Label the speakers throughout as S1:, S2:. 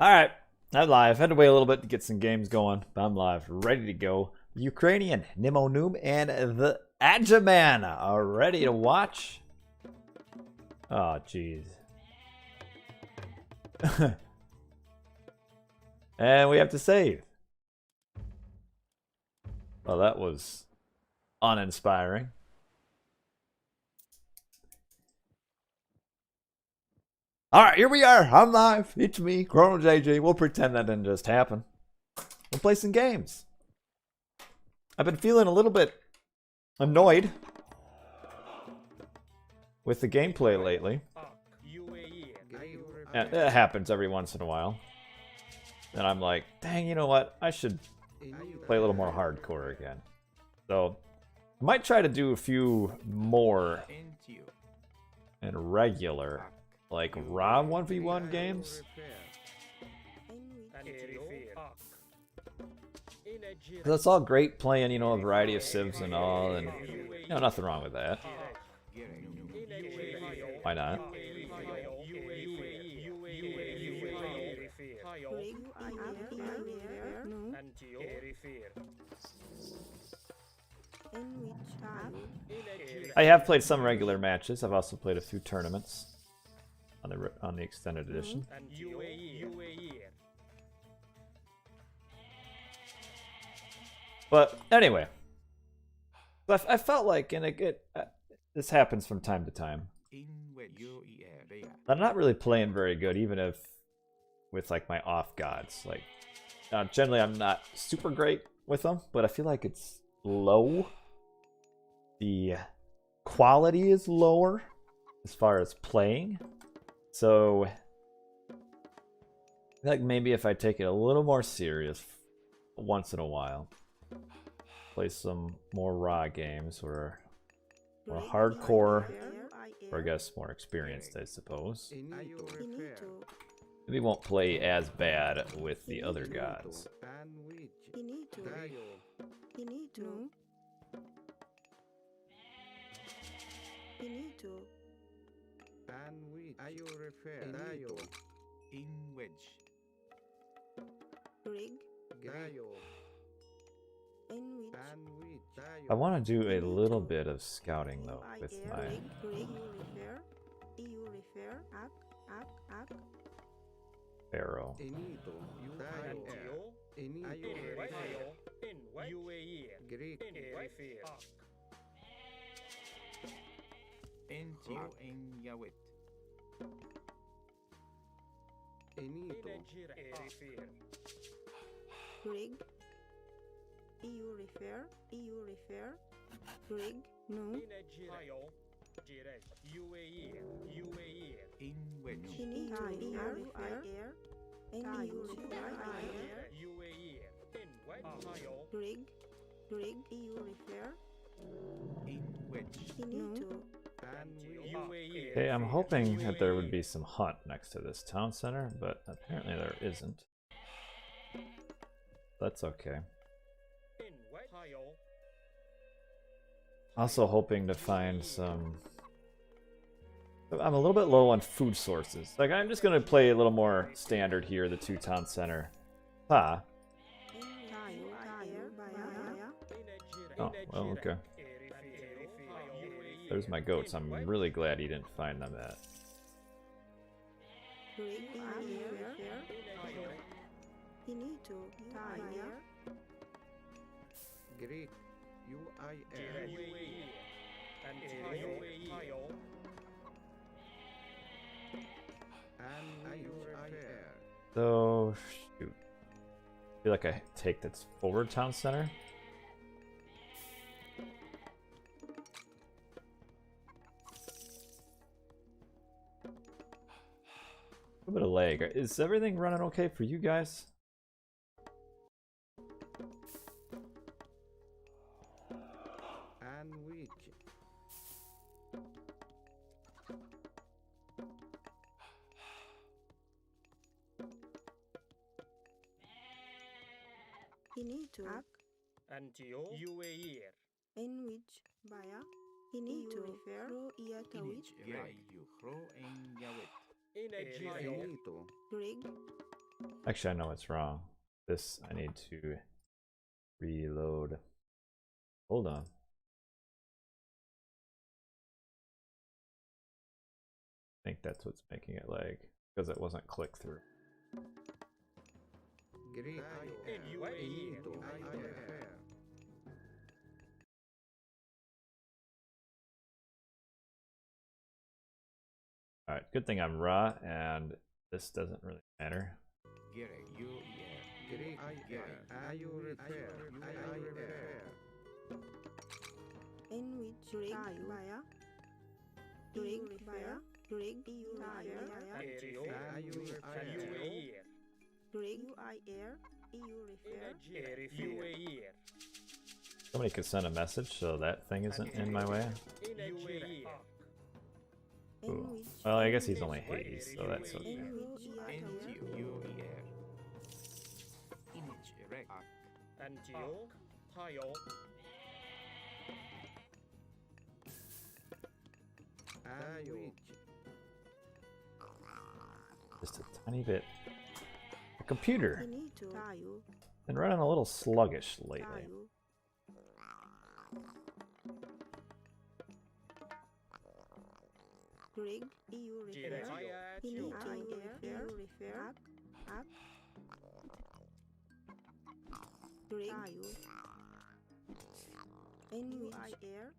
S1: Alright, I'm live. Had to wait a little bit to get some games going, but I'm live, ready to go. The Ukrainian, Nimo Noob, and the Adjaman are ready to watch. Oh, jeez. And we have to save. Well, that was uninspiring. Alright, here we are. I'm live. It's me, Chrono JJ. We'll pretend that didn't just happen. We'll play some games. I've been feeling a little bit annoyed with the gameplay lately. And it happens every once in a while. And I'm like, dang, you know what? I should play a little more hardcore again. So, I might try to do a few more and regular, like raw 1v1 games. That's all great playing, you know, a variety of civs and all, and you know, nothing wrong with that. Why not? I have played some regular matches. I've also played a few tournaments on the extended edition. But anyway, I felt like, and this happens from time to time, I'm not really playing very good, even if with like my off gods. Like generally, I'm not super great with them, but I feel like it's low. The quality is lower as far as playing. So, I feel like maybe if I take it a little more serious once in a while, play some more raw games or more hardcore, or I guess more experienced, I suppose. Maybe won't play as bad with the other gods. I want to do a little bit of scouting though with my Pharaoh. Okay, I'm hoping that there would be some hunt next to this town center, but apparently there isn't. That's okay. Also hoping to find some... I'm a little bit low on food sources. Like, I'm just going to play a little more standard here, the two-town center. Oh, well, okay. There's my goats. I'm really glad he didn't find them at. So, shoot. I feel like I take this forward town center. A little bit of lag. Is everything running okay for you guys? Actually, I know what's wrong. This, I need to reload. Hold on. I think that's what's making it lag, because it wasn't click through. Alright, good thing I'm raw, and this doesn't really matter.
S2: In which are you? During fire, during you are air, you refer.
S1: Somebody could send a message so that thing isn't in my way. Ooh. Well, I guess he's only Hades, so that's okay. Just a tiny bit. The computer been running a little sluggish lately.
S2: Rig, you refer. Rig, in which air.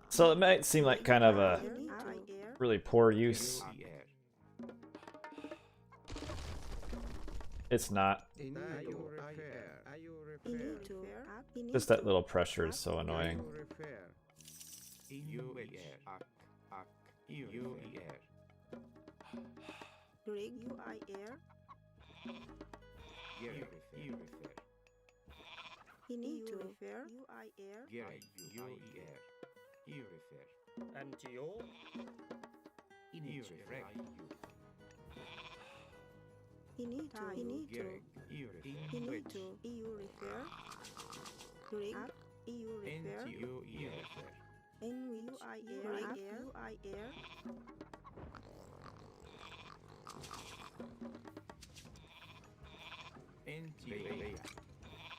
S1: So it might seem like kind of a really poor use. It's not. Just that little pressure is so annoying.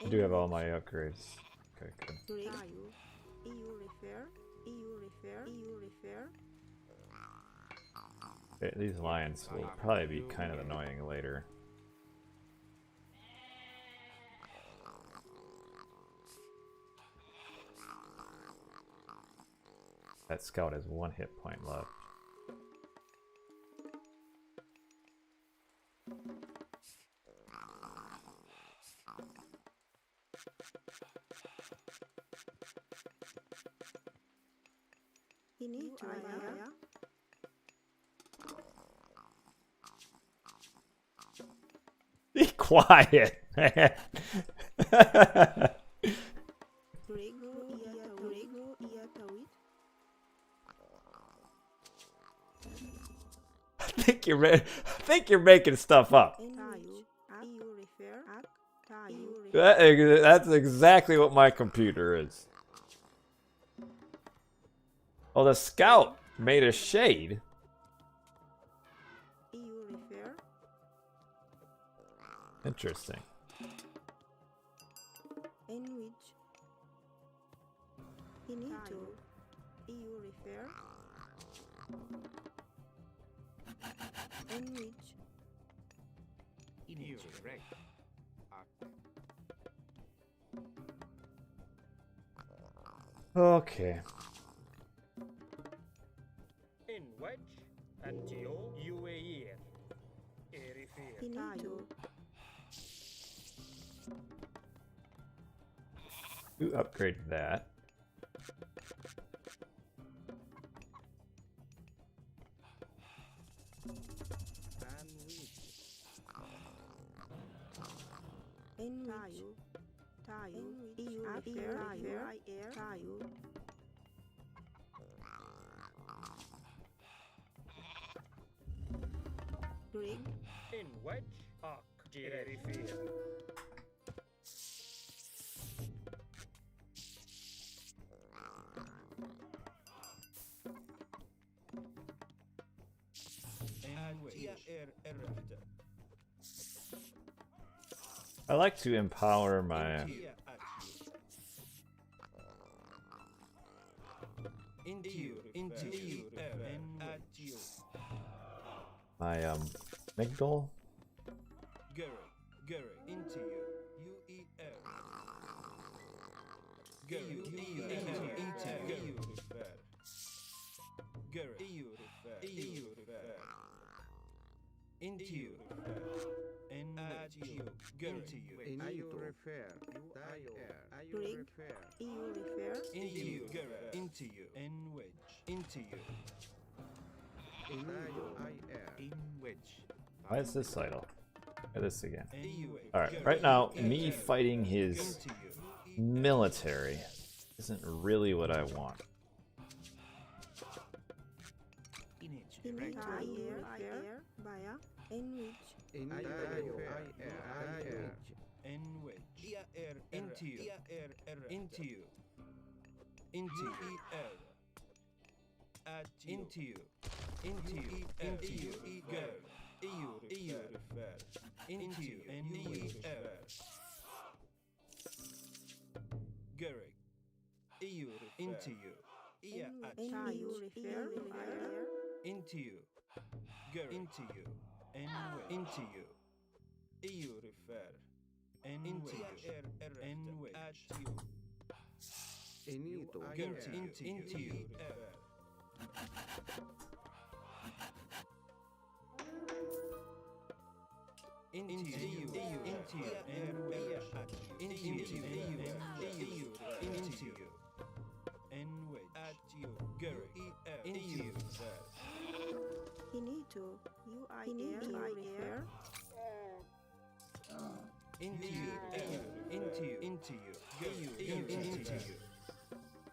S1: I do have all my upgrades. Okay, good. Okay, these lions will probably be kind of annoying later. That scout has 1 hit point left. Be quiet, man. I think you're making stuff up. That's exactly what my computer is. Oh, the scout made a shade. Interesting. Okay.
S3: In which until you a year.
S1: Who upgraded that?
S3: In wedge, arc, Jerifir.
S1: I like to empower my amygdala. Why is this title? Try this again. Alright, right now, me fighting his military isn't really what I want.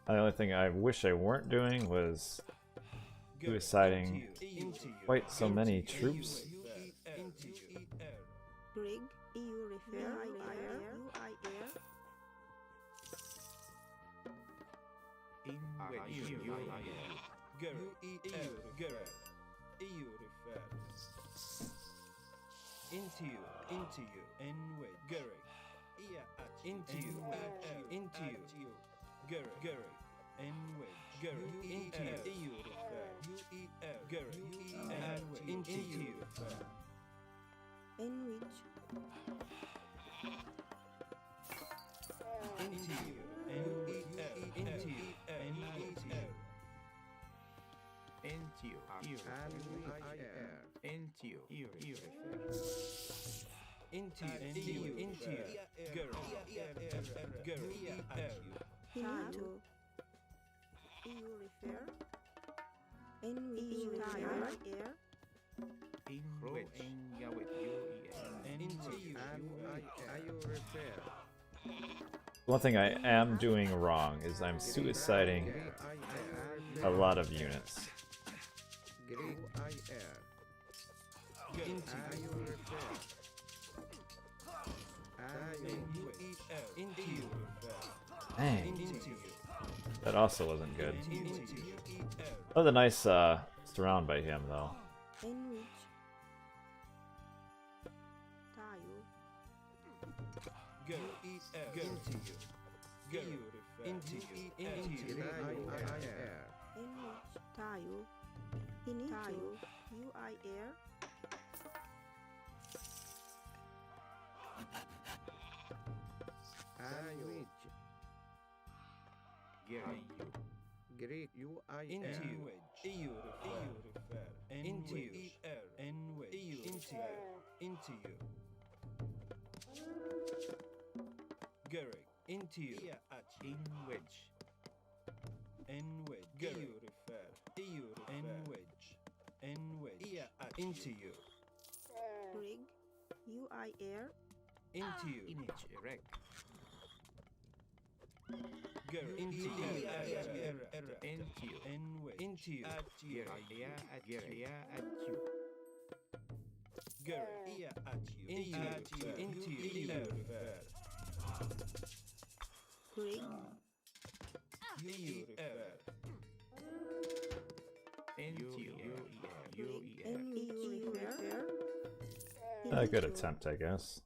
S1: The only thing I wish I weren't doing was suiciding quite so many troops. One thing I am doing wrong is I'm suiciding a lot of units. Dang. That also wasn't good. Oh, the nice surround by him, though.
S2: Greek, in which you refer.
S1: A good attempt, I guess.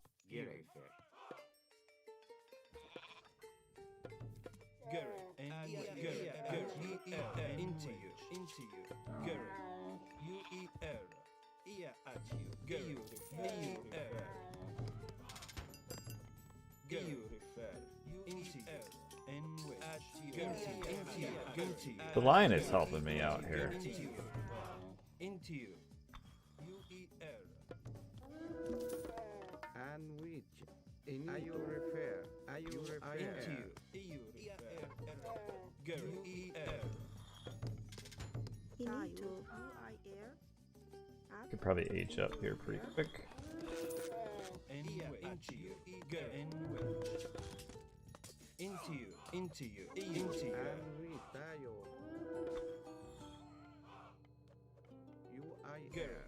S1: The line is helping me out here.
S4: And which are you refer? Are you refer?
S2: Into
S1: Could probably age up here pretty quick.
S4: And which are you? You are here.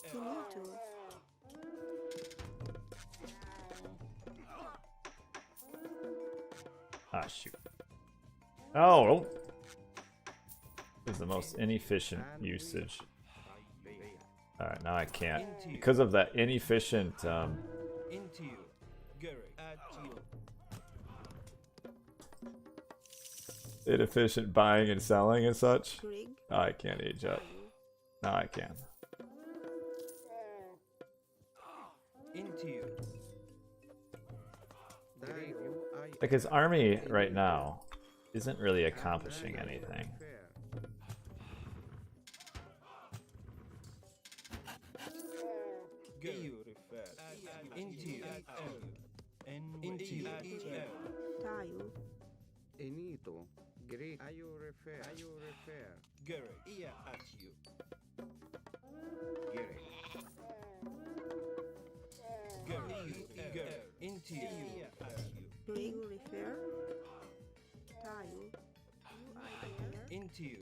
S2: Finito.
S1: Ah, shoot. Oh! This is the most inefficient usage. Alright, now I can't. Because of that inefficient, inefficient buying and selling and such.
S2: Greek,
S1: Oh, I can't age up. Now I can. Like his army right now isn't really accomplishing anything.
S2: Tayo,
S4: Enito. Greek. Are you refer? Are you refer?
S2: Greek, you refer. Tayo, you are here.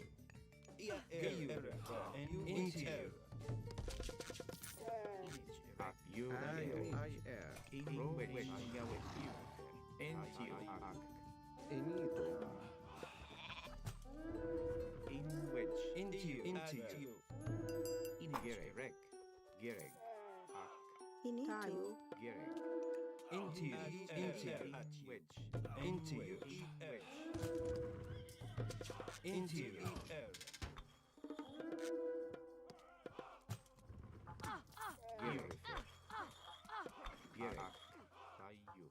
S4: Enito.
S2: Finito.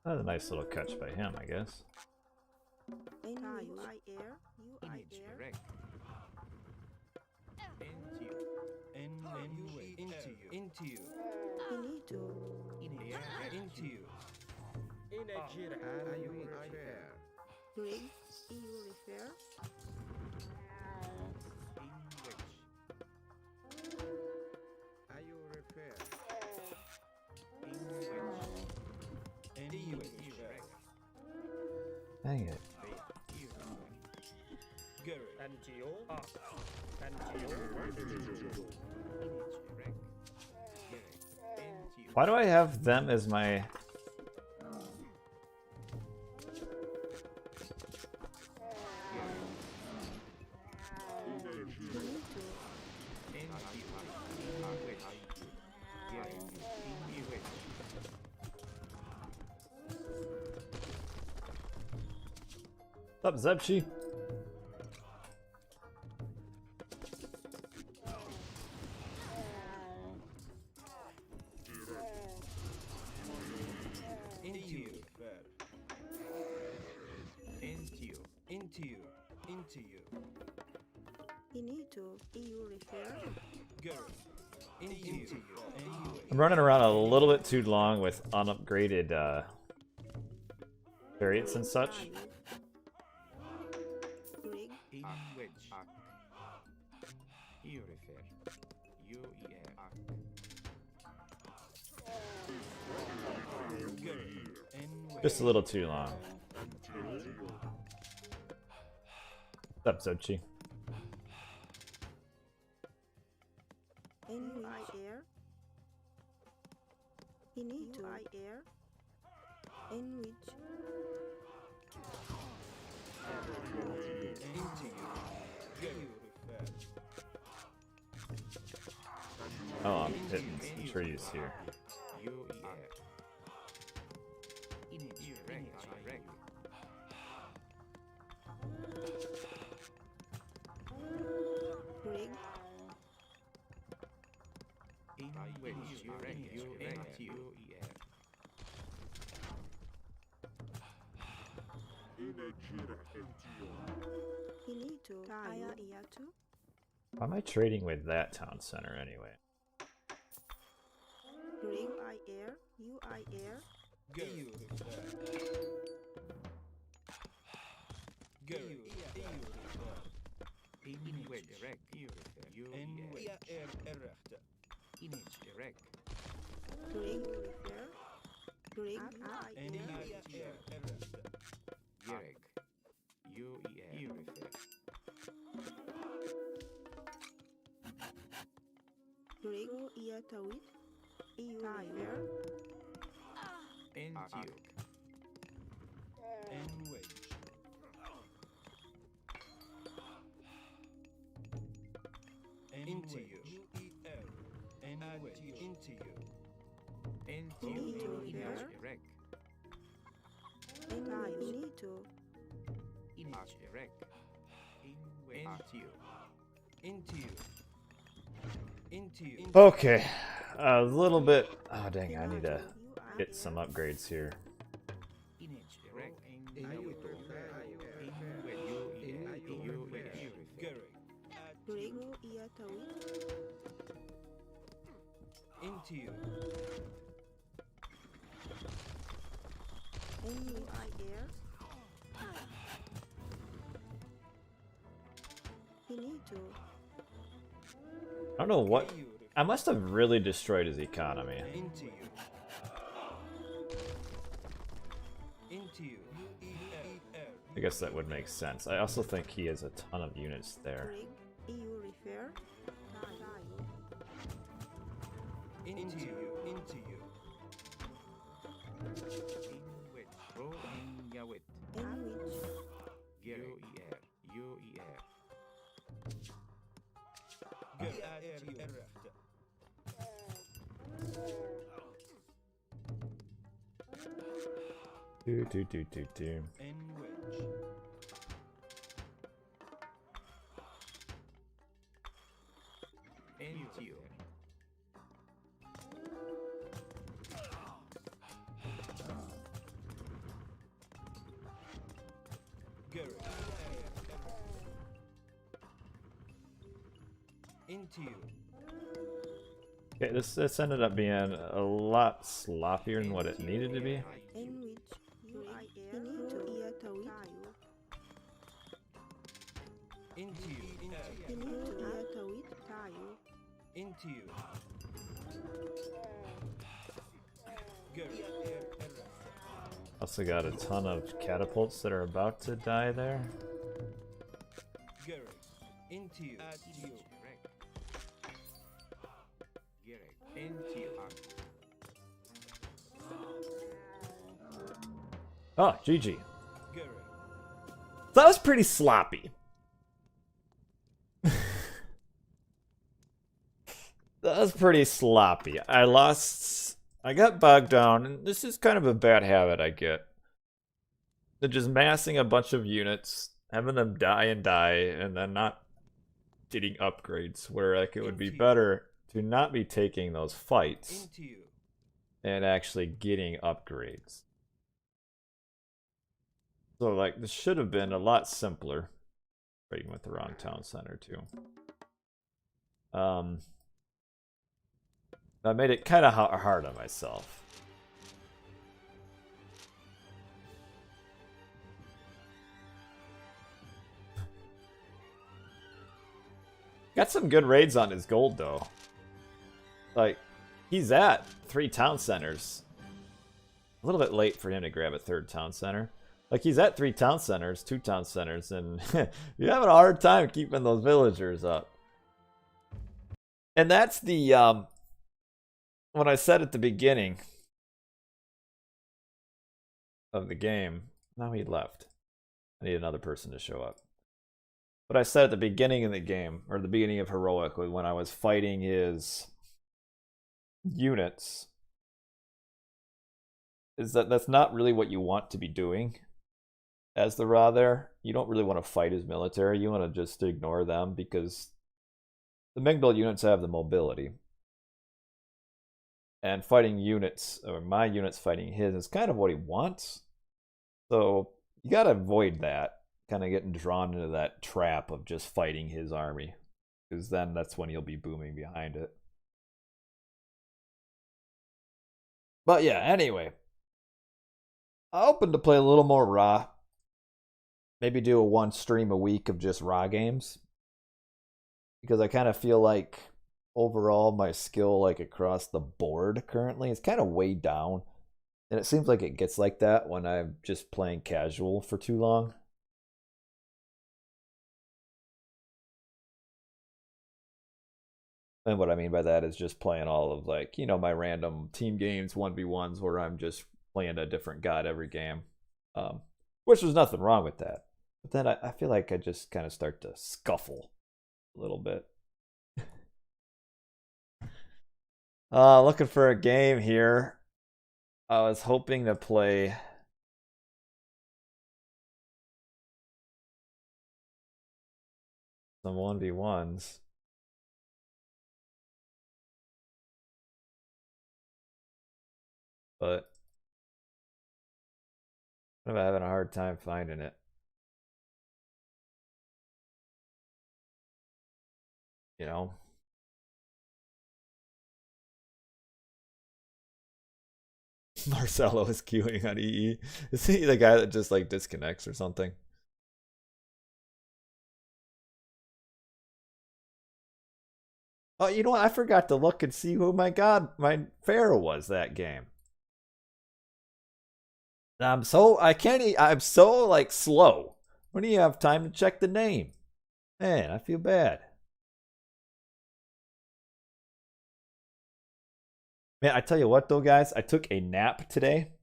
S1: That was a nice little catch by him, I guess.
S2: Tayo, you are here. You are here. Finito.
S4: Are you refer?
S2: Greek, you refer.
S4: Are you refer?
S1: Dang it. Why do I have them as my... What's up, Zebchi?
S2: Finito, you refer.
S1: I'm running around a little bit too long with unupgraded variants and such.
S2: Greek,
S1: Just a little too long. What's up, Zebchi?
S2: in
S1: I'm hitting some trees here.
S2: Rig. Finito. Gaia Iatu.
S1: Why am I trading with that town center anyway?
S2: Rig. I air. You I air. Rig. Refer. Rig. I air. Rig. Iatawit. Eu refer.
S1: Okay, a little bit. Oh dang, I need to get some upgrades here. I don't know what. I must have really destroyed his economy. I guess that would make sense. I also think he has a ton of units there. Do. Okay, this ended up being a lot sloppier than what it needed to be. Also got a ton of catapults that are about to die there. Oh, GG. That was pretty sloppy. That was pretty sloppy. I got bogged down, and this is kind of a bad habit I get. They're just massing a bunch of units, having them die, and then not getting upgrades, where like it would be better to not be taking those fights and actually getting upgrades. So like this should have been a lot simpler. Trading with the wrong town center too. I made it kind of hard on myself. Got some good raids on his gold though. Like, he's at 3 town centers. A little bit late for him to grab a 3rd town center. Like, he's at 3 town centers, 2 town centers, and you're having a hard time keeping those villagers up. And that's the, what I said at the beginning of the game. Now he left. I need another person to show up. But I said at the beginning of the game, or the beginning of Heroic, when I was fighting his units is that that's not really what you want to be doing as the Ra there. You don't really want to fight his military. You want to just ignore them because the Mingdal units have the mobility. And fighting units, or my units fighting his, is kind of what he wants. So you gotta avoid that. Kind of getting drawn into that trap of just fighting his army. Because then that's when you'll be booming behind it. But yeah, anyway. I'm open to play a little more Ra. Maybe do a one stream a week of just Ra games. Because I kind of feel like overall my skill like across the board currently is kind of way down. And it seems like it gets like that when I'm just playing casual for too long. And what I mean by that is just playing all of like, you know, my random team games, 1v1s, where I'm just playing a different god every game. Which there's nothing wrong with that. But then I feel like I just kind of start to scuffle a little bit. Looking for a game here. I was hoping to play some 1v1s. But I'm having a hard time finding it. You know? Marcelo is queuing on EE. Is he the guy that just like disconnects or something? Oh, you know what? I forgot to look and see who my pharaoh was that game. I'm so like slow. When do you have time to check the name? Man, I feel bad. Man, I tell you what though, guys, I took a nap today.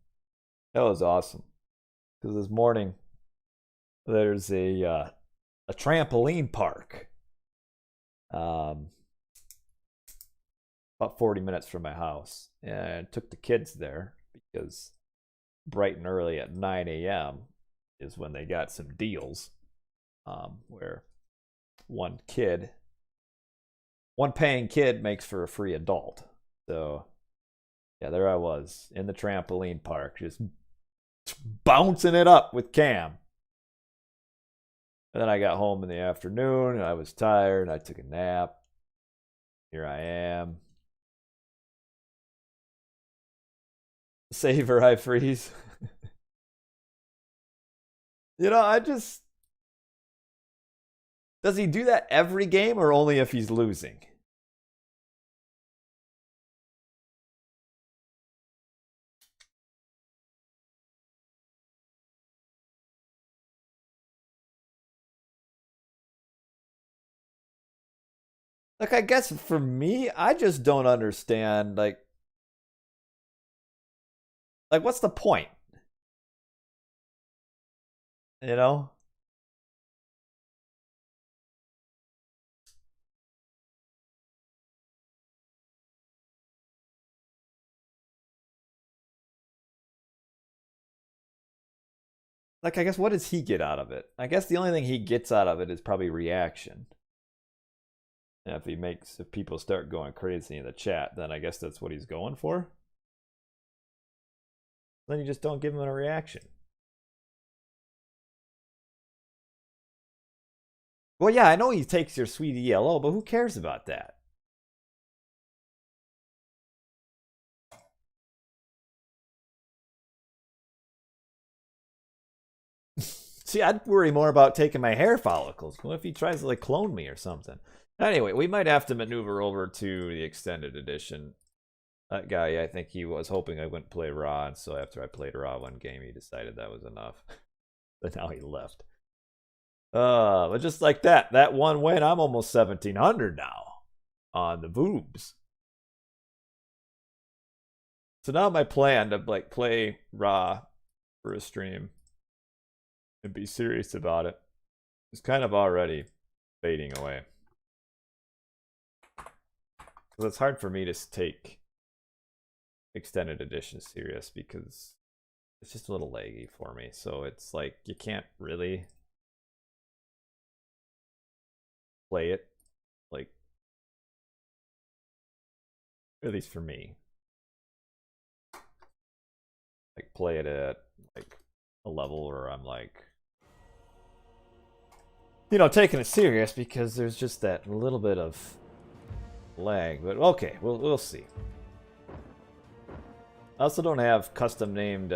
S1: That was awesome. Because this morning there's a trampoline park. About 40 minutes from my house. And I took the kids there because bright and early at 9 a.m. is when they got some deals. Where one paying kid makes for a free adult. So yeah, there I was in the trampoline park, just bouncing it up with Cam. And then I got home in the afternoon, and I was tired, and I took a nap. Here I am. Save or I freeze. You know, does he do that every game or only if he's losing? Like, I guess for me, I just don't understand, like what's the point? You know? Like, I guess what does he get out of it? I guess the only thing he gets out of it is probably reaction. And if people start going crazy in the chat, then I guess that's what he's going for. Then you just don't give him a reaction. Well, yeah, I know he takes your sweet ELO, but who cares about that? See, I'd worry more about taking my hair follicles. What if he tries to like clone me or something? Anyway, we might have to maneuver over to the extended edition. That guy, I think he was hoping I wouldn't play Raw, and so after I played Raw one game, he decided that was enough. But now he left. But just like that one win, I'm almost 1,700 now on the boobs. So now my plan to like play Raw for a stream and be serious about it is kind of already fading away. Because it's hard for me to take extended edition serious because it's just a little laggy for me. So it's like you can't really play it, like, at least for me, like play it at like a level where I'm like, you know, taking it serious, because there's just that little bit of lag. But okay, we'll see. I also don't have custom named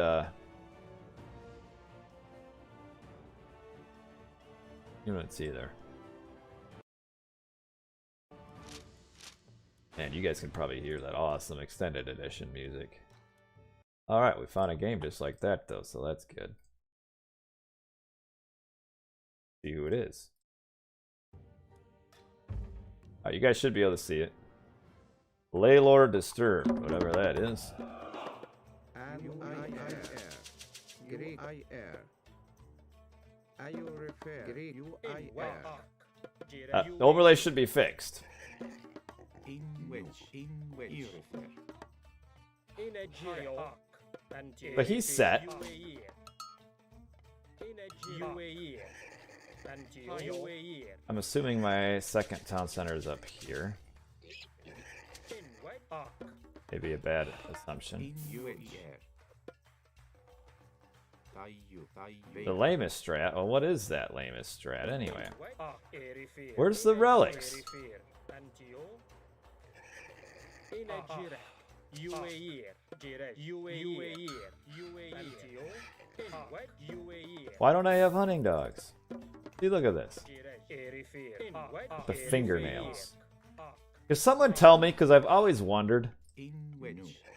S1: units either. And you guys can probably hear that awesome extended edition music. Alright, we found a game just like that though, so that's good. See who it is. Alright, you guys should be able to see it. Laylor Disturbed, whatever that is. The overlay should be fixed. But he's set. I'm assuming my second town center is up here. Maybe a bad assumption. The lamest strat? Well, what is that lamest strat anyway? Where's the relics? Why don't I have hunting dogs? See, look at this. The fingernails. Can someone tell me, because I've always wondered,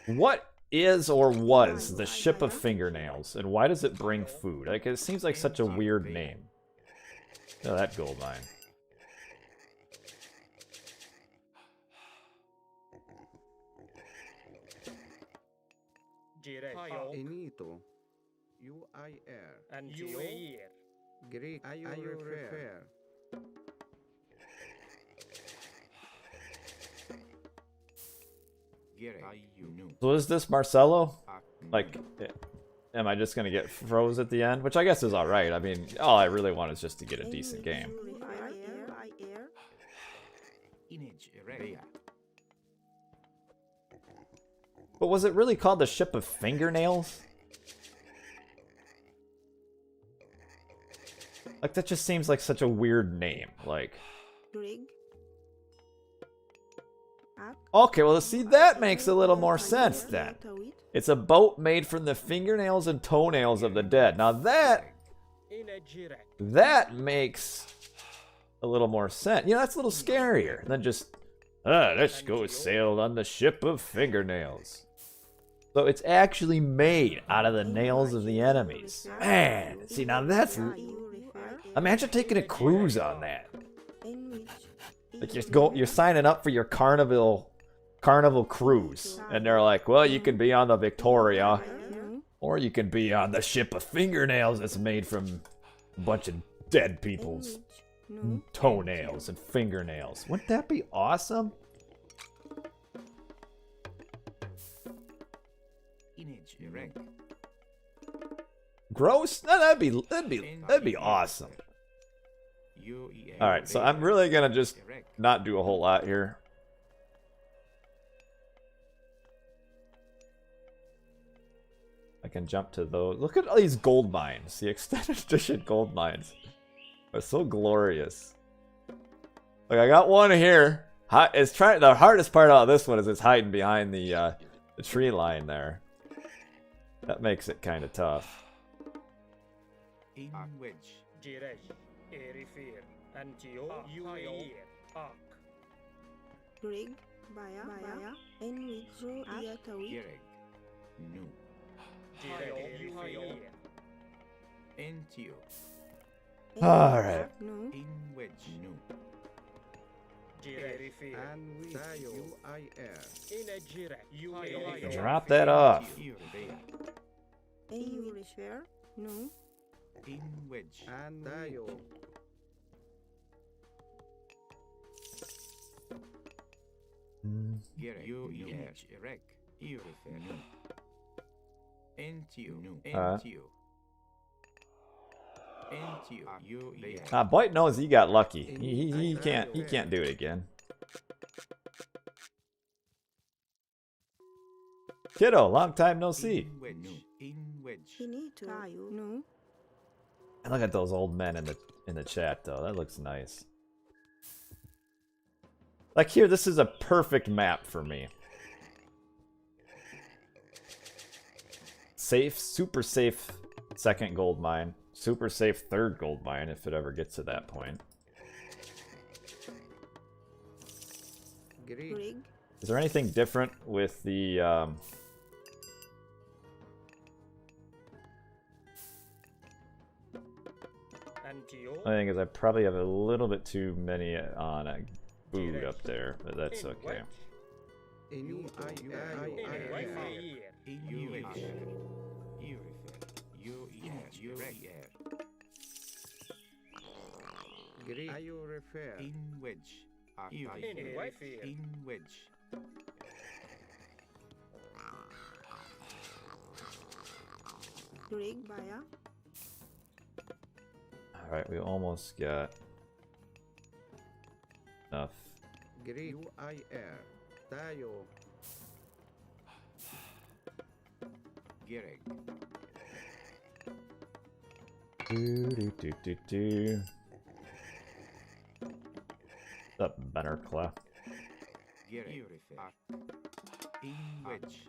S1: what is or was the ship of fingernails, and why does it bring food? Like, it seems like such a weird name. Oh, that gold mine.
S4: Inito. UIR. Greek. Ayurrefer.
S1: So is this Marcelo? Like, am I just gonna get froze at the end? Which I guess is alright. I mean, all I really want is just to get a decent game. But was it really called the Ship of Fingernails? Like, that just seems like such a weird name. Like, okay, well, see, that makes a little more sense then. It's a boat made from the fingernails and toenails of the dead. Now that makes a little more sense. You know, that's a little scarier than just, let's go sail on the Ship of Fingernails. So it's actually made out of the nails of the enemies. Man, see, now that's... Imagine taking a cruise on that. Like, you're signing up for your carnival cruise, and they're like, well, you can be on the Victoria, or you can be on the Ship of Fingernails that's made from a bunch of dead people's toenails and fingernails. Wouldn't that be awesome? Gross? No, that'd be awesome. All right, so I'm really gonna just not do a whole lot here. I can jump to those. Look at all these gold mines. The extended edition gold mines are so glorious. Like, I got one here. The hardest part about this one is it's hiding behind the tree line there. That makes it kind of tough. All right. Drop that off.
S4: You refer. Entio.
S1: Alright.
S4: Entio. Entio. You.
S1: Boyd knows he got lucky. He can't do it again. Kiddo, long time no see.
S4: In wedge.
S2: Finito. Tayo. No.
S1: And look at those old men in the chat though. That looks nice. Like here, this is a perfect map for me. Safe, super safe second gold mine. Super safe third gold mine if it ever gets to that point.
S2: Rig.
S1: Is there anything different with the
S3: Antio.
S1: I think is I probably have a little bit too many on a food up there, but that's okay.
S4: In you refer. In wedge. In wedge.
S2: Rig. Baya.
S1: Alright, we almost got enough.
S4: UIR. Tayo. Gereg.
S1: Do. What's up, Benner Clef?
S4: Gereg. In wedge.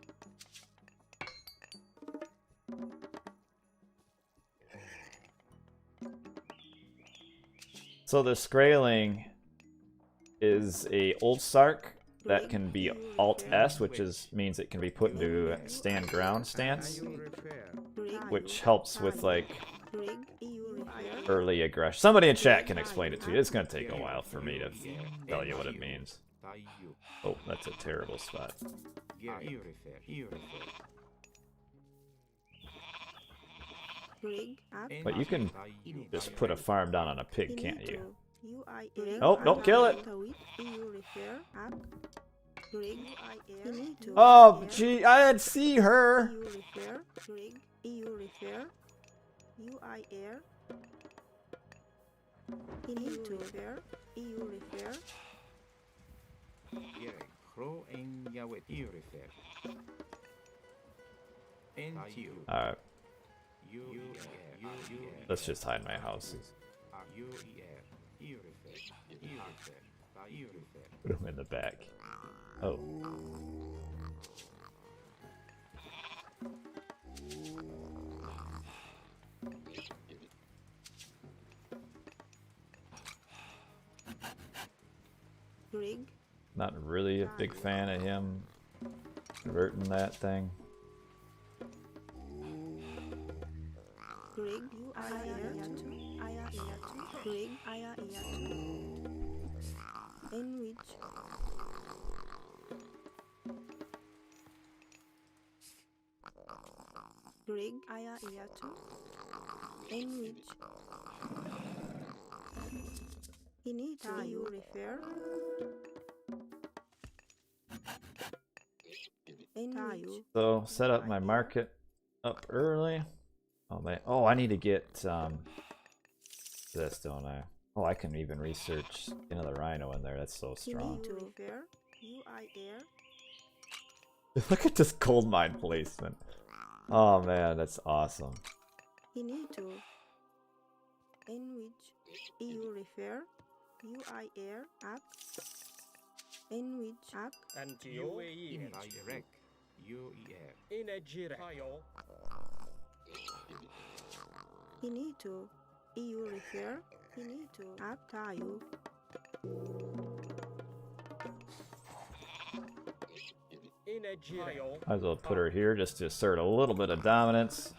S1: So the Skraeling is a old Sark that can be Alt S, which means it can be put into a stand ground stance, which helps with like
S2: Rig. You refer.
S1: early aggression. Somebody in chat can explain it to you. It's gonna take a while for me to tell you what it means. Oh, that's a terrible spot.
S2: Rig. Up.
S1: But you can just put a farm down on a pig, can't you?
S2: UIR.
S1: Oh, don't kill it.
S2: You refer. Up. Rig. Finito.
S1: Oh, gee, I'd see her.
S2: You refer. Rig. You refer. UIR. Finito. Refer. You refer.
S4: Crow and Yahweh. You refer. Entio.
S1: Alright, let's just hide my houses. Put them in the back. Oh.
S2: Rig.
S1: Not really a big fan of him converting that thing.
S2: Rig. Rig. In which Rig. In which Finito. You refer. In which
S1: So set up my market up early. Oh man, oh I need to get this, don't I? Oh, I can even research another rhino in there. That's so strong.
S2: Finito. Refer. UIR.
S1: Look at this gold mine placement. Oh man, that's awesome.
S2: Finito. In which you refer. UIR. Up. In which up.
S3: Antio.
S4: Direct. UER.
S3: In a giraio.
S2: Finito. You refer. Finito. Up. Tayo.
S3: In a giraio.
S1: Might as well put her here just to assert a little bit of dominance.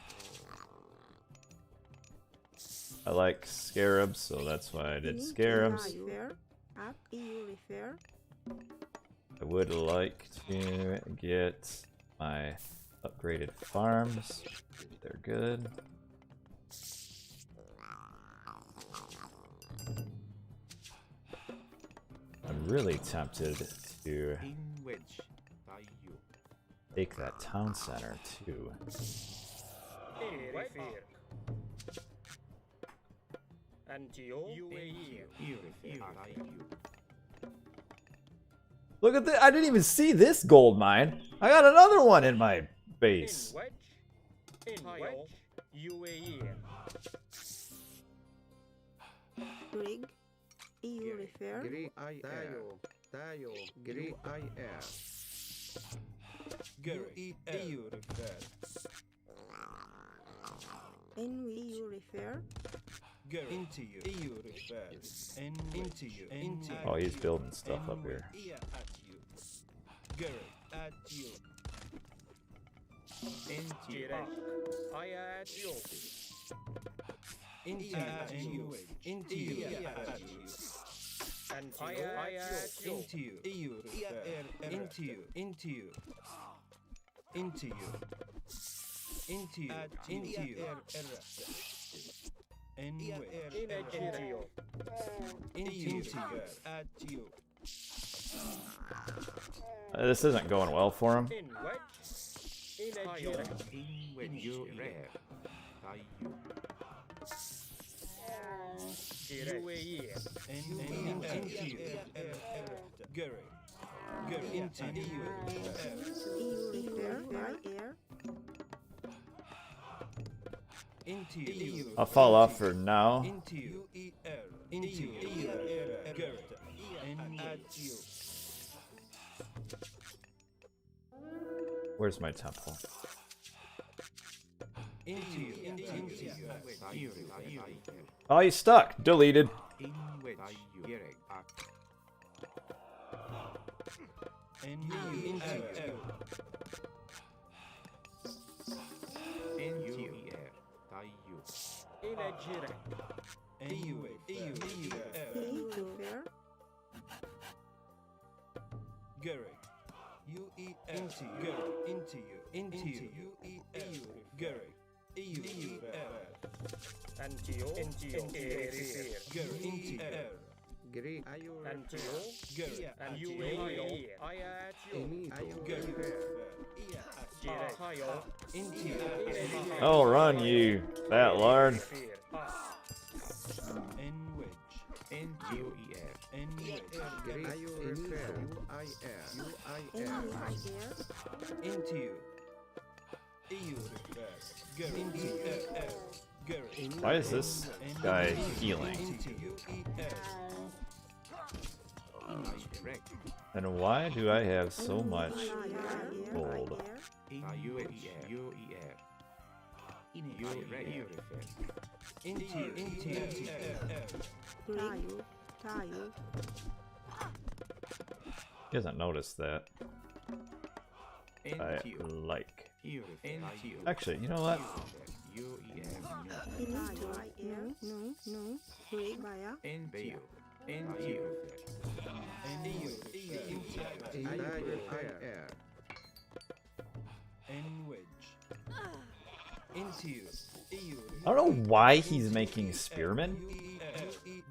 S1: I like scarabs, so that's why I did
S2: Finito.
S1: scarabs.
S2: Tayo. Up. You refer.
S1: I would like to get my upgraded farms. They're good. I'm really tempted to
S4: In wedge. Tayo.
S1: Take that town center too.
S3: Erifair. Antio.
S1: Look at this! I didn't even see this gold mine. I got another one in my base.
S3: In wedge. UAE.
S2: Rig. EU refer.
S4: Gri I Tayo. Gri I air.
S5: EU refer.
S2: In EU refer.
S5: Into you. EU refer. Into you. Into you.
S1: Oh, he's building stuff up here.
S5: At you. Gary, at you. Into you.
S3: I at you.
S5: Into you. Into you. At you.
S3: And I at you.
S5: Into you. EU refer. Into you. Into you. Into you. Into you. Into you.
S3: In Nigeria.
S5: Into you. At you.
S1: This isn't going well for him.
S3: In wedge. In Nigeria.
S4: You rare. Tayo.
S3: UAE.
S5: Into you. Gary. Gary. Into you.
S2: EU refer. By air.
S5: Into you.
S1: I'll fall off for now.
S5: Into you. Into you. Gary. And at you.
S1: Where's my temple?
S5: Into you. Into you.
S1: Oh, he's stuck. Deleted.
S4: In wedge. Tayo.
S5: And you. Into you.
S4: In you air. Tayo.
S3: In Nigeria.
S5: And you.
S2: EU refer.
S5: Gary. UE into you. Into you. Into you. EU. Gary. EU.
S3: Antio. Erifair.
S5: Gary. Into air.
S4: Gri ayo
S3: Antio.
S5: Gary.
S3: And UAE. I at you.
S4: Ini
S5: Gary.
S3: Jirek. Tayo.
S5: Into you.
S1: Oh, run, you fat lard.
S5: And wedge.
S4: in you air.
S5: And wedge.
S4: Gri ayo refer. UI air. UI
S2: In
S4: air.
S2: air.
S5: Into you. EU refer. Gary. Into air. Gary.
S1: Why is this guy healing?
S5: Into you.
S4: Direct.
S1: And why do I have so much gold?
S4: In you air. You air. You refer.
S5: Into you.
S2: Tayo.
S1: He hasn't noticed that. I
S4: In you.
S1: like.
S4: You refer.
S1: Actually, you know what?
S4: You air.
S2: No. Rig. Gaia.
S4: In you. In you.
S5: And you.
S4: In air.
S5: And wedge. Into you. EU.
S1: I don't know why he's making spearmen.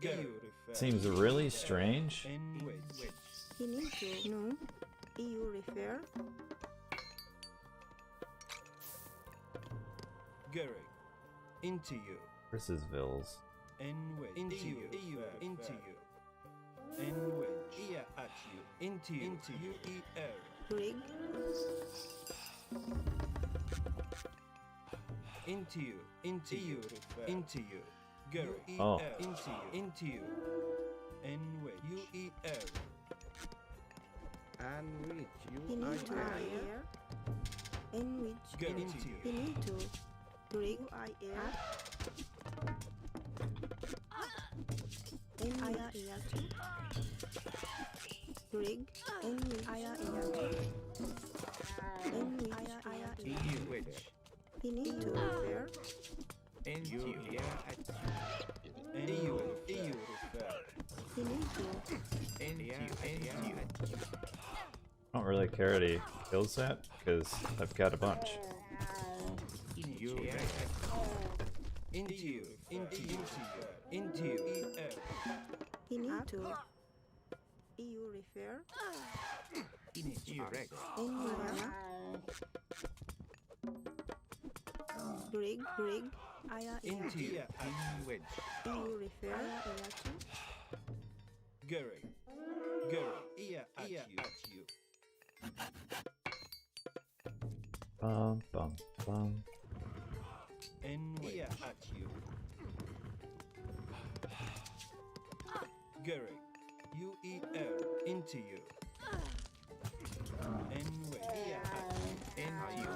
S5: Gary.
S1: Seems really strange.
S5: And wedge.
S2: Into. No. EU refer.
S5: Gary. Into you.
S1: Where's his vills?
S5: And wedge. Into you. Into you. And wedge. At you. Into you. Into you.
S2: Rig.
S5: Into you. Into you. Into you. Gary.
S1: Oh.
S5: Into you. Into you. And wedge. UER.
S4: And which you
S2: Into
S4: air.
S2: air. In which.
S5: Gary. Into you.
S2: Into. Rig. Air. In air. Rig. In which. Air. In which.
S4: You wedge.
S2: Into refer.
S4: In you air.
S5: And EU. EU refer.
S2: Into.
S4: In you.
S1: I don't really care that he kills that because I've got a bunch.
S4: You air.
S5: Into you. Into you. Into you.
S2: Into. EU refer.
S5: Image Rex.
S2: Enwaya. Rig. Aya
S5: Into
S2: Iatu.
S5: in wedge.
S2: EU refer. Aya Iatu.
S5: Gary. Ear at you.
S1: Bum bum bum.
S5: In ear at you. Gary. UER into you. In wedge. Ear at you. Into you.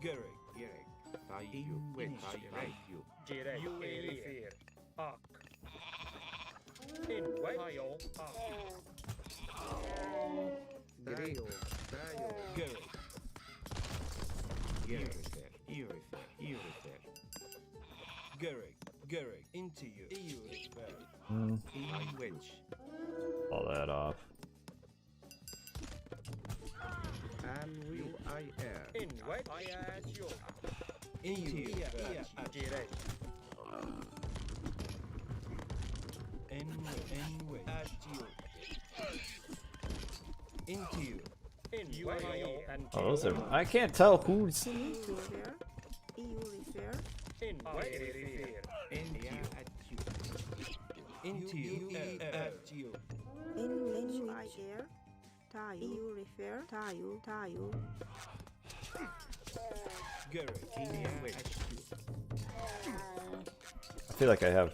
S5: Gary. In wedge. You.
S3: Direct Air Arc. In wedge. Arc.
S4: Dio.
S5: Gary. Gary, into you. EU refer.
S1: Mm,
S5: In wedge.
S1: all that off.
S4: UIR.
S3: In wedge. I at you.
S5: Into you.
S3: Direct.
S5: In wedge. At you. Into you.
S3: In wedge. And
S1: Oh, those are. I can't tell who's.
S2: EU refer. EU refer.
S3: in wedge.
S5: Into you. Into you. At you.
S2: In I air. Tayu. EU refer. Tayu.
S5: Gary. In wedge.
S1: I feel like I have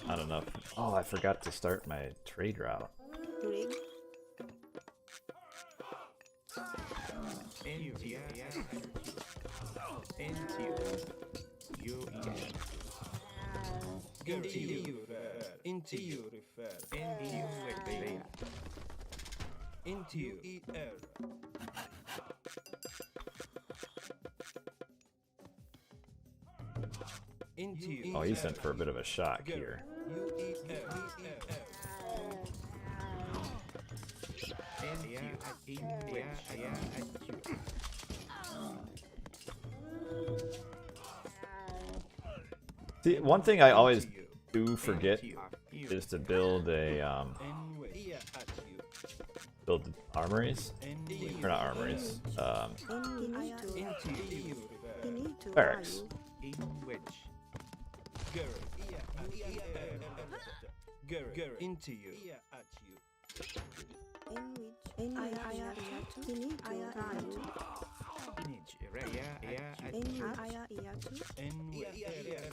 S1: not enough. Oh, I forgot to start my trade route.
S2: Rig.
S5: Into you. Into you. Into you. Into you. Refer. Into you. ER. Into you.
S1: Oh, he's in for a bit of a shock here. See, one thing I always do forget is to build a build armories, or not armories, barracks.
S5: Into you.
S2: In Aya Iatu. In Tayu.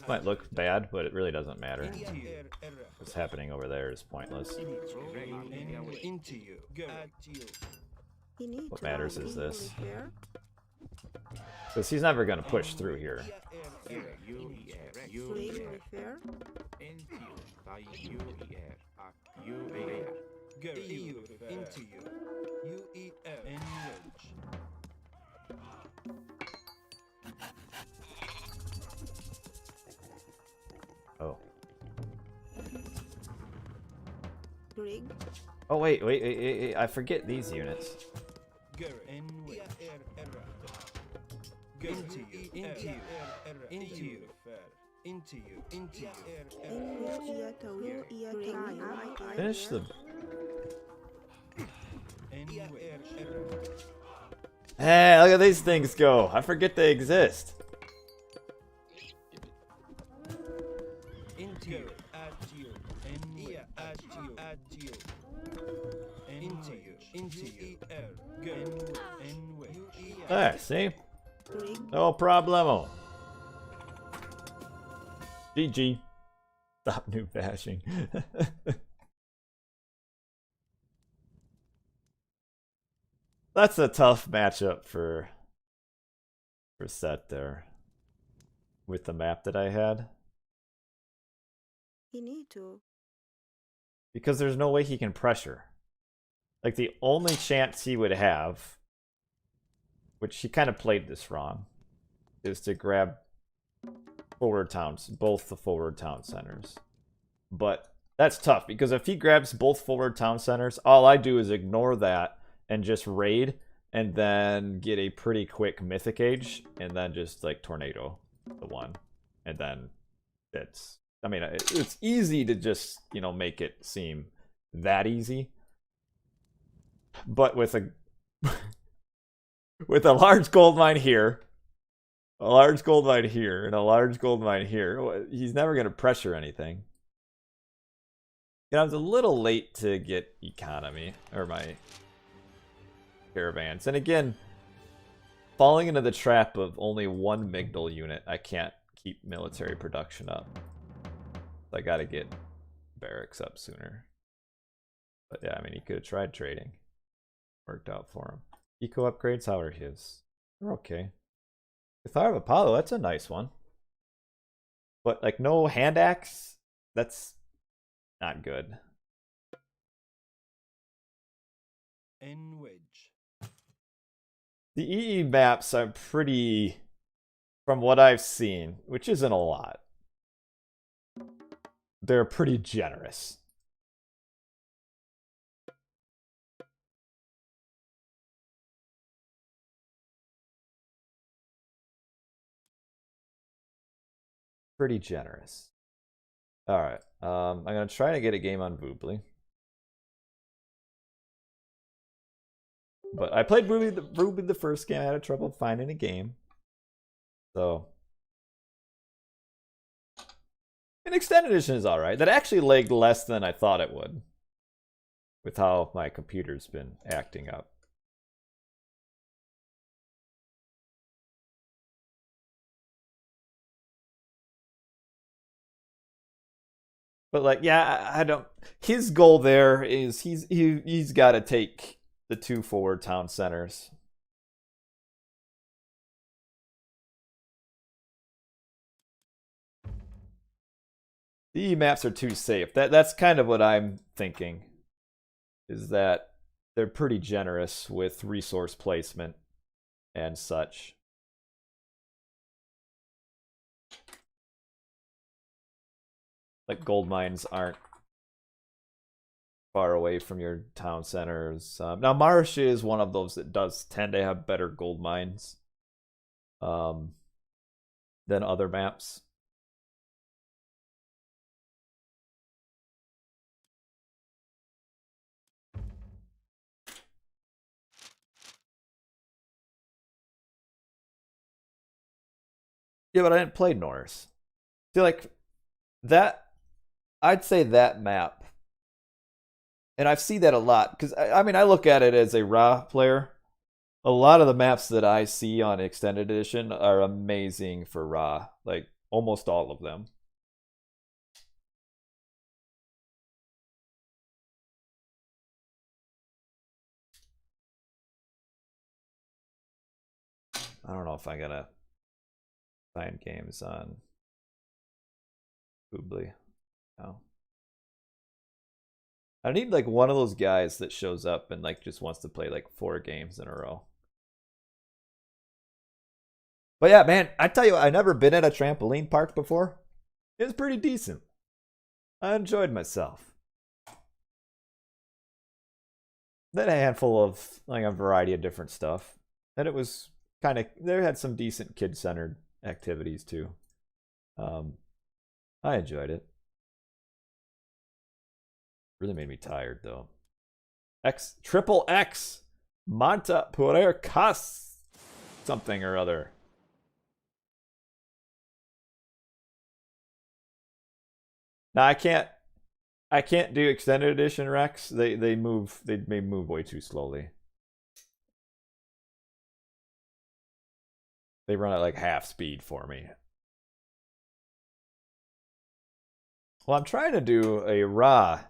S1: Might look bad, but it really doesn't matter. What's happening over there is pointless.
S5: Into you.
S1: What matters is this. Because he's never going to push through here.
S5: Into you. UER. N wedge.
S1: Oh.
S2: Rig.
S1: Oh, wait. I forget these units.
S5: N wedge. Into you. Into you. Into you. Into you.
S1: Finish the... Hey, look at these things go. I forget they exist.
S5: Into you. At you. At you. Into you. Into you. N wedge.
S1: There, see? No problemo. GG. Stop new bashing. That's a tough matchup for Set there. With the map that I had.
S2: He need to.
S1: Because there's no way he can pressure. Like, the only chance he would have, which he kind of played this wrong, is to grab forward towns, both the forward town centers. But that's tough, because if he grabs both forward town centers, all I do is ignore that and just raid, and then get a pretty quick mythic age, and then just, like, tornado the one. And then it's I mean, it's easy to just, you know, make it seem that easy. But with a with a large gold mine here, a large gold mine here, and a large gold mine here, he's never going to pressure anything. You know, I was a little late to get economy, or my caravans. And again, falling into the trap of only one Migdal unit, I can't keep military production up. I gotta get barracks up sooner. But yeah, I mean, he could have tried trading. Worked out for him. Eco upgrades, how are his? They're okay. Cathar of Apollo, that's a nice one. But like no hand axe, that's not good.
S5: In which
S1: The EE maps are pretty, from what I've seen, which isn't a lot, they're pretty generous. Pretty generous. Alright, I'm going to try to get a game on Voobly. But I played Ruby the first game. I had trouble finding a game. So. An extended edition is alright. That actually lagged less than I thought it would. With how my computer's been acting up. But like, yeah, I don't. His goal there is he's got to take the 2 forward town centers. The maps are too safe. That's kind of what I'm thinking. Is that they're pretty generous with resource placement and such. Like gold mines aren't far away from your town centers. Now Marsh is one of those that does tend to have better gold mines than other maps. Yeah, but I didn't play Norse. I feel like that, I'd say that map, and I've seen that a lot, because I mean, I look at it as a Ra player. A lot of the maps that I see on Extended Edition are amazing for Ra, like almost all of them. I don't know if I'm gonna find games on Boobly. No. I need like one of those guys that shows up and like just wants to play like 4 games in a row. But yeah, man, I tell you, I've never been at a trampoline park before. It was pretty decent. I enjoyed myself. Then a handful of like a variety of different stuff. And it was kind of, they had some decent kid-centered activities too. I enjoyed it. Really made me tired though. Triple X Monta Poder Cas something or other. Now I can't do extended edition Rex. They may move way too slowly. They run at like half speed for me. Well, I'm trying to do a Ra,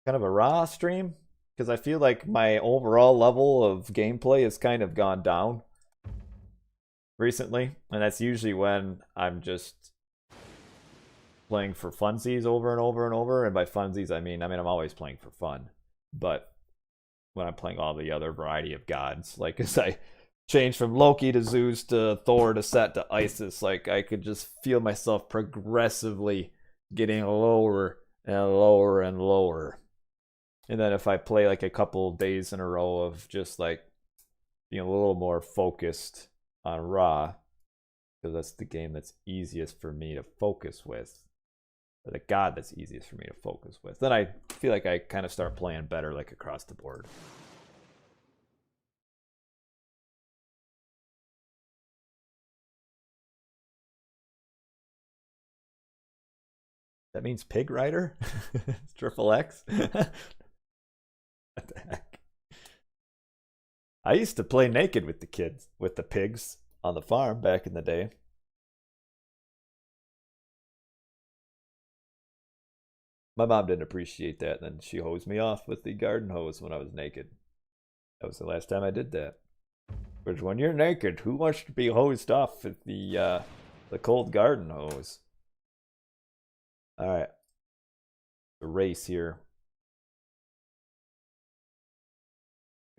S1: kind of a Ra stream, because I feel like my overall level of gameplay has kind of gone down recently, and that's usually when I'm just playing for funsies over and over and over. And by funsies, I mean I'm always playing for fun, but when I'm playing all the other variety of gods, like as I change from Loki to Zeus to Thor to Set to Isis, like I could just feel myself progressively getting lower and lower and lower. And then if I play like a couple days in a row of just like being a little more focused on Ra, because that's the game that's easiest for me to focus with, or the god that's easiest for me to focus with. Then I feel like I kind of start playing better, like across the board. That means pig rider? Triple X? What the heck? I used to play naked with the kids, with the pigs on the farm back in the day. My mom didn't appreciate that, and then she hosed me off with the garden hose when I was naked. That was the last time I did that. Because when you're naked, who wants to be hosed off with the cold garden hose? All right, the race here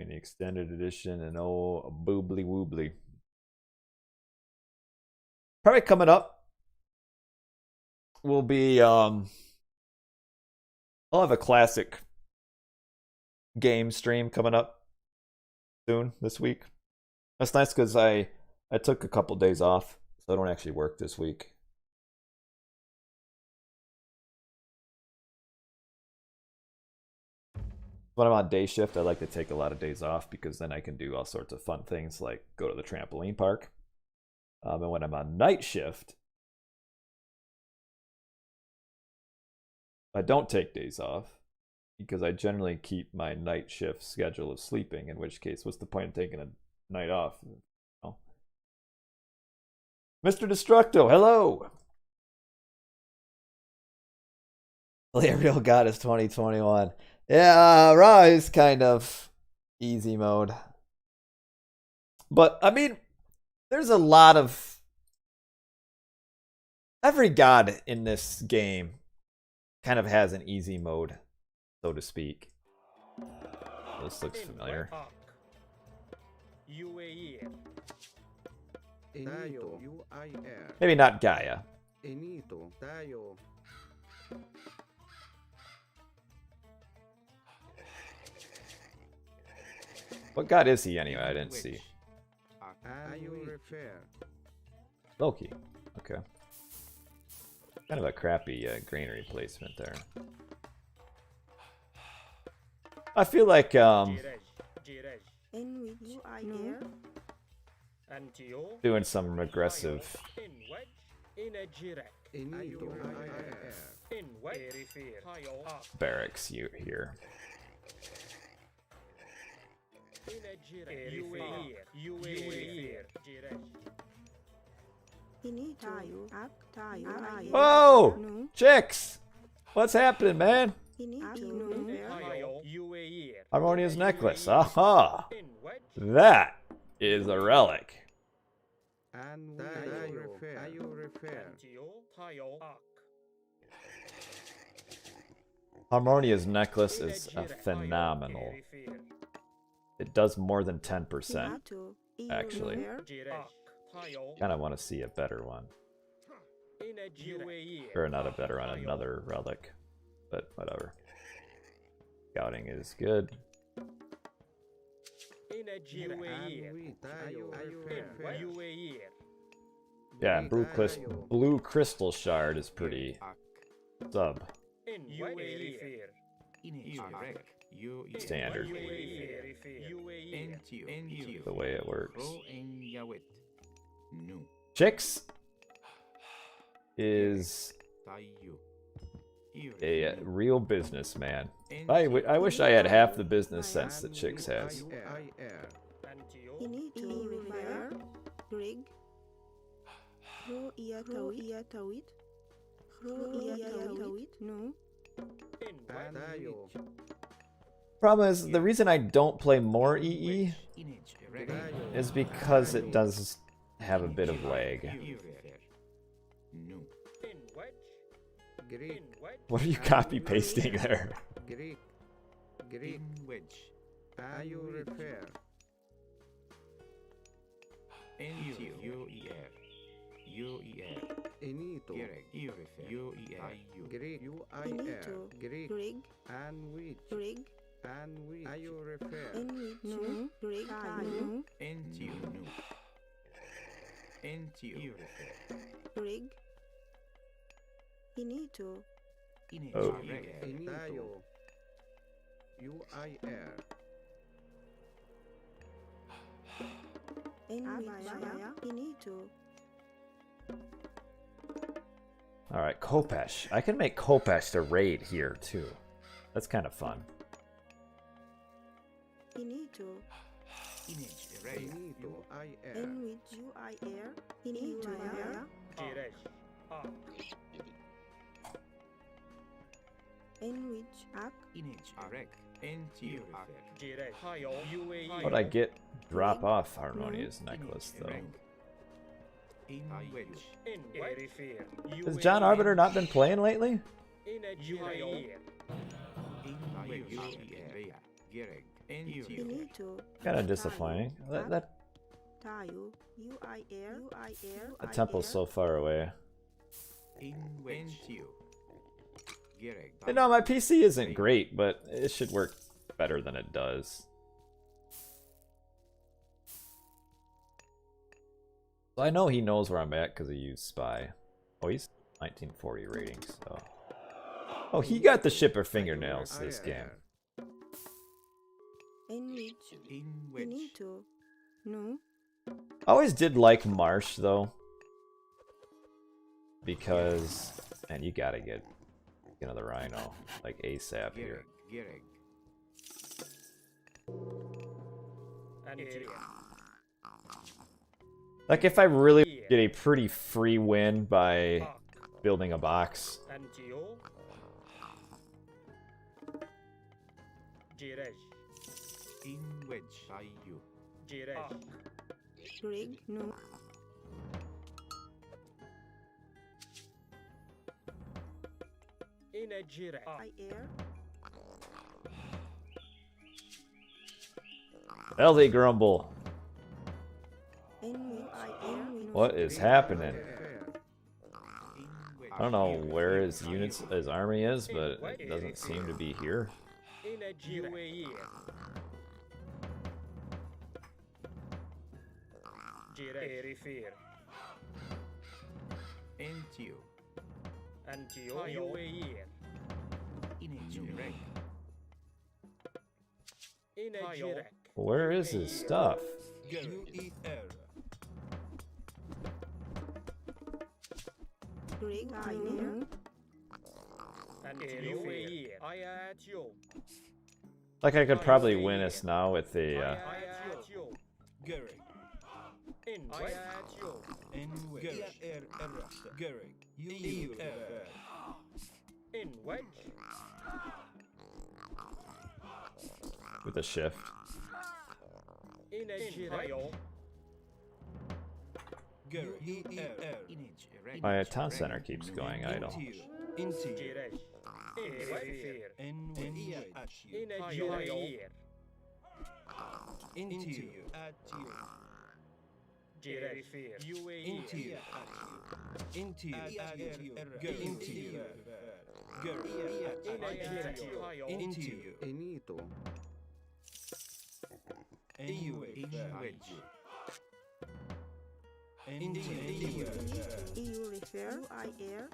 S1: in the extended edition, and oh, boobly woobly. Probably coming up will be I'll have a classic game stream coming up soon this week. That's nice because I took a couple days off, so I don't actually work this week. When I'm on day shift, I like to take a lot of days off because then I can do all sorts of fun things like go to the trampoline park. And when I'm on night shift, I don't take days off because I generally keep my night shift schedule of sleeping, in which case, what's the point of taking a night off? Oh. Mr. Destructo, hello! The real god is 2021. Yeah, Raw is kind of easy mode. But, I mean, there's a lot of... Every god in this game kind of has an easy mode, so to speak. This looks familiar. Maybe not Gaia. What god is he anyway? I didn't see. Loki. Okay. Kind of a crappy granary placement there. I feel like doing some aggressive barracks here. Whoa! Chicks! What's happening, man? Harmonious necklace. Aha! That is a relic. Harmonious necklace is phenomenal. It does more than 10%, actually. Kind of want to see a better one. Or not a better one, another relic. But whatever. Scouting is good. Yeah, blue crystal shard is pretty sub. Standard. The way it works. Chicks is a real businessman. I wish I had half the business sense that Chicks has. Problem is, the reason I don't play more EE is because it does have a bit of lag. What are you copy pasting there?
S5: Into you.
S2: Rig. Inito.
S1: Oh.
S4: Finito. UIR.
S2: Envich. Inito.
S1: Alright, Kopesh. I can make Kopesh the raid here, too. That's kind of fun.
S2: Inito.
S4: Finito. UIR.
S2: Envich. UIR. Inito.
S3: Jiresh.
S2: Envich. Ak.
S5: Into you.
S3: Jiresh. Hayo. UAE.
S1: How'd I get drop off Harmonia's necklace, though?
S3: In Erifir.
S1: Has John Arbiter not been playing lately?
S3: In a UAE.
S2: Inito.
S1: Kind of disappointing. That
S2: Tayo. UIR. UIR.
S1: temple's so far away.
S5: Into you.
S1: And no, my PC isn't great, but it should work better than it does. I know he knows where I'm at because he used Spy. Oh, he's 1940 ratings, so... Oh, he got the shipper fingernails this game.
S2: Envich. Inito. No.
S1: I always did like Marsh, though. Because... And you gotta get another Rhino, like ASAP here.
S3: And Area.
S1: Like, if I really get a pretty free win by building a box.
S3: And Geo. Jiresh. Jiresh.
S2: Rig. No.
S3: In a Jiresh.
S2: IR.
S1: Healthy Grumble.
S2: Envich. IR.
S1: What is happening? I don't know where his army is, but it doesn't seem to be here.
S3: In a UAE. Jiresh. Erifir.
S5: Into you.
S3: And Geo. UAE. In a Jirek.
S1: Where is his stuff?
S2: Rig. IR.
S3: And UAE. I at you.
S1: Like, I could probably win us now with the,
S3: I at you. In I at you. In wedge.
S1: with a shift.
S3: In a Jirek.
S1: My town center keeps going idle.
S5: Into you.
S3: Jiresh. Erifir. In a UAE.
S5: Into you.
S3: Jirek. UAE.
S5: Into you. Into you. Into you.
S3: In a Jirek.
S5: Into you.
S4: Finito.
S2: EU refer. IR.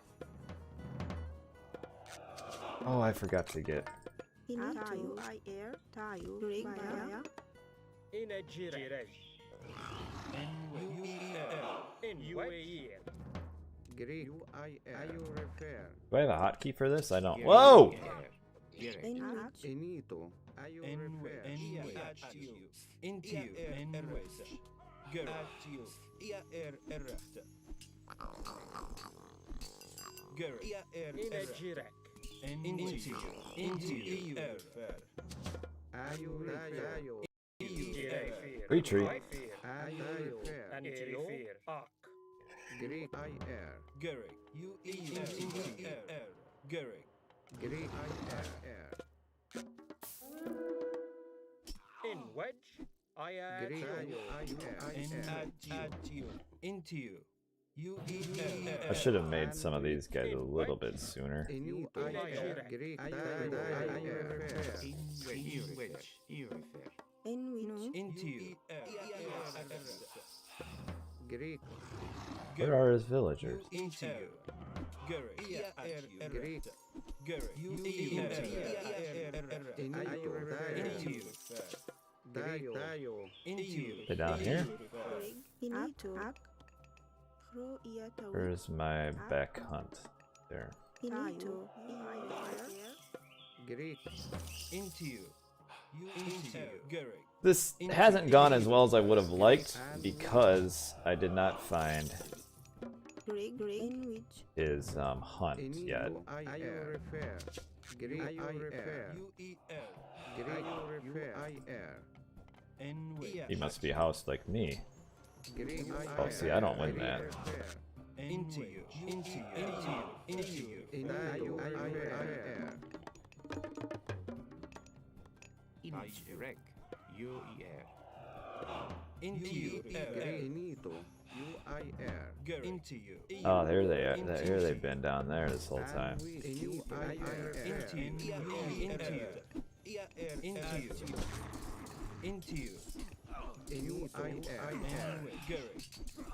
S1: Oh, I forgot to get.
S2: Tayo. IR. Tayo. Rig. Gaia.
S3: In a Jirek. In UAE.
S4: Greek. UIR. refer.
S1: Do I have a hotkey for this? I don't. Whoa!
S2: Envich.
S4: Finito. refer.
S5: Into you.
S3: In a Jirek.
S5: Into you.
S4: Ayo.
S3: Jirek.
S1: Retreat.
S3: And Erifir. Ak.
S4: Greek. IR. Greek. IR.
S3: In wedge. I at
S4: Greek.
S3: you.
S5: Into you.
S1: I should have made some of these guys a little bit sooner.
S4: Finito. Greek.
S2: Envich.
S5: Into you.
S4: Greek,
S1: Where are his villagers?
S5: Into you. Garrick.
S4: Greek,
S5: Garrick. Into you.
S4: Dayo,
S5: Into you.
S1: They down here?
S2: Turig. Pinito. Ak. Ro iya tawid.
S1: Where's my back hunt? There.
S2: Pinito.
S4: Greek,
S5: Into you. Into you. Garrick.
S1: This hasn't gone as well as I would have liked because I did not find
S2: Turig. In which.
S1: his hunt yet.
S4: IR, Greek, IR,
S5: UEL.
S4: Greek, UIR,
S5: And with.
S1: He must be housed like me.
S4: Greek,
S1: Oh, see, I don't win that.
S5: Into you. Into you. Into you. Into you.
S4: IR,
S6: Irek, UER.
S5: Into you.
S4: Inito, UIR,
S5: Into you.
S1: Oh, there they are. Here they've been down there this whole time.
S5: Into you. Into you. Into you. Into you. Into you. And with Garrick.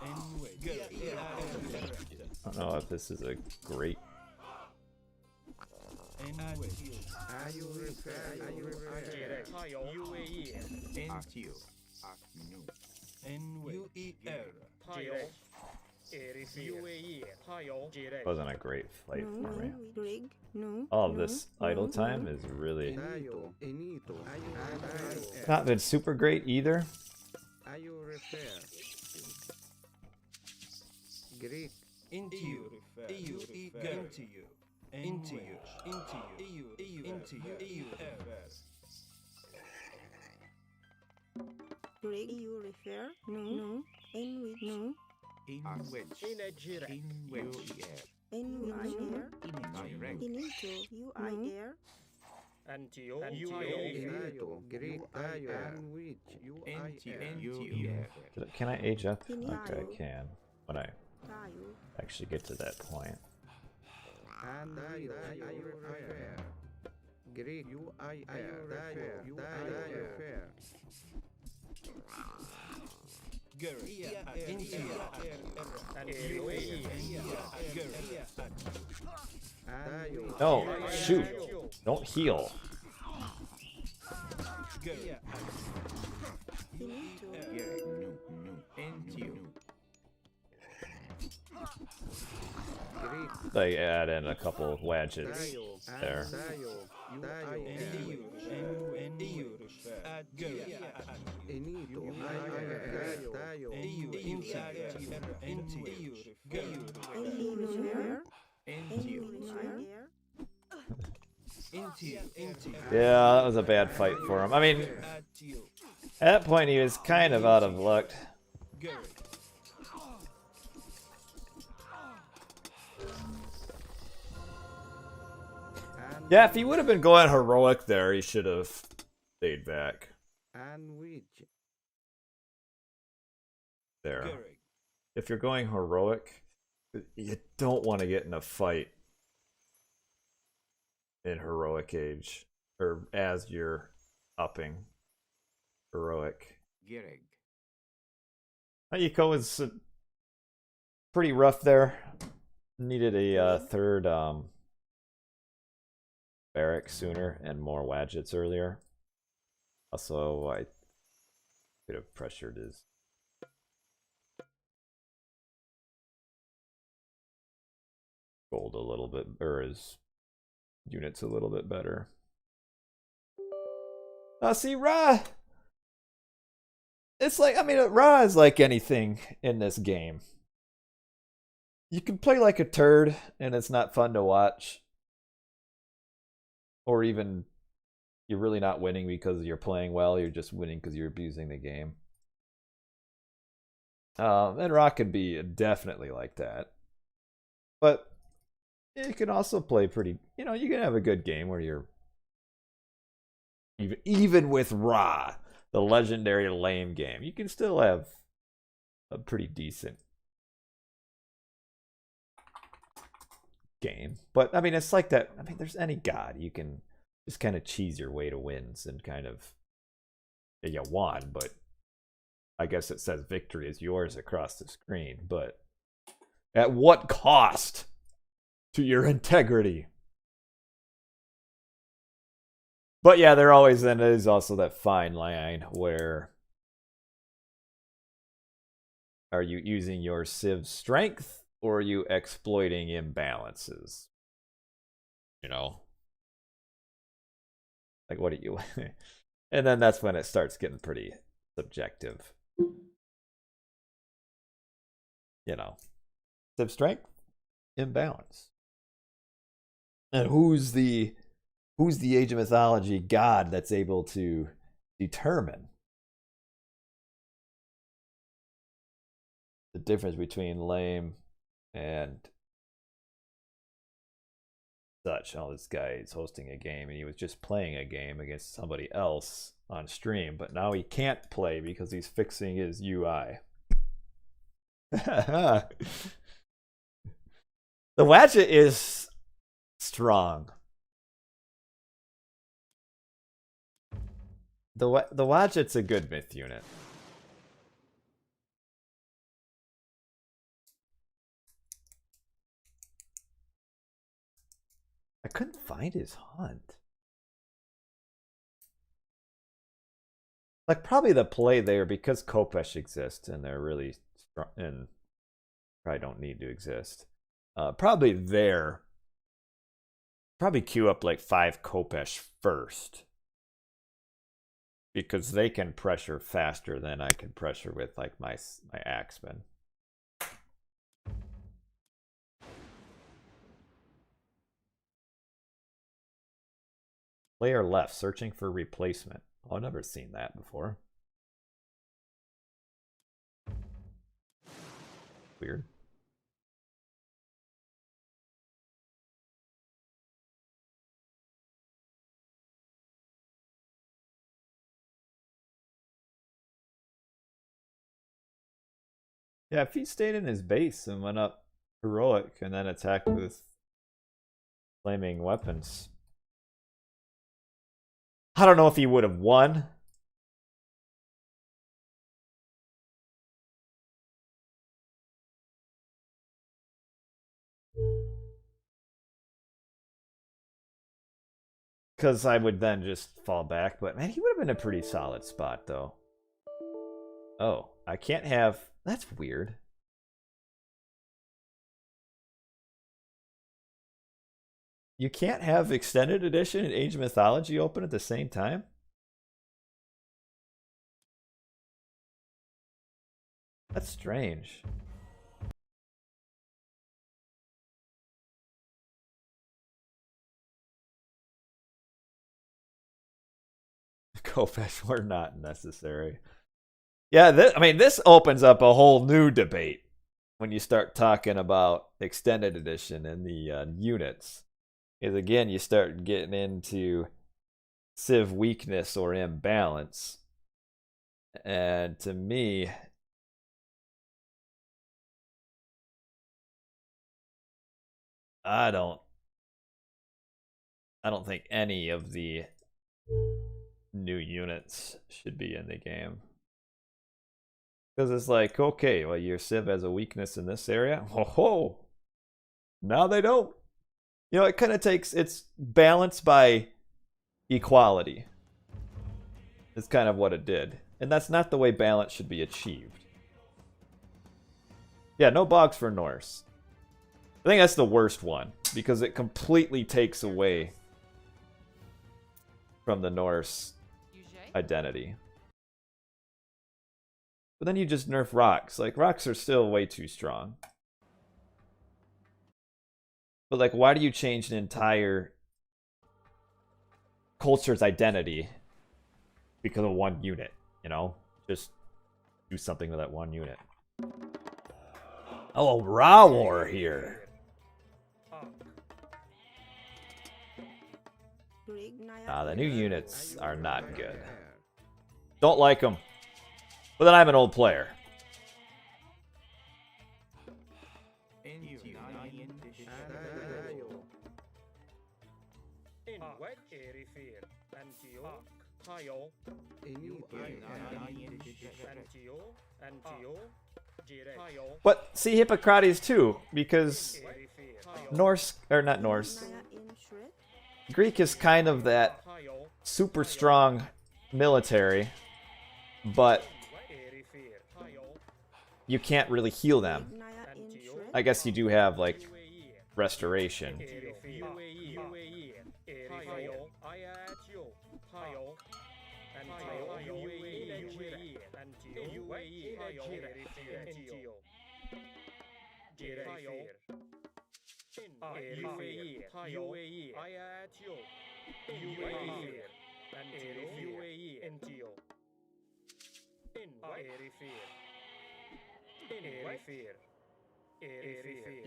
S5: And with Garrick.
S1: I don't know if this is a great.
S5: And with
S3: Tile UAE.
S6: Artio, Artinu.
S5: and with UER.
S3: Tile UAE. Tile Jirek.
S1: Wasn't a great fight
S2: No.
S1: for me.
S2: Turig. No.
S1: All of
S2: no,
S1: this
S2: no,
S1: idle
S2: no.
S1: time is really
S4: Inito,
S1: not been super great either.
S4: Greek,
S5: Into you. Into you. Into you. Into you. Into you. Into you.
S2: Turig. You refer. No. In which. No.
S6: In which,
S3: In a Jirek.
S6: in UER.
S2: In which. There.
S6: Direct,
S2: Pinito. You are there.
S3: Antio
S4: Inito, Greek, and which,
S6: UER.
S1: Can I age up?
S2: Pinito.
S1: Okay, I can. When I
S2: Tayo.
S1: actually get to that point.
S4: and IR, Greek, UIR,
S5: Garrick. Into you.
S3: and UAE.
S4: Dayo,
S1: No, shoot! Don't heal.
S5: Garrick.
S2: Pinito.
S6: Into you.
S4: Greek,
S1: They add in a couple of wedges
S4: Dayo,
S1: there.
S5: Into you. And you. At Garrick.
S4: Inito, Dayo,
S5: Into you. Into you. Garrick.
S2: And you refer.
S6: Into
S2: And
S6: you.
S2: which are there.
S5: Into you. Into you.
S1: Yeah, that was a bad fight for him. I mean,
S5: At you.
S1: at that point he was kind of out of luck.
S5: Garrick.
S1: Yeah, if he would have been going heroic there, he should have stayed back
S4: and which,
S1: there.
S5: Garrick.
S1: If you're going heroic, you don't want to get in a fight in heroic age, or as you're upping heroic.
S6: Gereg.
S1: Ayuko was pretty rough there. Needed a third barrack sooner and more wadgets earlier. Also, I could have pressured his gold a little bit, or his units a little bit better. See, Ra! It's like, I mean, Ra is like anything in this game. You can play like a turd, and it's not fun to watch. Or even, you're really not winning because you're playing well, you're just winning because you're abusing the game. And Ra can be definitely like that. But you can also play pretty, you can have a good game where you're, even with Ra, the legendary lame game, you can still have a pretty decent game. But I mean, it's like that. I mean, there's any god, you can just kind of cheese your way to wins and kind of, you won, but I guess it says victory is yours across the screen, but at what cost to your integrity? But yeah, there always then is also that fine line where are you using your Civ's strength or are you exploiting imbalances? You know? Like, what are you? And then that's when it starts getting pretty subjective. You know? Civ strength, imbalance. And who's the Age of Mythology god that's able to determine the difference between lame and such? Oh, this guy is hosting a game and he was just playing a game against somebody else on stream, but now he can't play because he's fixing his UI. The Watchet is strong. The Watchet's a good myth unit. I couldn't find his hunt. Like, probably the play there, because Kopesh exists and they're really strong and probably don't need to exist. Probably there. Probably queue up like 5 Kopesh first. Because they can pressure faster than I can pressure with like my Axeman. Player left, searching for replacement. Oh, I've never seen that before. Weird. Yeah, if he stayed in his base and went up heroic and then attacked with flaming weapons, I don't know if he would have won. Because I would then just fall back. But man, he would have been a pretty solid spot though. Oh, I can't have... That's weird. You can't have Extended Edition and Age of Mythology open at the same time? That's strange. Kopesh were not necessary. Yeah, I mean, this opens up a whole new debate when you start talking about Extended Edition and the units. Is again, you start getting into Civ weakness or imbalance. And to me, I don't think any of the new units should be in the game. Because it's like, okay, well, your Civ has a weakness in this area. Ho! Now they don't. You know, it kind of takes... It's balanced by equality. It's kind of what it did. And that's not the way balance should be achieved. Yeah, no bogs for Norse. I think that's the worst one. Because it completely takes away from the Norse identity. But then you just nerf rocks. Like, rocks are still way too strong. But, like, why do you change an entire culture's identity because of one unit, you know? Just do something to that one unit. Oh, Raw War here. The new units are not good. Don't like them. But then I'm an old player.
S3: Hayo,
S4: Inito.
S3: Antio, Antio, Jirek, Hayo,
S1: But see Hippocrates too, because
S3: Erifir, Hayo,
S1: Norse, or not Norse,
S2: Naya in Shrek.
S1: Greek is kind of that
S3: Hayo,
S1: super strong military, but
S3: Erifir, Hayo,
S1: you can't really heal them.
S2: Naya in
S3: Antio,
S2: Shrek.
S1: I guess you do have like
S3: UAE,
S1: restoration.
S3: Erifir, UAE, Hayo, Ayatio, Hayo, Antio, UAE, Jirek, Antio, UAE, Hayo, Erifir, Antio, Jirek, Hayo, UAE, UAE, Ayatio, UAE, Antio, UAE, Antio, Erifir, Erifir, Erifir,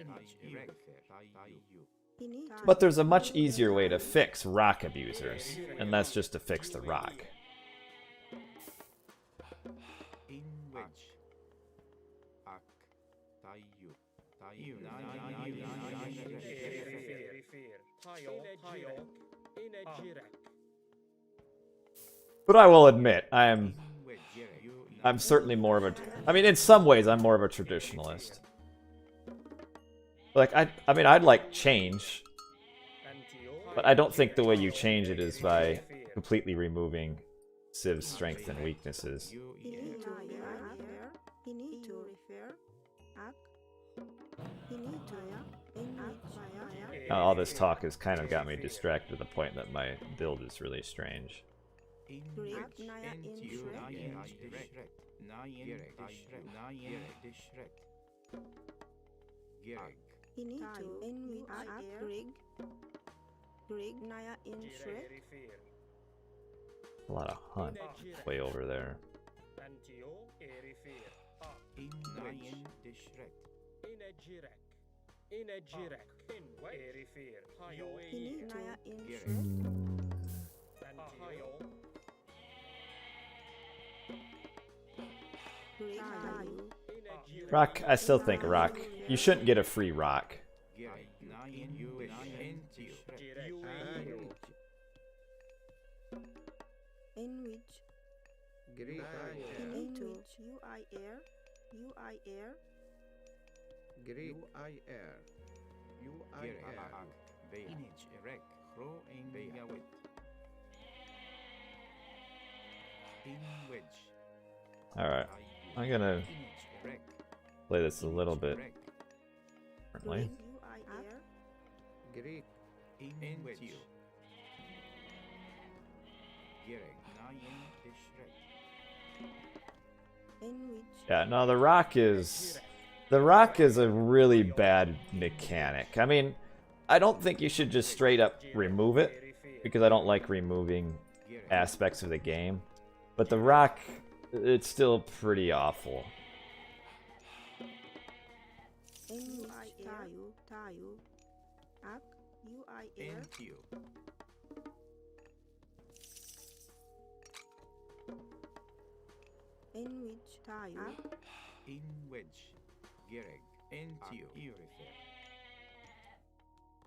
S2: Inito.
S1: But there's a much easier way to fix rock abusers, and that's just to fix the rock.
S6: In which Ak Tayu Tayu
S3: Erifir, Hayo, Hayo, Inejirek,
S1: But I will admit, I'm certainly more of a. I mean, in some ways, I'm more of a traditionalist. Like I mean, I'd like change,
S3: Antio,
S1: but I don't think the way you change it is by completely removing Civ's strengths and weaknesses.
S2: Inito refer. Inito refer. Ak. Inito ya. In
S1: All this talk has kind of got me distracted to the point that my build is really strange.
S6: In
S2: Greek,
S6: which
S2: Naya in
S6: Entio
S2: Shrek.
S6: Nayan Dishret Gerek
S2: Inito. In which Ak. Grig. Grig. Naya in Shrek.
S1: A lot of hunt way over there.
S3: Antio, Erifir,
S6: In Nayan Dishret
S3: Inejirek, Inejirek, Erifir, Hayo,
S2: Inito. Naya in
S6: Gerek
S2: Shrek.
S3: Hayo,
S2: Grig. Tayu.
S3: Inejirek,
S1: Rock, I still think rock. You shouldn't get a free rock.
S6: Gerek Nayan Entio
S3: Jirek,
S2: In which.
S4: Greek.
S2: In which. UI air. UI air.
S4: Greek. UIR.
S6: Gerek
S4: UIR.
S6: Inich Erek Hro Eng Yawit In which
S1: Alright, I'm gonna
S6: Inich Erek
S1: play this a little bit differently.
S2: Grig. UI air.
S4: Greek.
S6: In which Gerek Nayan Dishret
S2: In which.
S1: Yeah, no, the rock is a really bad mechanic. I mean, I don't think you should just straight up remove it, because I don't like removing aspects of the game. But the rock, it's still pretty awful.
S2: In which. Tayu. Tayu. Ak. UI air.
S6: Entio
S2: In which. Tayu. Ak.
S6: In which Gerek Entio Urifer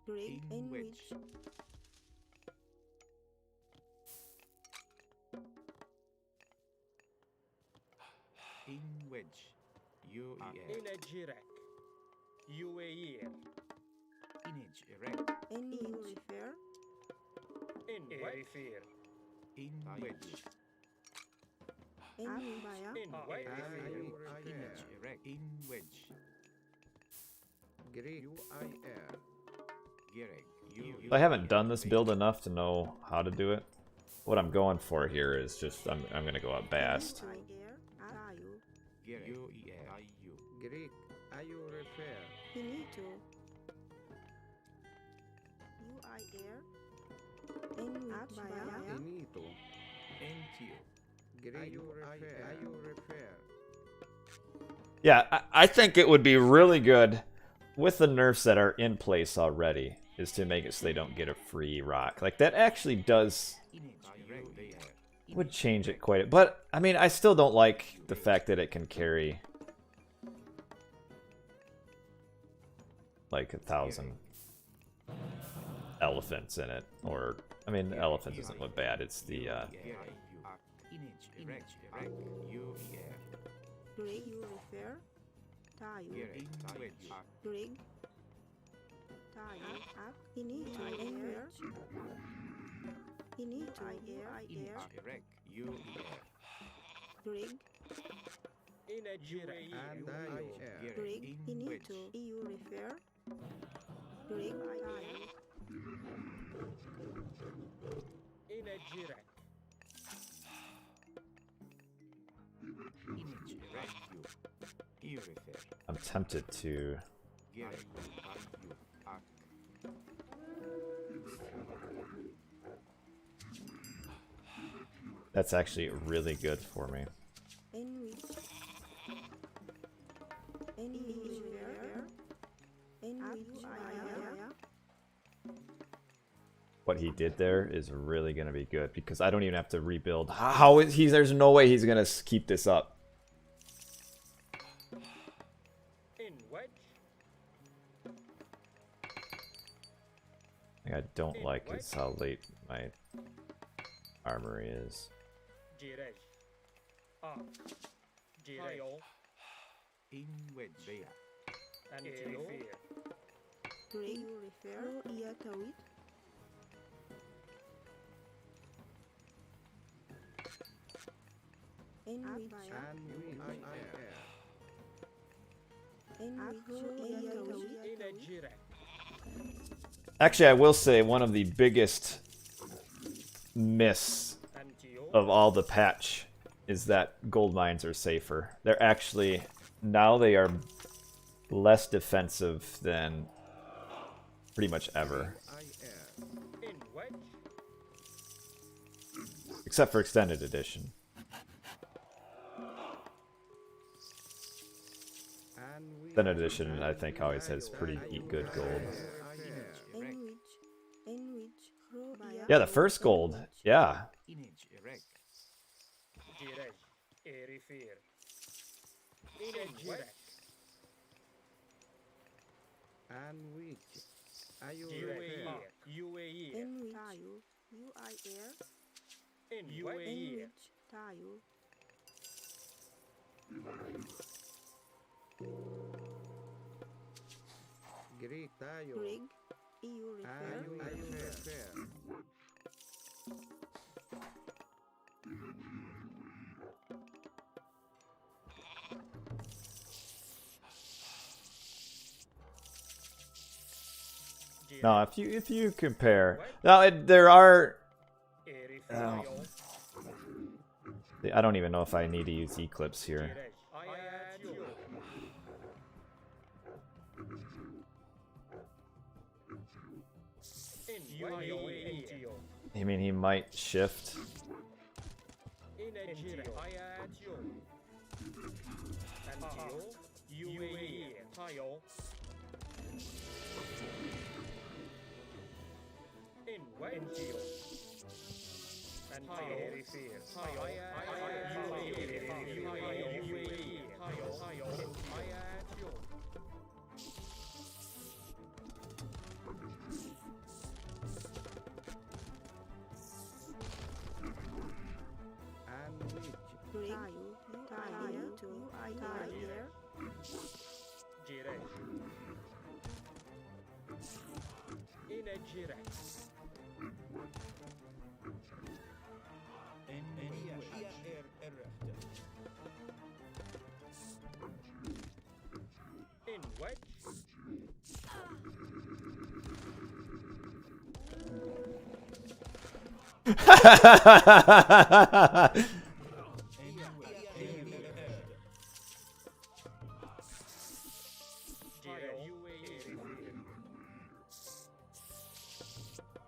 S2: Grig.
S6: In
S2: In
S6: which.
S2: which.
S6: In which UER
S3: Inejirek, UAE,
S6: Inich Erek
S2: In you refer.
S3: Erifir,
S6: In which
S2: In Baya.
S3: Erifir,
S6: Inich Erek In which
S4: Greek. UIR.
S6: Gerek
S1: I haven't done this build enough to know how to do it. What I'm going for here is just, I'm gonna go up Bast.
S2: UI air. Tayu.
S6: Gerek UER IU
S4: Greek. IU refer.
S2: Finito. UI air. In which. Baya.
S4: Inito.
S6: Entio
S4: Greek. IU refer. IU refer.
S1: Yeah, I think it would be really good with the nerfs that are in place already, is to make it so they don't get a free rock. Like, that actually does,
S6: Inich Erek
S1: would change it quite a bit. But, I mean, I still don't like the fact that it can carry like 1,000. elephants in it, or I mean, the elephants isn't what bad. It's the
S2: During you refer. Tayo. During. Tayo. Ak. Ini. Air. Ini. Air. During.
S4: And air.
S2: During. Ini to. You refer. During. Tayo.
S1: I'm tempted to. That's actually really good for me.
S2: In which. In you refer. In which aya.
S1: What he did there is really going to be good because I don't even have to rebuild. How is he? There's no way he's going to keep this up. I don't like is how late my armory is.
S2: During you refer. Ia tawit. In which.
S4: And we air.
S2: In which ia tawit.
S1: Actually, I will say one of the biggest miss of all the patch is that gold mines are safer. They're actually, now they are less defensive than pretty much ever. Except for Extended Edition. Extended Edition, I think, always has pretty good gold. Yeah, the first gold. Yeah.
S4: And which. Are you
S2: UAE. In which. Tayo. UIR. In which. Tayo.
S4: Greek tayo.
S2: Rig. You refer.
S1: No, if you compare now, there are. I don't even know if I need to use Eclipse here. I mean, he might shift.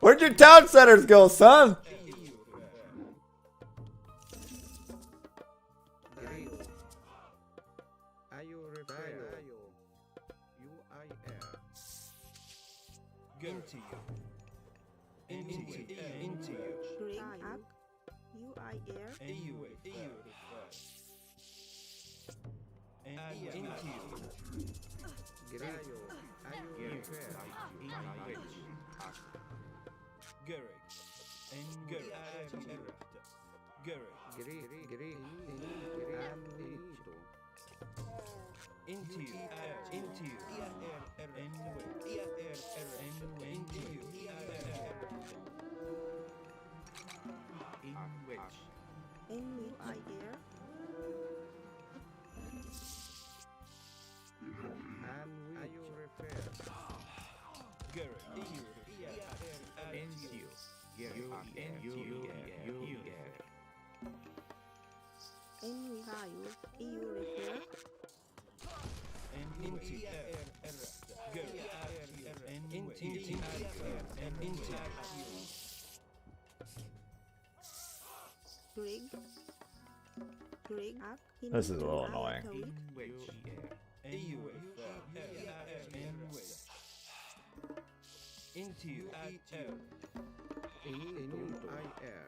S1: Where'd your town centers go, son?
S5: Gerek. En Gerek. Gerek.
S4: Gri. Anito.
S5: Into you. Into you. Into you.
S6: In which?
S2: In which year?
S4: And which you refer?
S5: Gerek.
S6: Into.
S2: In which you refer?
S5: Into. Gerek. Into.
S2: Greg up.
S1: This is a little annoying.
S6: In which?
S5: EU. Into you.
S4: Into IR.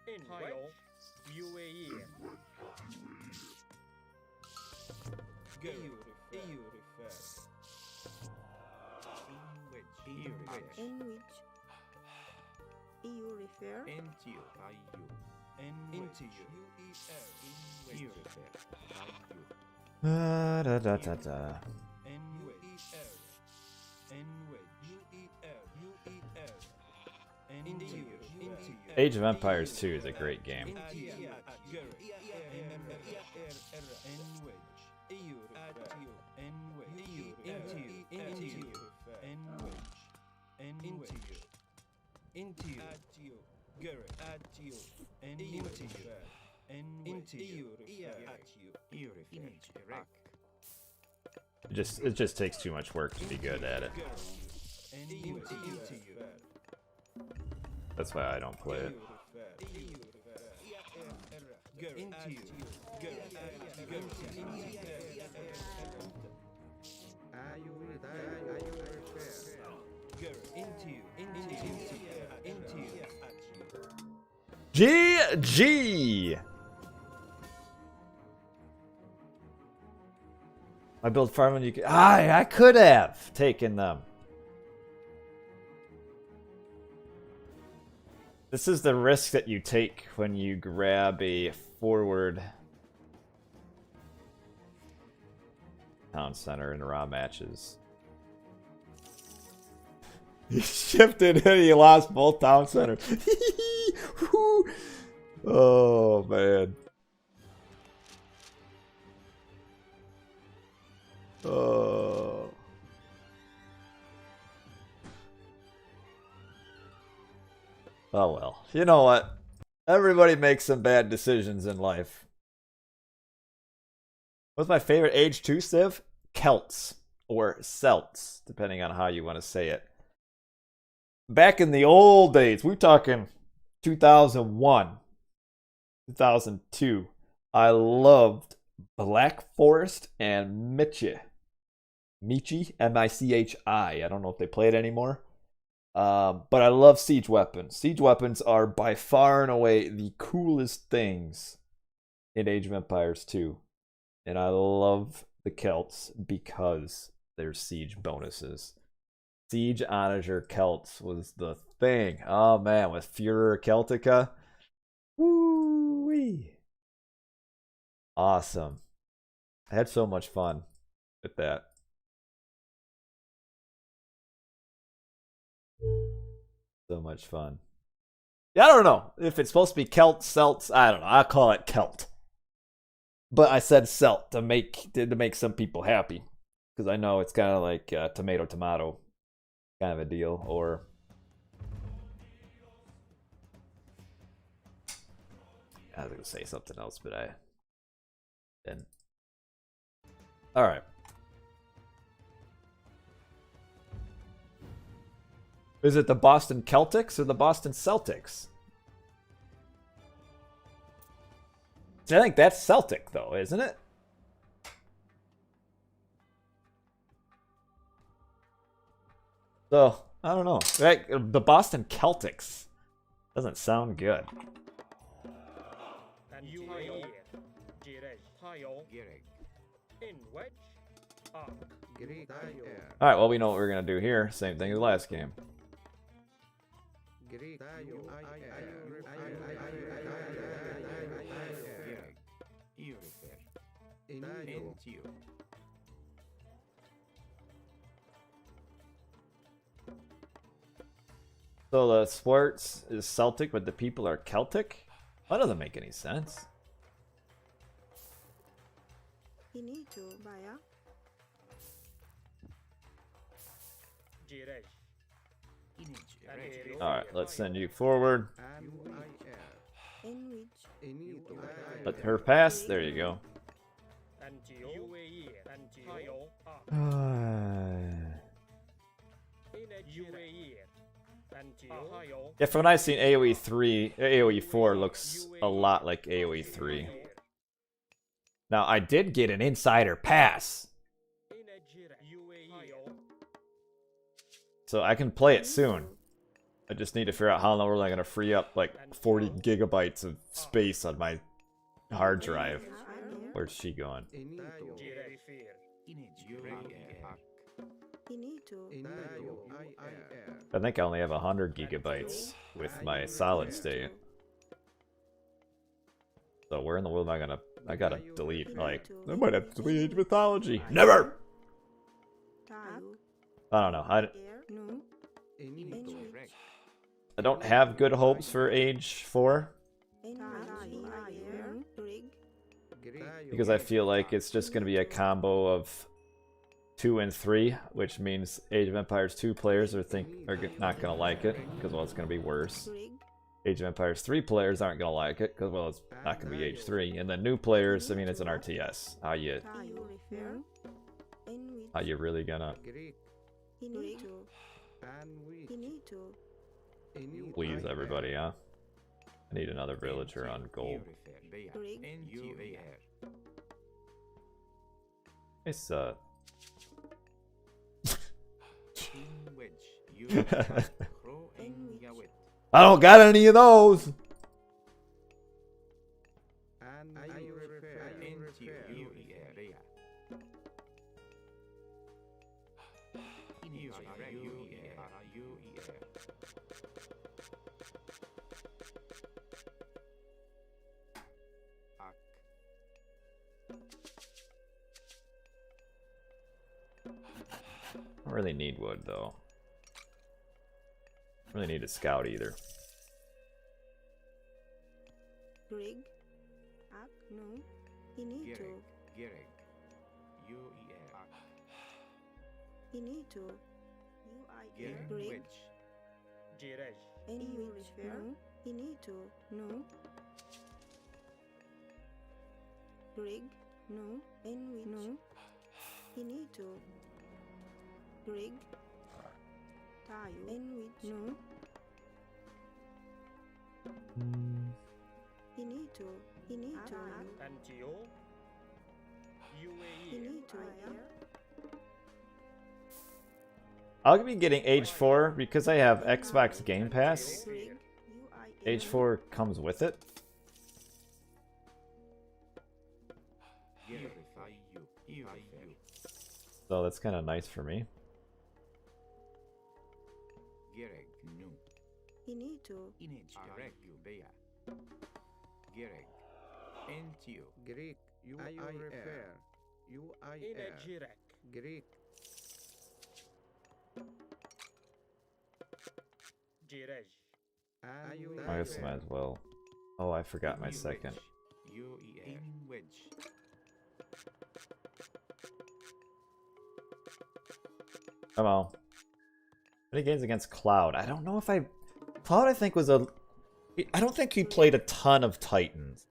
S3: In which? UAE.
S5: EU refer.
S6: In which?
S2: In which you refer?
S6: Into you.
S5: Into you.
S6: You refer.
S1: Da, da, da, da, da. Age of Empires 2 is a great game. It just takes too much work to be good at it. That's why I don't play it. GG! I built farming. You could. I could have taken them. This is the risk that you take when you grab a forward town center in raw matches. He shifted and he lost both town centers. Oh man. Oh. Oh well. You know what? Everybody makes some bad decisions in life. What's my favorite age 2 civ? Celts. Or Celts, depending on how you want to say it. Back in the old days, we're talking 2001, 2002. I loved Black Forest and Michi. M-I-C-H-I. I don't know if they play it anymore. But I love siege weapons. Siege weapons are by far and away the coolest things in Age of Empires 2. And I love the Celts because there's siege bonuses. Siege Onager Celts was the thing. Oh man, with Furor Celtica. Woo-wee. Awesome. I had so much fun with that. So much fun. Yeah, I don't know if it's supposed to be Celt, Celts. I don't know. I'll call it Celt. But I said Celt to make some people happy, because I know it's kind of like tomato kind of a deal. Or I was gonna say something else, but I didn't. All right. Is it the Boston Celtics or the Boston Celtics? See, I think that's Celtic, though, isn't it? So, I don't know. Like, the Boston Celtics doesn't sound good.
S3: And UAE. Gireg. Tayo.
S6: Gereg.
S3: In which?
S4: Greek air.
S1: Alright, well, we know what we're gonna do here. Same thing as last game.
S4: Greek
S5: You refer.
S4: Inito.
S5: Into.
S1: So the sports is Celtic, but the people are Celtic? That doesn't make any sense.
S2: Inito Baya.
S3: Jirej.
S5: Inage.
S1: Alright, let's send you forward.
S2: In which
S4: Inito.
S1: Let her pass. There you go.
S3: Antio. UAE. Antio. UAE. Antio.
S1: Yeah, from what I've seen, AoE 3, AoE 4 looks a lot like AoE 3. Now, I did get an insider pass, so I can play it soon. I just need to figure out how in the world I'm gonna free up like 40 gigabytes of space on my hard drive. Where's she going?
S4: Inito.
S2: Inito.
S1: I think I only have 100 gigabytes with my solid state. So where in the world am I gonna... I gotta delete, like... I might have to delete Mythology. Never!
S2: Tayo.
S1: I don't know.
S2: Air. No.
S4: Inito.
S1: I don't have good hopes for Age 4.
S2: Tayo. Air. Rig.
S4: Greek.
S1: Because I feel like it's just gonna be a combo of 2 and 3, which means Age of Empires 2 players are not gonna like it, because well, it's gonna be worse.
S2: Rig.
S1: Age of Empires 3 players aren't gonna like it, because well, it's not gonna be Age 3. And then new players, I mean, it's an RTS. How you
S2: Tayo. Refer. In
S1: how you really gonna
S4: Greek.
S2: Inito.
S4: And we.
S2: Inito.
S4: Inito.
S1: please everybody, huh? I need another villager on gold.
S2: Rig.
S5: Into.
S1: It's
S5: In which. You. Crow in Yahweh.
S1: I don't got any of those.
S4: And you refer.
S5: Into. You. Area. You.
S1: I don't really need wood though. I don't really need a scout either.
S2: Rig. Ak. No. Inito.
S5: Gereg. You.
S2: Inito.
S5: Gereg.
S2: Rig.
S5: Which.
S3: Jirej.
S2: In which. No. Inito. No. Rig. No. In which. No. Inito. Rig. Tayo. In which. No. Inito. Inito.
S3: Antio. UAE.
S2: Inito.
S1: I'll be getting Age 4 because I have Xbox Game Pass.
S2: Rig.
S1: Age 4 comes with it. So that's kind of nice for me.
S5: Gereg. Nu.
S2: Inito.
S5: Inage. Gereg. Bea. Gereg. Into.
S4: Greek. You refer. You
S3: Inajirek.
S4: Greek.
S3: Jirej.
S4: And
S1: I guess I might as well. Oh, I forgot my second.
S5: You. In which.
S1: Come on. Any games against Cloud? I don't know if I... Cloud, I think, was a... I don't think he played a ton of Titans.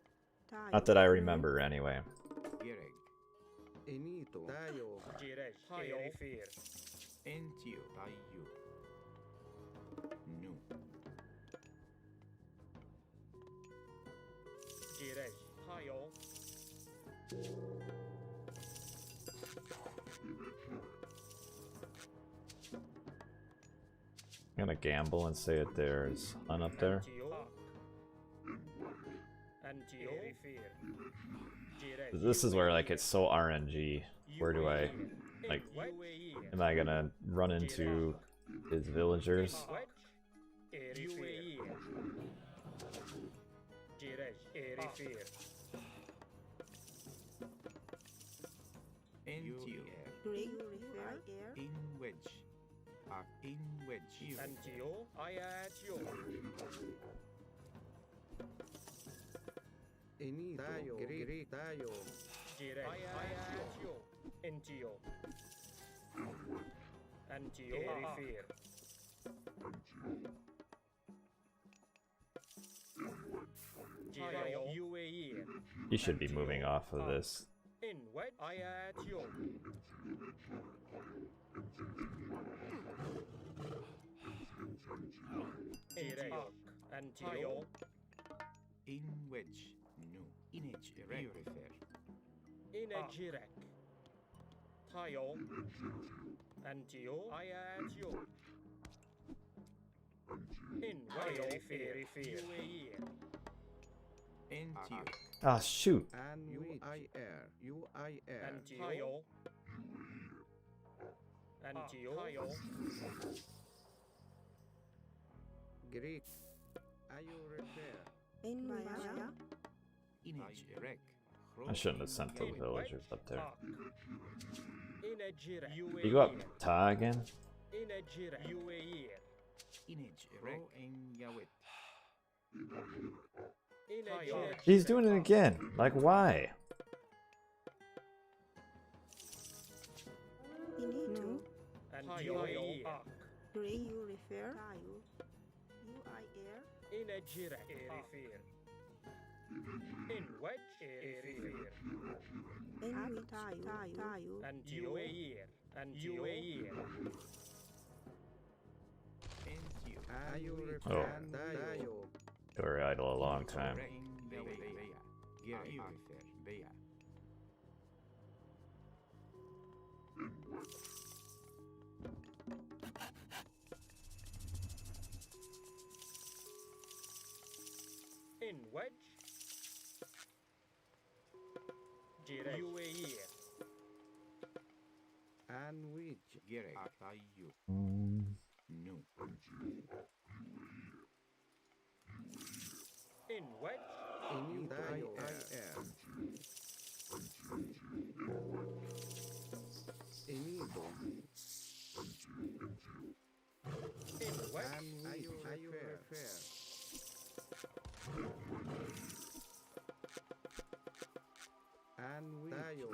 S1: Not that I remember, anyway.
S5: Gereg.
S4: Inito. Tayo.
S3: Jirej. Herifir.
S5: Into. Tayo. Nu.
S3: Jirej. Hayo.
S1: I'm gonna gamble and say it there's Hun up there.
S3: Antio. Herifir. Jirej.
S1: This is where like it's so RNG. Where do I Like,
S3: UAE.
S1: am I gonna run into his villagers?
S3: Wedge. UAE. Jirej. Erifir.
S6: Into.
S2: Drake refer air.
S6: In wedge. In wedge.
S3: Antio. Ayatio.
S4: Inito. Gritayo.
S3: Jirej. Ayatio. Entio. Antio. Erifir. Jirej. UAE.
S1: He should be moving off of this.
S3: In wedge. Ayatio. Jirej. Antio.
S6: In wedge. No. Inage. Refer.
S3: Inejirek. Tayo. Antio. Ayatio. In Erifir. UAE.
S6: Into.
S1: Ah, shoot.
S4: And UIR. UIR.
S3: Antio. Antio. Tayo.
S4: Greek. Ayo refer.
S2: In Maya.
S6: Inage. Rek.
S1: I shouldn't have sent those villagers up there.
S3: Inejirek.
S1: You go up Ta again?
S3: Inejirek. UAE.
S6: Inage. Rek. In Yawit.
S3: Inejirek.
S1: He's doing it again. Like, why?
S2: Inito.
S3: Antio.
S2: Drake you refer. Tayo. UIR.
S3: Inejirek. Erifir. In wedge. Erifir.
S2: In with tayo.
S3: Antio. And UAE.
S6: Into.
S4: Ayo
S1: Oh.
S4: refer. Tayo.
S1: They were idle a long time.
S6: In Bea. Gira. Refer. Bea.
S3: In wedge. Jirej. UAE.
S4: And which.
S6: Gira. Atayu.
S1: Mm.
S6: No.
S3: In wedge.
S4: Inito. UIR. Inito.
S3: In wedge.
S4: And ayo refer. And which. Tayo.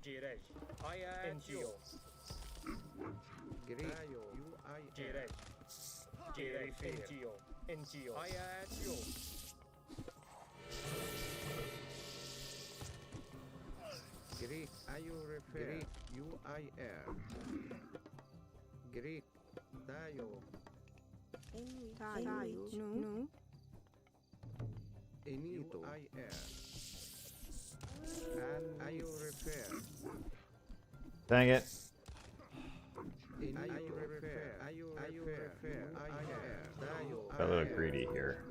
S3: Jirej. Ayatio.
S4: Greek. Tayo. UIR.
S3: Jirej. Jirej. Entio. Entio. Ayatio.
S4: Greek. Ayo refer. Greek. UIR. Greek. Tayo.
S2: In with tayo. No.
S4: Inito. UIR. And ayo refer.
S1: Dang it.
S4: Ayo refer. Ayo refer. UIR. Tayo.
S1: Got a little greedy here.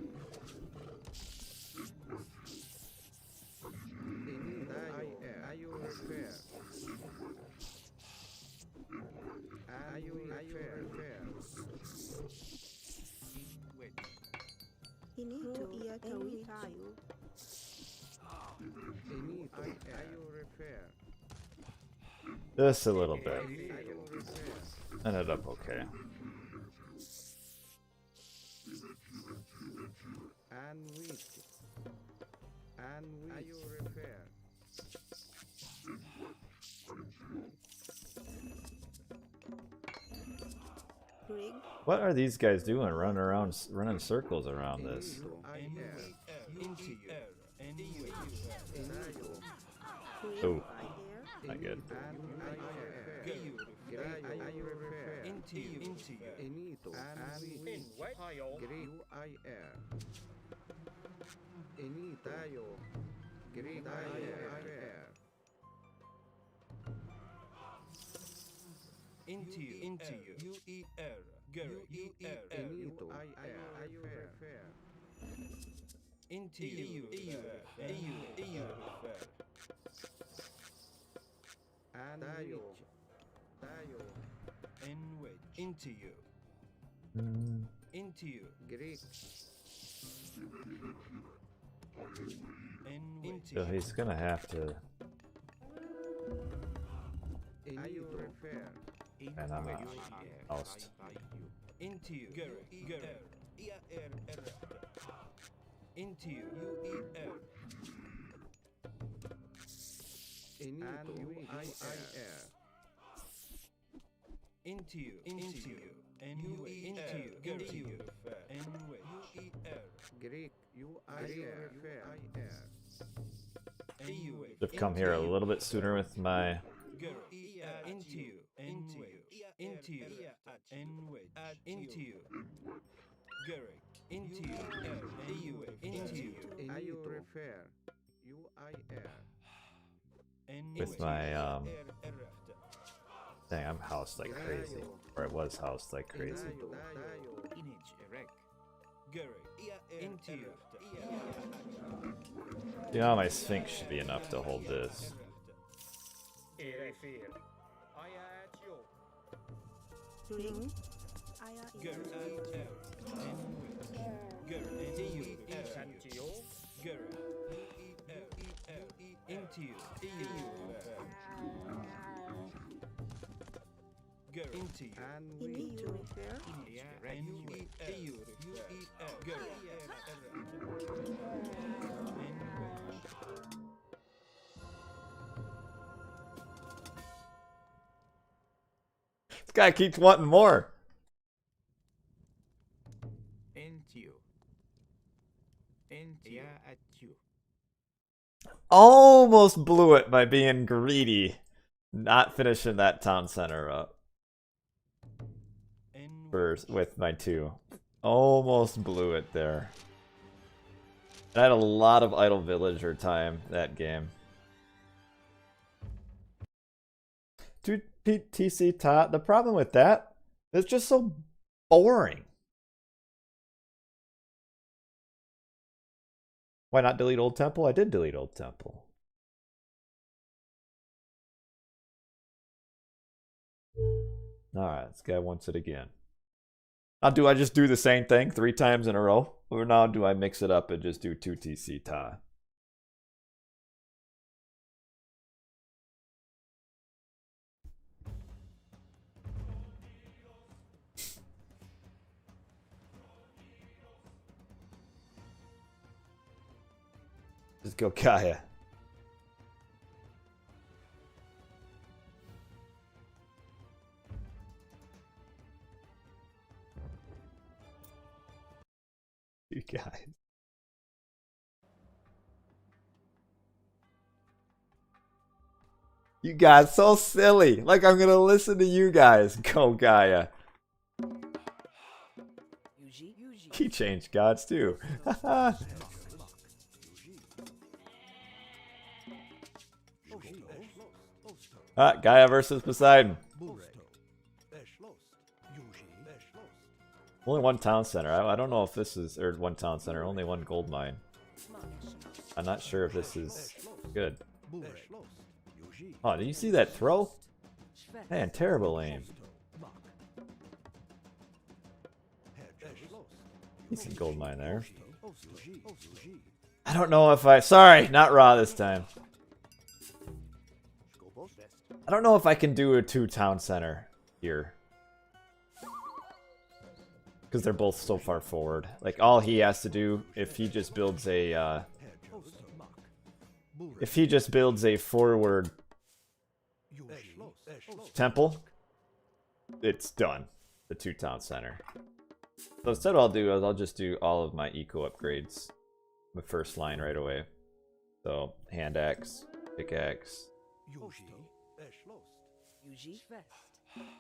S4: Ayo refer. Ayo refer.
S6: In wedge.
S2: Inito. In with tayo.
S4: Inito. Ayo refer.
S1: Just a little bit.
S4: Ayo refer.
S1: Ended up okay.
S4: And which. Ayo refer.
S2: Drake.
S1: What are these guys doing? Running circles around this.
S5: Into you. Anyway.
S1: Oh,
S2: UIR.
S1: not good.
S5: Into you.
S4: Inito. And
S3: In wedge. Tayo.
S4: UIR. Initayo. Greek. UIR.
S5: Into you. UER.
S4: Enito. Are you refer?
S5: Into you.
S4: And Tayo.
S5: In which. Into you. Into you.
S4: Greek.
S1: So he's gonna have to.
S4: Are you refer?
S1: And I'm oust.
S5: Into you. Into you.
S4: Enito.
S5: Into you. Into you.
S4: Greek. UIR.
S1: I've come here a little bit sooner with my.
S5: Into you. Into you. Into you. Into you.
S4: Are you refer? UIR.
S1: With my dang, I'm housed like crazy. Or it was housed like crazy.
S6: Image erect.
S5: Into you.
S1: You know, my Sphinx should be enough to hold this.
S3: Erefir. Ayatio.
S2: During
S3: Santio.
S5: Into you. Into you.
S4: And
S2: in
S4: we
S2: which refer?
S1: This guy keeps wanting more.
S6: Entio. Entia at you.
S1: Almost blew it by being greedy. Not finishing that town center up. With my 2. Almost blew it there. I had a lot of idle villager time that game. 2 TC tot. The problem with that, it's just so boring. Why not delete Old Temple? I did delete Old Temple. Alright, this guy wants it again. Now, do I just do the same thing 3 times in a row? Or now do I mix it up and just do 2 TC ta? Just go Gaia. You guys. You guys so silly. Like I'm gonna listen to you guys. Go Gaia. He changed gods too. Gaia versus Poseidon. Only 1 town center. I don't know if this is, or 1 town center, only 1 gold mine. I'm not sure if this is good. Oh, did you see that throw? Man, terrible aim. Decent gold mine there. I don't know if sorry, not raw this time. I don't know if I can do a 2 town center here. Because they're both so far forward. Like, all he has to do, if he just builds a, forward temple, it's done. The 2 town center. So instead what I'll do is I'll just do all of my eco upgrades. The first line right away. So, hand axe, pickaxe,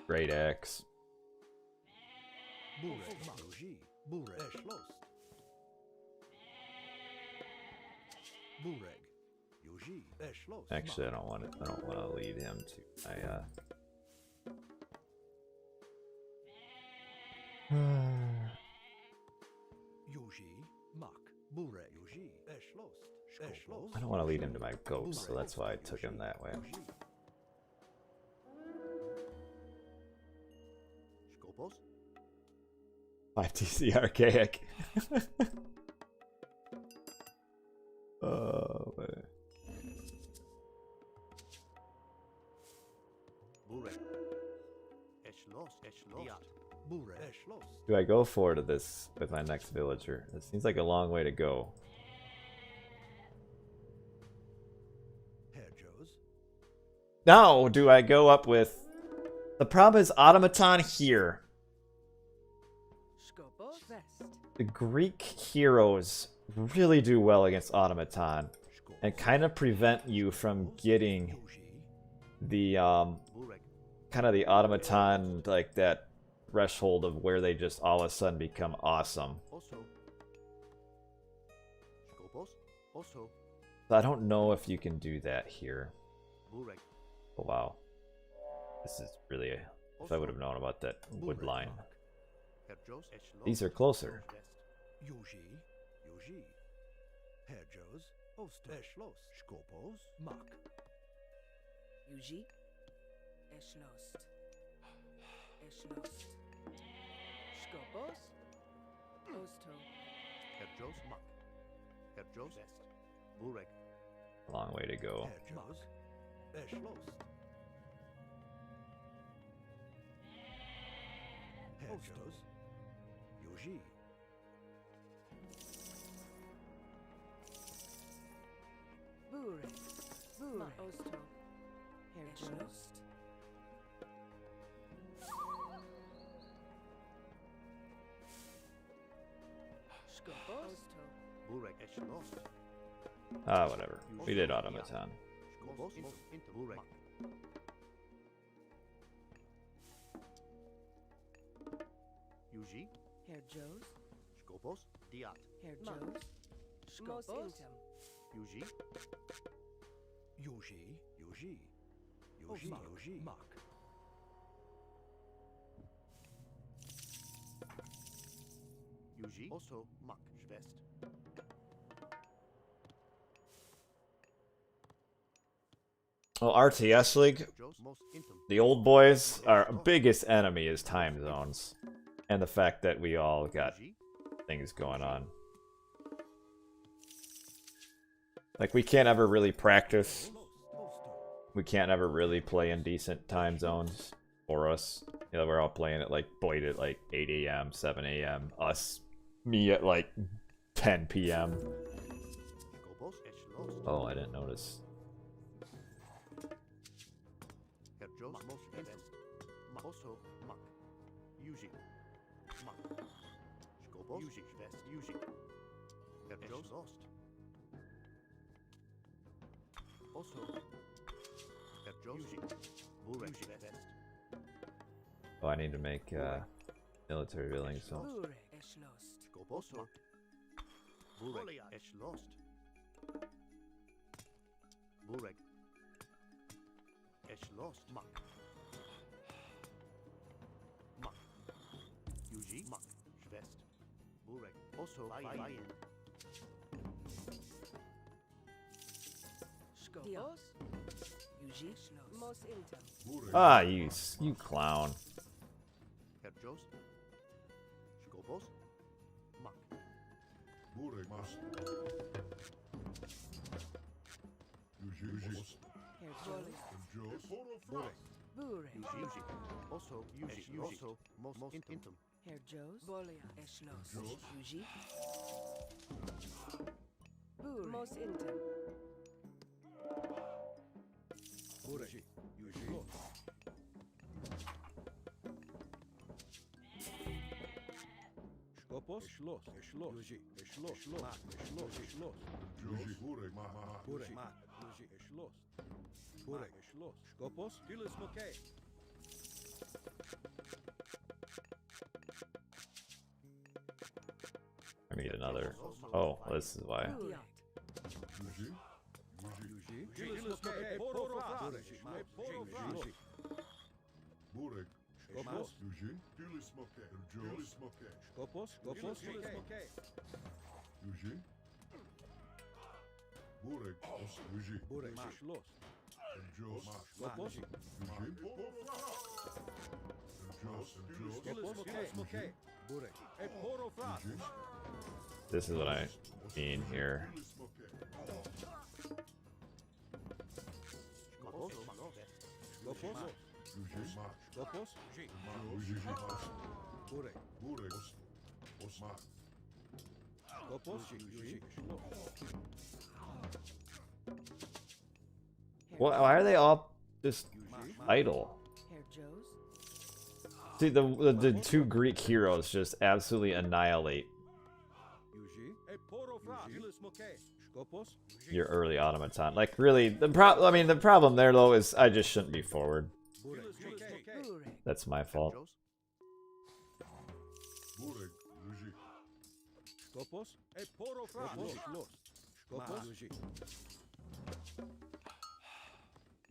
S1: great axe. Actually, I don't want to lead him to my I don't want to lead him to my ghost, so that's why I took him that way. 5TC archaic. Oh, man. Do I go forward to this with my next villager? It seems like a long way to go. Now, do I go up with... The problem is automaton here. The Greek heroes really do well against automaton and kind of prevent you from getting the kind of the automaton, like that threshold of where they just all of a sudden become awesome. So I don't know if you can do that here. Oh wow, this is really if I would have known about that wood line. These are closer. Long way to go. Ah, whatever. We did automaton.
S7: Herr Joes. Skopos. Diat. Herr Joes. Skopos. Yuji. Mark. Yuji. Also Mark. Schwest.
S1: Well, RTS League, the old boys, our biggest enemy is time zones. And the fact that we all got things going on. Like, we can't ever really practice. We can't ever really play in decent time zones for us. You know, we're all playing at like Boyd at like 8 a.m., 7 a.m. Me at like 10 p.m. Oh, I didn't notice. Oh, I need to make military buildings, so. Ah, you clown.
S7: Herr Joes. Bolia. Eschloss. Yuji. Mos intem.
S5: Skopos. Schloss. Schloss. Yuji. Schloss. Schloss. Schloss. Schloss. Yuji. Burek. Burek. Yuji. Schloss. Burek. Schloss. Skopos. Dilis Mokay.
S1: I need another. Oh, this is why.
S5: Skopos.
S8: Yuji, Dilismoke, Dilismoke,
S5: Skopos. Skopos.
S8: Yuji. Burek, os, Yuji,
S5: Burek. Schloss.
S8: Jos,
S5: Skopos.
S8: Yuji, Jos,
S5: Dilismoke. Burek.
S8: Yuji,
S1: This is what I mean here.
S5: Skopos.
S8: Yuji,
S5: Skopos.
S8: Yuji,
S5: Burek.
S8: Burek, os,
S5: Skopos. Yuji. Schloss.
S1: Why are they all just idle?
S7: Herr Joe's.
S1: See, the two Greek heroes just absolutely annihilate
S5: Yuji. Dilismoke. Skopos.
S1: your early automaton. Like, really, the problem there though is I just shouldn't be forward.
S5: Burek.
S7: Burek.
S1: That's my fault.
S8: Burek, Yuji,
S5: Skopos. Skopos. Schloss. Skopos. Yuji.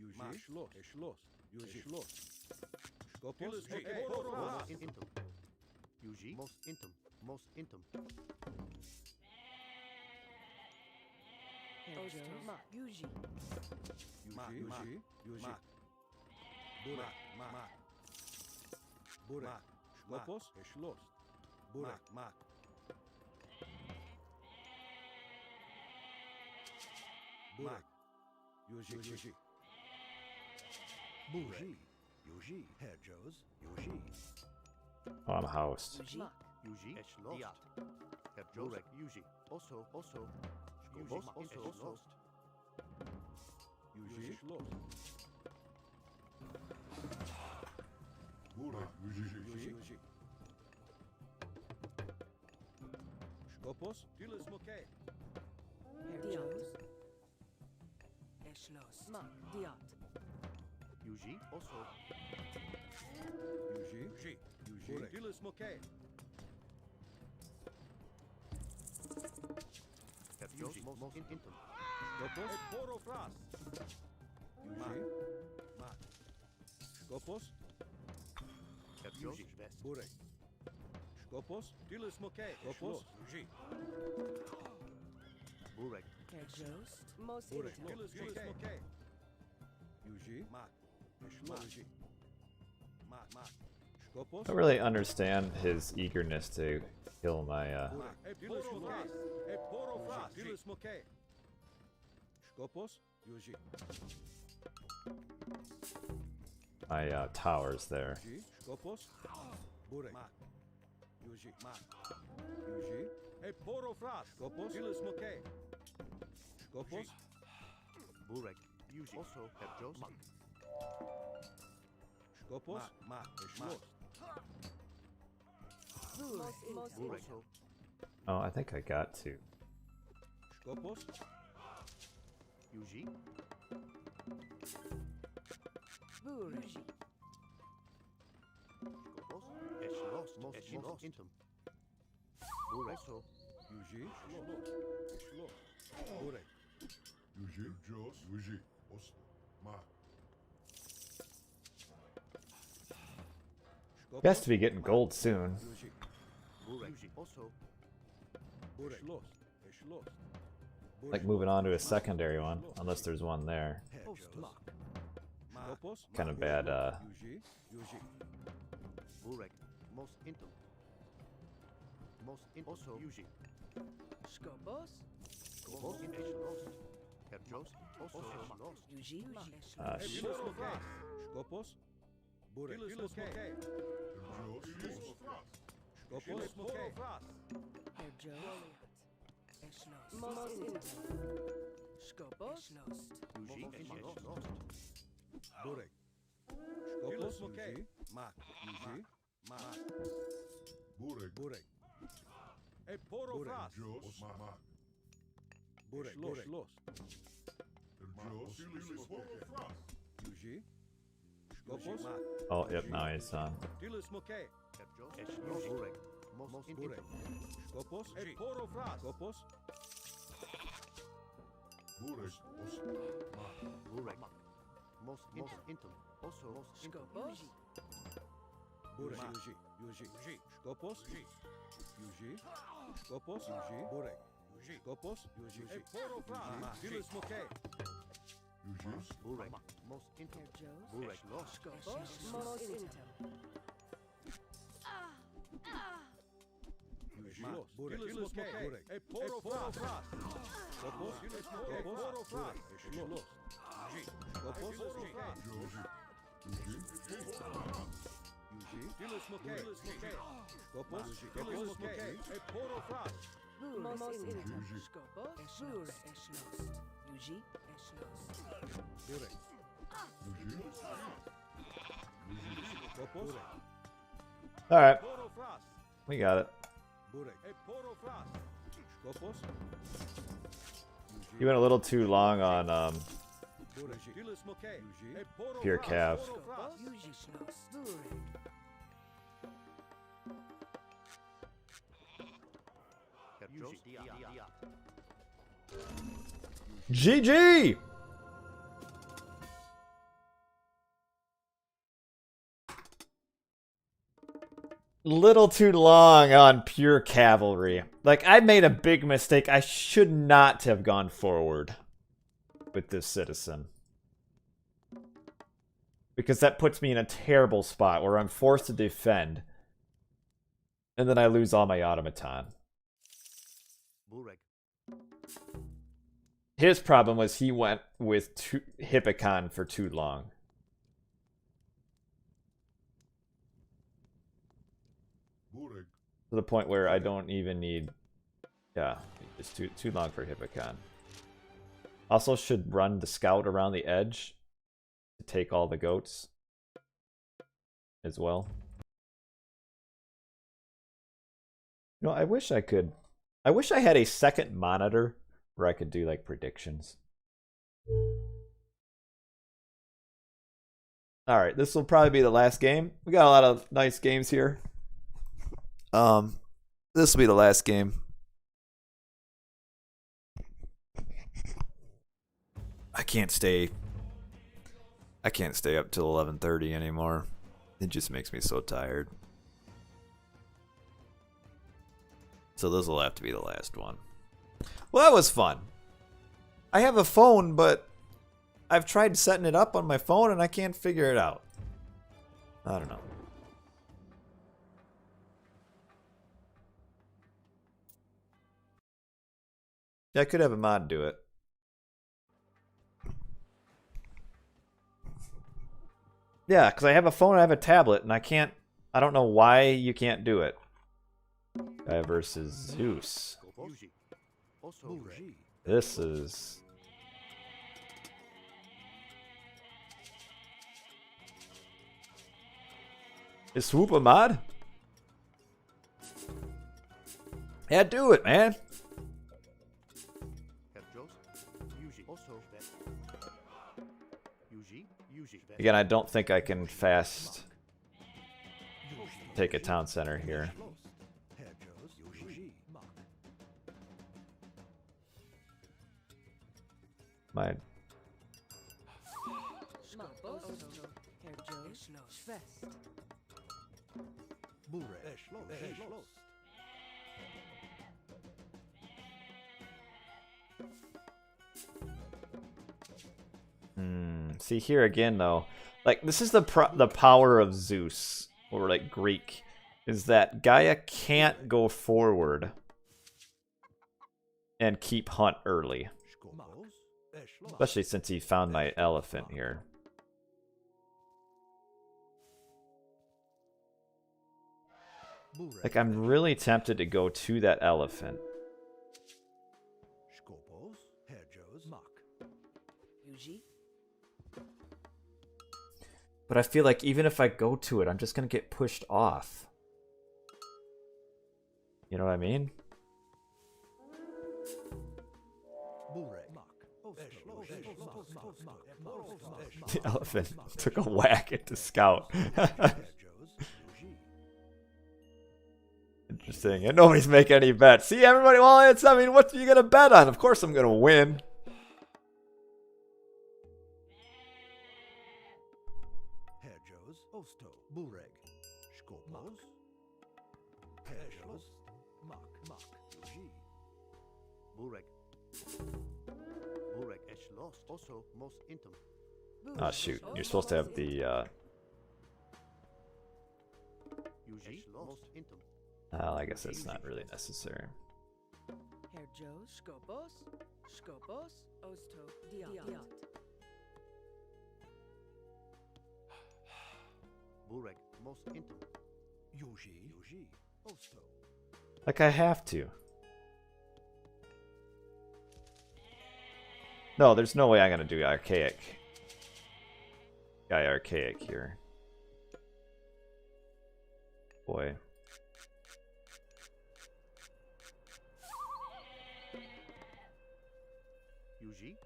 S5: Yuji. Schloss. Schloss. Yuji. Schloss. Skopos.
S7: Intum.
S9: Yuji, most intum, most intum.
S7: Herr Joe's. Yuji.
S5: Yuji. Yuji. Burek. Burek. Skopos. Schloss. Burek. Burek. Yuji.
S9: Buji, Yuji, Herr Joe's, Yuji.
S1: Oh, I'm housed.
S7: Yuji.
S9: Yuji, Diat. Herr Joe's, Yuji. Also. Skobos, also.
S5: Yuji. Schloss.
S8: Burek, Yuji,
S5: Yuji. Skopos. Dilismoke.
S7: Herr Joe's. Eschloss. Diat.
S9: Yuji, also.
S5: Yuji. Yuji. Dilismoke.
S9: Herr Joe's, most intum.
S5: Skopos. Porofras. Yuji. Skopos.
S9: Herr Joe's, West.
S5: Burek. Skopos. Dilismoke. Skopos. Yuji.
S9: Burek,
S7: Herr Joe's. Most
S5: Burek.
S7: intum.
S5: Dilismoke. Yuji. Yuji. Skopos.
S1: I don't really understand his eagerness to kill my
S5: Dilismoke. Porofras. Dilismoke. Skopos. Yuji.
S1: my towers there.
S5: Yuji. Skopos. Burek. Yuji. Yuji. Porofras. Skopos. Dilismoke. Skopos.
S9: Burek, Yuji. Also, Herr Joe's.
S5: Skopos. Schloss.
S7: Most
S9: Burek,
S7: intum.
S1: Oh, I think I got to.
S5: Skopos.
S9: Yuji.
S7: Burek.
S9: Skobos, Eschloss, most intum. Burek, also.
S5: Yuji. Schloss. Burek.
S8: Yuji, Jos, Yuji, os,
S1: He has to be getting gold soon.
S5: Yuji.
S9: Burek, also.
S5: Burek. Schloss.
S1: Like moving on to a secondary one, unless there's one there.
S5: Skopos.
S1: Kind of bad.
S5: Yuji.
S9: Burek, most intum. Also. Yuji.
S7: Skobos.
S9: Skobos, Eschloss. Herr Joe's, also. Eschloss.
S7: Yuji.
S5: Dilismoke. Skopos. Burek. Dilismoke. Skopos. Porofras.
S7: Herr Joe's. Eschloss. Most intum. Skobos. Eschloss.
S9: Yuji, Eschloss.
S5: Burek. Skopos. Yuji. Yuji.
S8: Burek,
S5: Burek. Porofras.
S8: Jos,
S5: Burek. Schloss.
S8: Jos,
S5: Yuji. Skopos.
S1: Oh, yep, now he's on.
S5: Dilismoke.
S9: Herr Joe's, Eschloss. Burek, most
S5: Burek.
S9: intum.
S5: Skopos. Porofras. Skopos.
S8: Burek, os,
S9: Burek, most intum. Also, most intum.
S7: Skobos.
S5: Burek. Yuji. Yuji. Yuji. Skopos. Yuji. Skopos. Yuji. Burek. Yuji. Skopos. Yuji. Filis Moke.
S8: Yuji.
S9: Burek. Most
S7: Herr
S9: intel.
S7: Joes.
S9: Burek lost.
S7: Skobos. Mos intel.
S5: Yuji. Burek. Filis Moke. Burek. E poro fras. Skopos. Filis Moke. Poro fras. Yuji. Skopos. Yuji. Yuji. Filis Moke. Skopos. Filis Moke. E poro fras.
S7: Mos intel.
S8: Yuji.
S7: Skobos. Bure. Eschloss. Yuji. Eschloss.
S5: Burek.
S8: Yuji.
S5: Skopos.
S1: All right,
S5: Poro fras.
S1: we got it.
S5: Burek. E poro fras. Skopos.
S1: You went a little too long on
S5: Burek. Filis Moke. E poro
S1: Pure
S5: fras.
S1: Cav.
S5: Poro fras.
S7: Yuji Schloss. Bure.
S9: Herr Jost. Dia.
S1: GG. Little too long on pure cavalry. Like, I made a big mistake. I should not have gone forward with this citizen. Because that puts me in a terrible spot where I'm forced to defend. And then I lose all my automaton.
S9: Burek.
S1: His problem was he went with Hippocon for too long.
S8: Burek.
S1: To the point where I don't even need... Yeah, it's too long for Hippocon. Also should run the scout around the edge to take all the goats as well. You know, I wish I could... I wish I had a second monitor where I could do, like, predictions. Alright, this will probably be the last game. We got a lot of nice games here. This will be the last game. I can't stay up till 11:30 anymore. It just makes me so tired. So this will have to be the last one. Well, that was fun. I have a phone, but I've tried setting it up on my phone and I can't figure it out. I don't know. Yeah, I could have a mod do it. Yeah, because I have a phone, I have a tablet, and I don't know why you can't do it. Gaia versus Zeus.
S9: Yuji. Also.
S1: This is... Is Swoop a mod? Yeah, do it, man.
S9: Herr Jost. Yuji. Also. Yuji.
S1: Again, I don't think I can fast take a town center here. My
S7: Skobos. Herr Joes. Schwest.
S1: See here again though, like this is the power of Zeus, or like Greek, is that Gaia can't go forward and keep hunt early, especially since he found my elephant here. Like I'm really tempted to go to that elephant.
S7: Yuji.
S1: But I feel like even if I go to it, I'm just gonna get pushed off. You know what I mean? The elephant took a whack at the scout. Interesting. And nobody's making any bets. See, everybody, well, it's, I mean, what are you gonna bet on? Of course I'm gonna win.
S9: lost. Also, most intim.
S1: Oh shoot, you're supposed to have the
S9: Usually, most intim.
S1: I guess that's not really necessary.
S7: Herr Joe, Skopos, Skopos, Osto, Diat.
S9: Burek, most intim.
S5: Yuji, Osto.
S1: Like I have to. No, there's no way I'm gonna do archaic. Gaia archaic here. Boy.
S9: Yuji.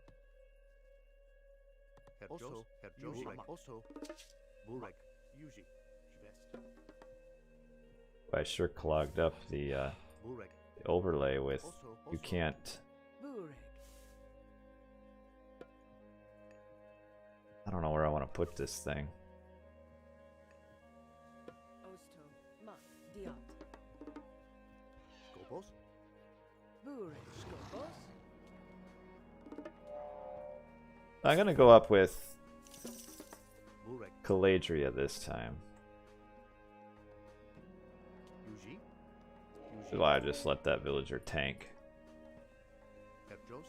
S9: Also, Burek, also. Burek, Yuji. Schwest.
S1: I sure clogged up the
S9: Burek.
S1: overlay with
S9: Also,
S1: you can't.
S7: Burek.
S1: I don't know where I want to put this thing.
S7: Osto, Mak, Diat.
S9: Skopos.
S7: Burek, Skopos.
S1: I'm gonna go up with
S9: Burek.
S1: Caladria this time.
S9: Yuji.
S1: So I just let that villager tank.
S9: Herjos.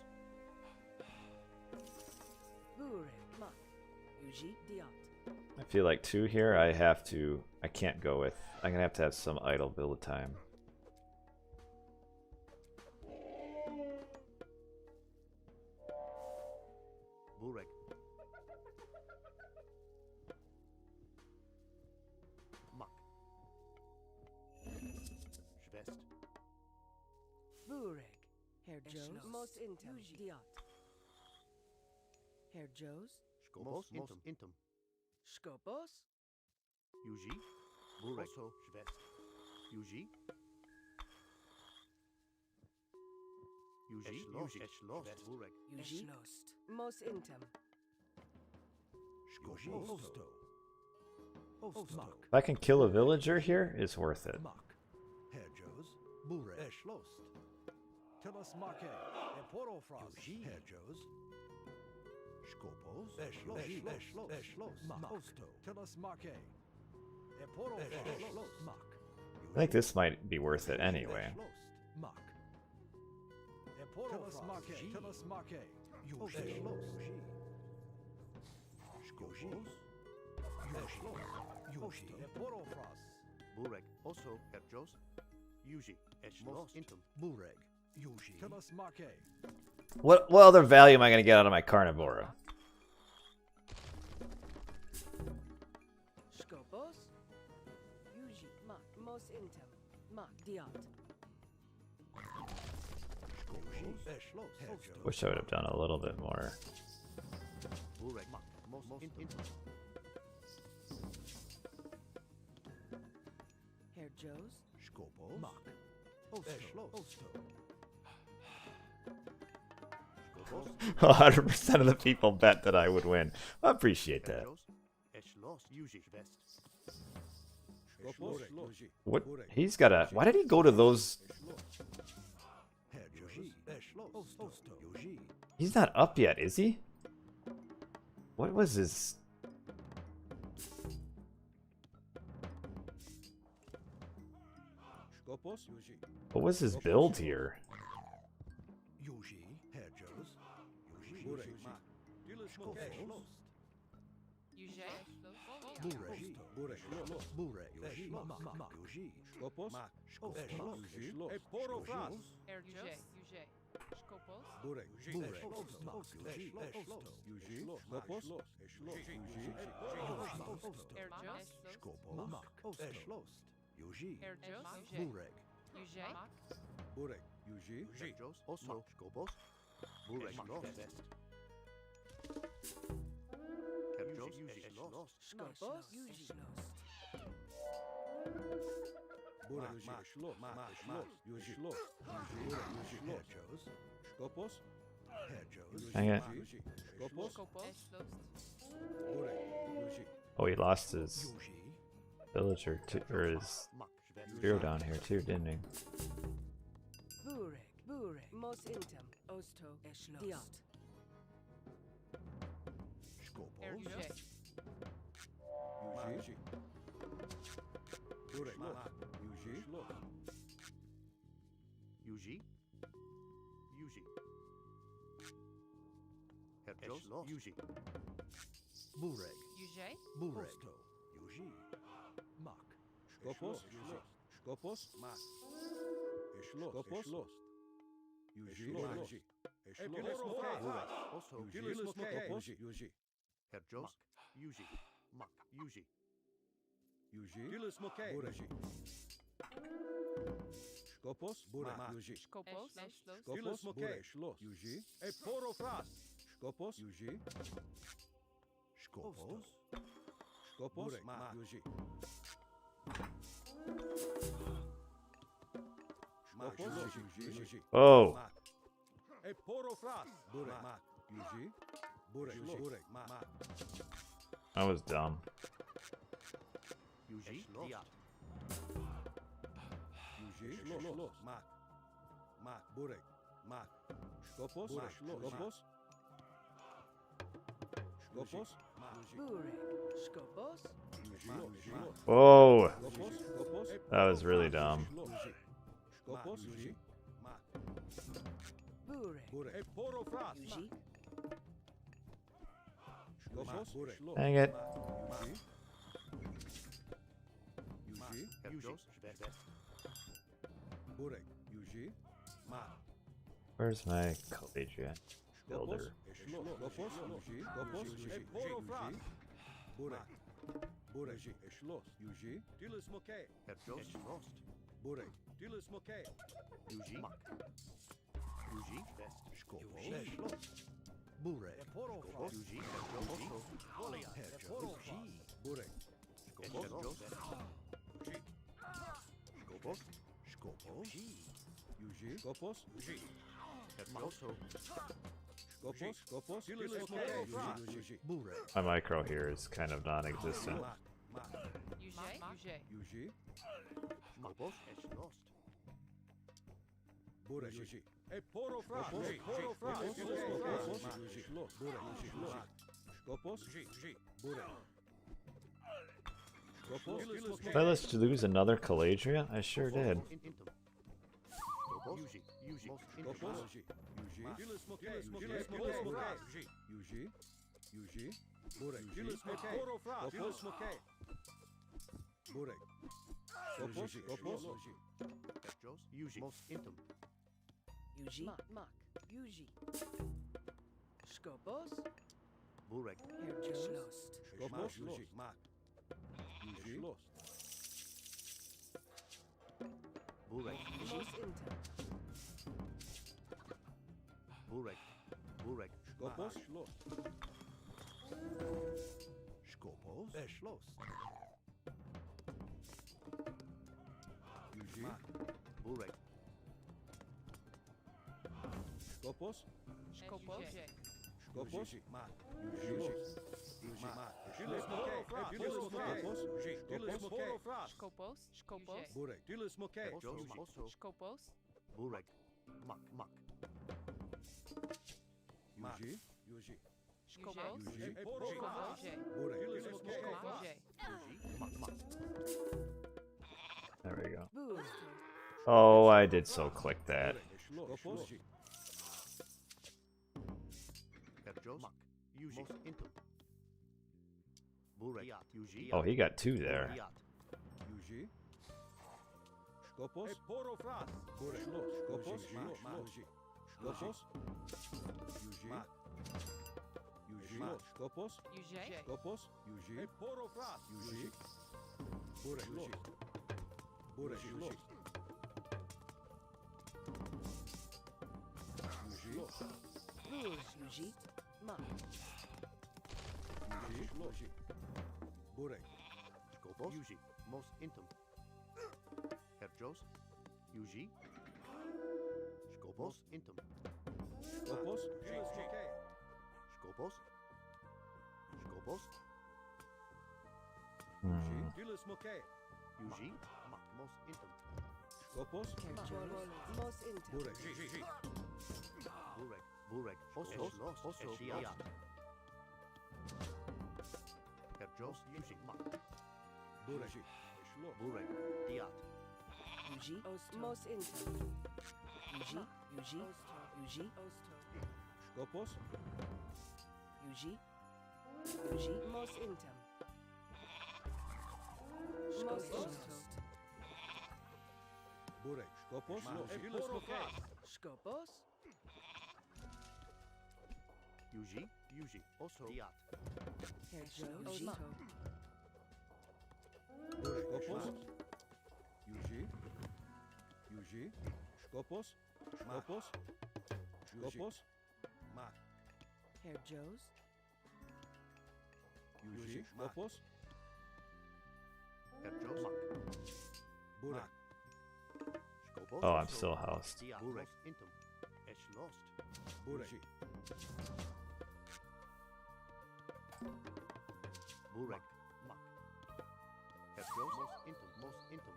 S7: Burek, Mak. Uji, Diat.
S1: I feel like 2 here. I can't go with. I'm gonna have to have some idle build time.
S9: Burek. Mak. Schwest.
S7: Burek. Herr Joes, most intim, Diat. Herr Joes,
S9: Skopos. Most intim.
S7: Skopos.
S9: Yuji. Burek. Also, Schwest. Yuji. Yuji. Schloss. Burek.
S7: Uji, most intim.
S5: Yuji, Osto. Osto.
S1: If I can kill a villager here, it's worth it.
S5: Mak. Herjos, Burek. Eschlost. Telos Make. Eporofrost. Herjos. Skopos. Eschlost. Mak. Osto. Telos Make. Eporofrost. Mak.
S1: I think this might be worth it anyway.
S5: Mak. Telos Make. Telos Make. Yuji. Skopos. Yuji. Eporofrost.
S9: Burek. Also, Herjos. Yuji. Most intim.
S5: Bureg. Yuji. Telos Make.
S1: What other value am I gonna get out of my Carnivora?
S7: Skopos. Uji, Mak, most intim. Mak, Diat.
S1: Wish I would have done a little bit more.
S9: Burek. Most intim.
S7: Herr Joes,
S5: Skopos. Mak. Osto.
S1: 100% of the people bet that I would win. I appreciate that.
S9: Schloss. Yuji. Schwest.
S1: What? He's got a. Why did he go to those? He's not up yet, is he? What was his? What was his build here?
S5: Yuji, Herjos, Yuji, Burek, Skopos, Burek, Burek, Yuji, Mak, Yuji, Skopos, Yuji, Eporofras, Burek, Burek, Mak, Yuji, Yuji, Skopos, Yuji, Skopos, Mak, Eschlost, Yuji, Burek, Burek, Yuji,
S9: Herjos. Also, Skopos. Burek. Schwest. Herjos. Schloss.
S7: Skopos, Uji,
S5: Burek, Yuji, Yuji, Yuji, Herjos, Skopos, Herjos,
S1: Hang it.
S5: Skopos, Burek, Yuji,
S1: Oh, he lost his
S5: Yuji,
S1: villager to, or his
S9: Mak. Schwest.
S1: hero down here too, didn't he?
S7: Burek, most intim. Osto, Diat. Erge.
S5: Yuji. Burek. Mak. Yuji.
S9: Yuji. Yuji. Herjos. Yuji.
S5: Burek.
S7: Yuge.
S5: Burek. Yuji. Mak. Skopos. Skopos. Mak. Eshlos. Skopos. Yuji. Yuji. Eshlos. Burek.
S9: Also.
S5: Skopos. Yuji.
S9: Herjos. Yuji. Mak. Yuji.
S5: Yuji. Burek. Skopos. Burek. Yuji.
S7: Skopos. Eshlos.
S5: Skopos. Burek. Shlos. Yuji. Skopos. Yuji. Skopos. Skopos. Mak. Yuji. Skopos. Yuji.
S1: Oh,
S5: Mak. Burek. Mak. Yuji. Burek. Burek. Mak.
S1: that was dumb.
S9: Yuji. Diat.
S5: Yuji. Shlos. Mak. Mak. Burek. Mak. Skopos. Skopos. Skopos. Mak.
S7: Burek. Skopos.
S5: Yuji.
S1: Whoa,
S5: Skopos. Skopos.
S1: that was really dumb.
S5: Yuji. Skopos. Yuji. Mak.
S7: Burek.
S5: Burek.
S7: Yuji.
S5: Skopos. Burek.
S1: Dang it.
S5: Yuji. Yuji.
S9: Herjos. Best.
S5: Burek. Yuji. Mak.
S1: Where's my collegiate builder?
S5: Skopos. Yuji. Skopos. Yuji. Burek. Burek. Eshlos. Yuji.
S9: Herjos. Lost.
S5: Burek.
S9: Yuji. Mak. Yuji. Best.
S5: Skopos.
S9: Eshlos.
S5: Burek.
S9: Yuji. Herjos.
S5: Burek.
S9: Herjos. Skopos.
S5: Skopos. Yuji. Skopos.
S9: Herjos.
S5: Skopos. Skopos. Yuji. Burek.
S1: My micro here is kind of non-existent.
S5: Mak. Mak.
S7: Yuge.
S5: Yuji.
S9: Skopos. Eshlos.
S5: Burek. Yuji. Skopos. Skopos. Yuji. Burek. Yuji. Mak. Skopos. Burek. Skopos.
S1: Did I just lose another Caladria? I sure did.
S9: Intum. Skopos. Yuji. Yuji.
S5: Skopos. Yuji. Yuji. Yuji. Burek. Skopos. Burek. Skopos. Skopos.
S9: Herjos. Yuji. Most intum.
S7: Yuji. Mak. Yuji. Skopos.
S9: Burek.
S7: Erge.
S5: Skopos. Yuji. Mak. Yuji.
S9: Burek.
S7: Mos intem.
S9: Burek. Burek.
S5: Skopos.
S9: Skopos. Eshlos.
S5: Yuji.
S9: Burek.
S5: Skopos.
S7: Skopos.
S5: Skopos. Mak. Yuji. Yuji. Mak. Skopos.
S7: Skopos. Skopos.
S5: Burek.
S9: Herjos. Also.
S7: Skopos.
S9: Burek. Mak. Mak.
S5: Yuji. Yuji.
S7: Skopos.
S5: Yuji.
S7: Skopos.
S5: Burek.
S7: Yuge.
S9: Mak. Mak.
S1: There we go.
S7: Burek.
S1: Oh, I did so click that.
S5: Skopos.
S9: Herjos. Mak. Yuji. Most intum. Burek. Yuji.
S1: Oh, he got two there.
S9: Diat.
S5: Yuji. Skopos. Burek. Skopos. Yuji. Skopos. Yuji. Mak. Yuji. Skopos.
S7: Yuge.
S5: Skopos. Yuji. Yuji. Burek. Burek. Yuji.
S7: Burek. Yuji. Mak.
S5: Yuji. Burek.
S9: Skopos. Yuji. Most intum. Herjos. Yuji. Skopos. Intum.
S5: Skopos.
S9: Skopos. Skopos.
S1: Hmm.
S9: Yuji. Mak. Most intum.
S5: Skopos.
S7: Mos intem.
S5: Burek.
S9: Burek. Burek. Also. Also. Diat. Herjos, Yuji, Mak.
S5: Burek. Schloss.
S9: Burek, Diat.
S7: Yuji, Mos Intum. Yuji, Yuji, Yuji,
S5: Skopos.
S7: Yuji, Yuji, Mos Intum. Mos Intum.
S5: Burek. Skopos. Epilos Mokay.
S7: Skopos,
S9: Yuji, Yuji, Oso, Diat.
S7: Herjos,
S5: Burek. Skopos. Yuji. Yuji. Skopos. Skopos. Skopos. Mak.
S7: Herjos,
S5: Yuji. Skopos.
S9: Herjos, Mak.
S5: Burek.
S9: Skopos,
S1: Oh, I'm
S9: Oso,
S1: still housed.
S9: Diat. Burek, Intum. Eschlost.
S5: Burek.
S9: Burek, Mak. Herjos, Mos Intum, Mos Intum.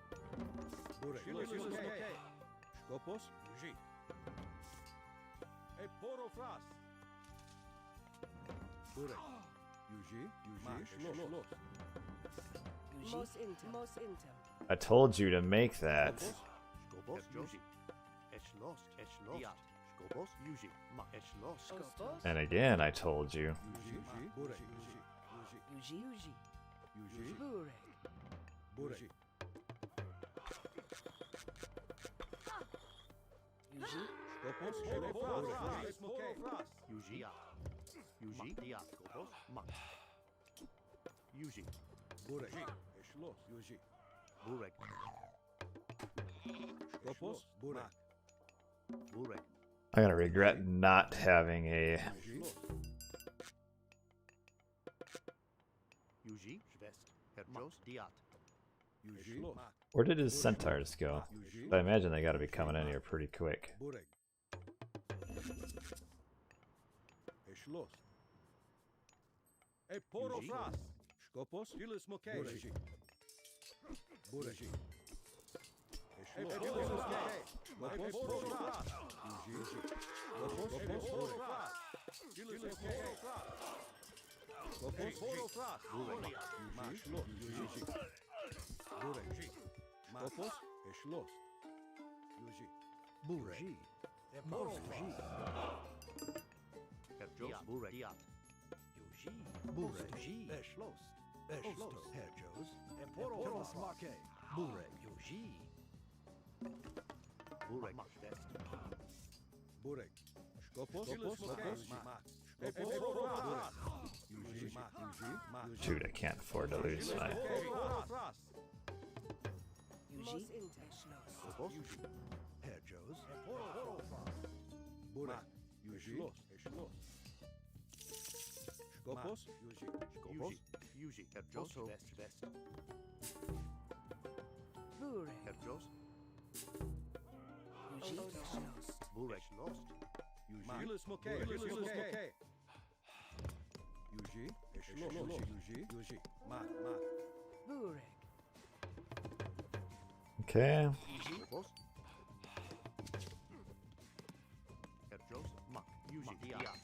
S5: Burek. Epilos Mokay. Skopos. Yuji. Eporofras. Burek. Yuji. Yuji. Schloss.
S7: Mos Intum. Mos Intum.
S1: I told you to make that.
S9: Skopos, Yuji. Eschlost, Eschlost. Diat. Skopos, Yuji, Mak. Eschlost.
S7: Skopos,
S1: And again, I told you.
S5: Yuji. Burek.
S7: Yuji, Yuji,
S5: Yuji.
S7: Burek,
S5: Burek.
S7: Yuji,
S5: Skopos. Eporofras. Mokay.
S9: Yuji, Diat. Yuji, Diat. Skopos, Mak. Yuji,
S5: Burek. Schloss. Yuji.
S9: Burek,
S5: Skopos. Burek.
S9: Burek,
S1: I'm gonna regret not having a.
S5: Yuji.
S9: Yuji, Schwest. Herjos, Diat.
S5: Yuji.
S1: Where did his centaurs go?
S5: Yuji.
S1: I imagine they gotta be coming in here pretty quick.
S5: Burek. Schloss. Eporofras. Skopos. Epilos Mokay. Burek. Epilos Mokay. Eporofras. Yuji. Skopos. Eporofras. Epilos Mokay. Skopos. Eporofras.
S9: Burek,
S5: Schloss. Yuji. Burek. Skopos. Schloss. Yuji. Burek. Eporofras.
S9: Herjos, Burek, Diat.
S5: Burek. Schloss. Schloss. Herjos. Eporofras. Burek. Yuji.
S9: Burek, Schwest.
S5: Burek. Skopos. Eporofras. Yuji.
S1: Dude, I can't afford to lose my.
S7: Yuji,
S2: Mos
S7: Intum.
S9: Skopos,
S5: Herjos. Burek. Yuji. Skopos. Yuji.
S9: Skopos, Yuji, Herjos, Schwest, Schwest.
S7: Burek,
S9: Herjos,
S7: Yuji,
S9: Burek, Schloss.
S5: Yuji. Epilos Mokay. Yuji. Schloss. Yuji. Mak.
S7: Burek,
S1: Okay.
S9: Skopos. Herjos, Mak. Yuji, Diat.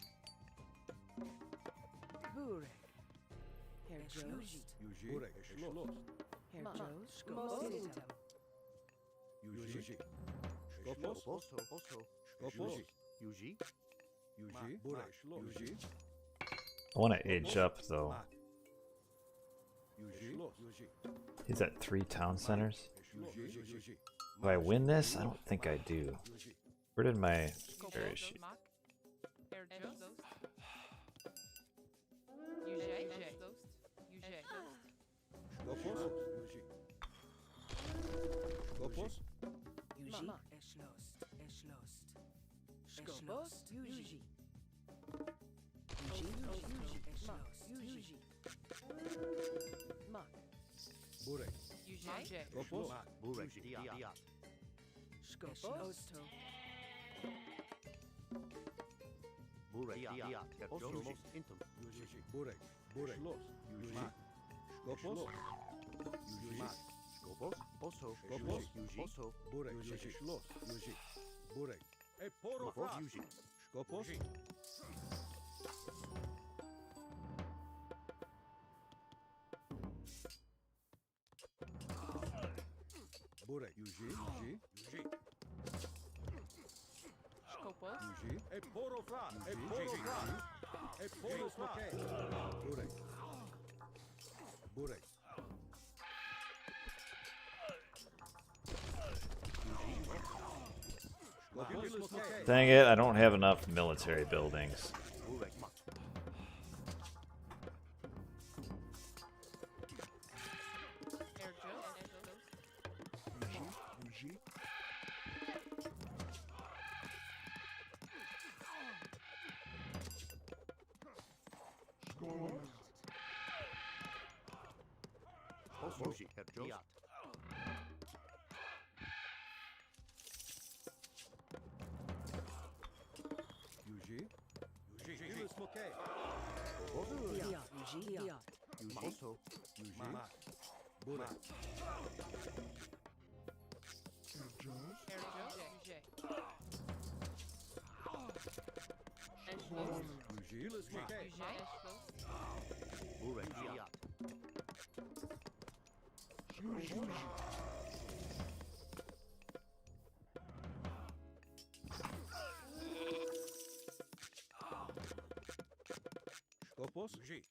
S7: Burek, Herjos,
S5: Yuji. Burek. Schloss.
S7: Herjos, Mos Intum.
S5: Yuji. Skopos.
S9: Oso, Oso.
S5: Skopos.
S9: Yuji,
S5: Yuji. Burek. Yuji.
S1: I want to age up though.
S5: Yuji.
S1: He's at 3 town centers.
S5: Yuji.
S1: Do I win this? I don't think I do. Where did my? Where is she?
S5: Skopos. Skopos.
S7: Yuji, Skopos, Yuji. Yuji, Mak,
S5: Burek. Skopos.
S9: Burek, Diat.
S7: Skopos,
S9: Burek, Diat. Herjos, Mos Intum.
S5: Burek. Schloss. Yuji. Skopos. Yuji.
S9: Skopos, Oso.
S5: Skopos.
S9: Yuji, Oso.
S5: Burek. Schloss. Yuji. Burek.
S9: Skopos, Yuji.
S5: Skopos. Burek. Yuji.
S7: Skopos.
S5: Yuji. E porofras. E porofras. E porofras. Burek. Burek.
S1: Dang it, I don't have enough military buildings.
S9: Yuji, Herr Diat.
S5: Yuji. Julius Mokay.
S9: Also,
S5: Yuji. Burek. Yuji. Julius Mokay.
S9: Burek Diat.
S5: Skopos. Yuji.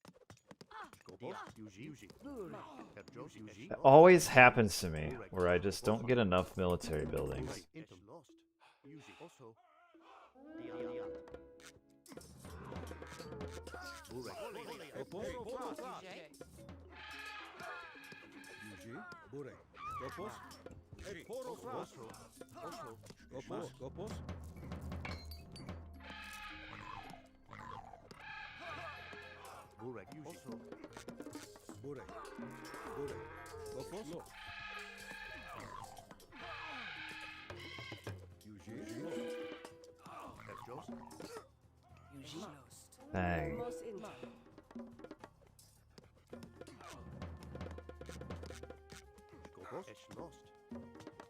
S9: Skopos. Yuji. Herr Jos. Yuji.
S1: It always happens to me where I just don't get enough military buildings.
S9: It's lost. Yuji. Also. Diat. Burek.
S5: Skopos. Yuji. Burek. Skopos. E porofras.
S9: Also.
S5: Skopos. Skopos.
S9: Burek. Also.
S5: Burek. Burek. Skopos. Yuji.
S9: Herr Jos.
S1: Dang.
S7: Most intel.
S9: Skopos. It's lost.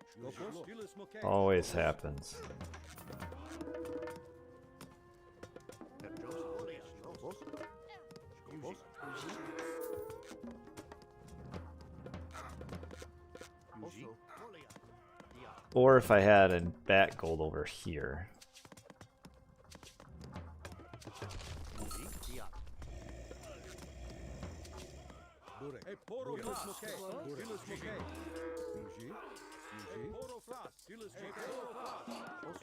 S5: Skopos. Julius Mokay.
S1: Always happens.
S9: Herr Jos. Skopos. Skopos. Yuji. Also. Diat.
S1: Or if I had a bat gold over here.
S9: Yuji. Diat.
S5: Burek. E porofras. Julius Mokay. Yuji. Yuji. Porofras. Julius Mokay.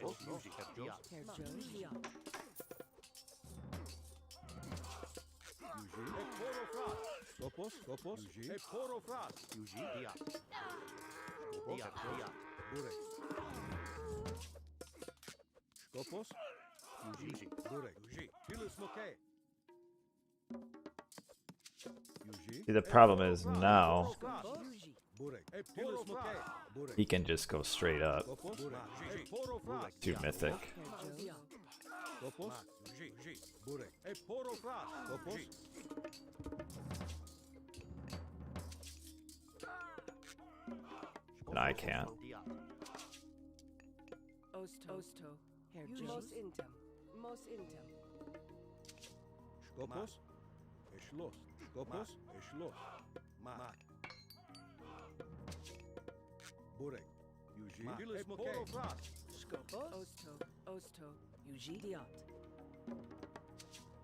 S9: Also. Yuji. Herr Jos.
S5: Yuji. E porofras. Skopos. Skopos. Yuji. E porofras.
S9: Yuji. Diat. Skopos. Diat.
S5: Burek. Skopos.
S9: Yuji.
S5: Burek. Yuji. Julius Mokay. Yuji.
S1: See, the problem is now
S5: Burek. E porofras. Burek.
S1: he can just go straight up
S5: Skopos. E porofras.
S1: to mythic.
S5: Skopos. Burek. E porofras. Skopos.
S1: And I can't.
S7: Osto. Most intem. Most intem.
S5: Skopos. Schloss. Skopos. Schloss. Mat. Burek. Yuji. Julius Mokay.
S7: Skopos. Osto. Yuji Diat.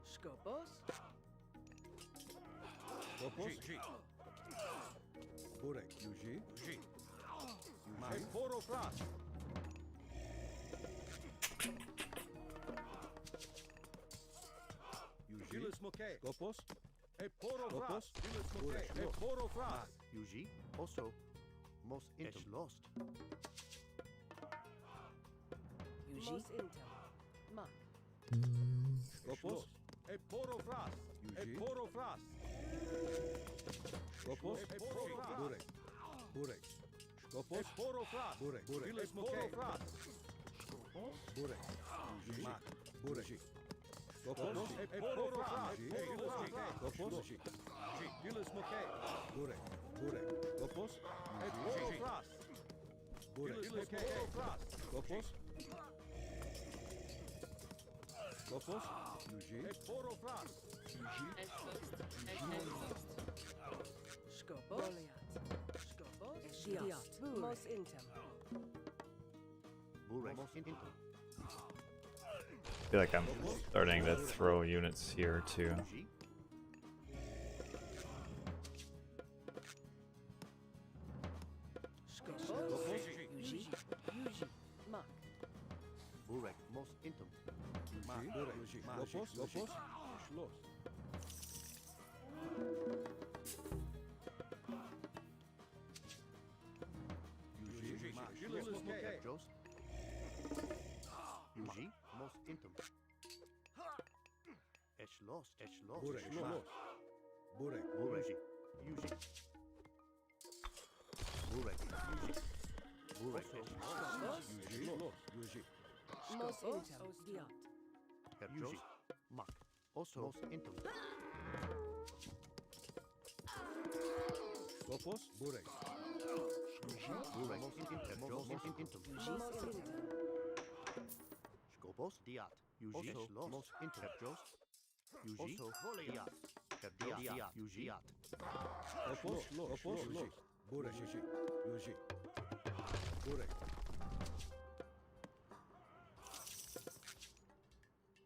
S7: Skopos.
S5: Skopos. Burek. Yuji. Yuji. Porofras. Yuji. Julius Mokay. Skopos. E porofras. Julius Mokay. E porofras.
S9: Yuji. Also. Most it's lost.
S7: Most intem. Mak.
S5: Skopos. E porofras. E porofras. Skopos. E porofras. Burek. Burek. Skopos. E porofras. Burek. Julius Mokay. Burek. Yuji. Mat. Burek. Skopos. E porofras. Julius Mokay. Skopos. Julius Mokay. Burek. Burek. Skopos. E porofras. Burek. Julius Mokay. Skopos. Skopos. Yuji. E porofras. Yuji.
S7: Skopos. Skopos. Diat. Mos intem.
S9: Burek. Mos intum.
S1: I feel like I'm starting to throw units here too.
S9: Yuji.
S7: Yuji. Mak.
S9: Burek. Mos intum.
S5: Mach, Burek. Lopos, Lopos. Schloss. Yuji. Mach, Schloss.
S9: Jos. Yuji. Mos intum. Eschloss. Eschloss.
S5: Burek. Schloss. Burek.
S9: Burek. Yuji. Burek. Yuji. Burek. Eschloss.
S5: Yuji. Schloss. Yuji.
S7: Mos intem. Diat.
S9: Yuji. Mak. Also. Mos intum.
S5: Lopos, Burek.
S9: Burek. Mos intum. Mos intum.
S7: Mos intem.
S9: Skopos. Diat. Yuji. Also. Mos intum. Jos. Yuji. Also. Diat. Diat. Yuji. Diat.
S5: Lopos, Lopos, Yuji. Burek. Yuji. Burek.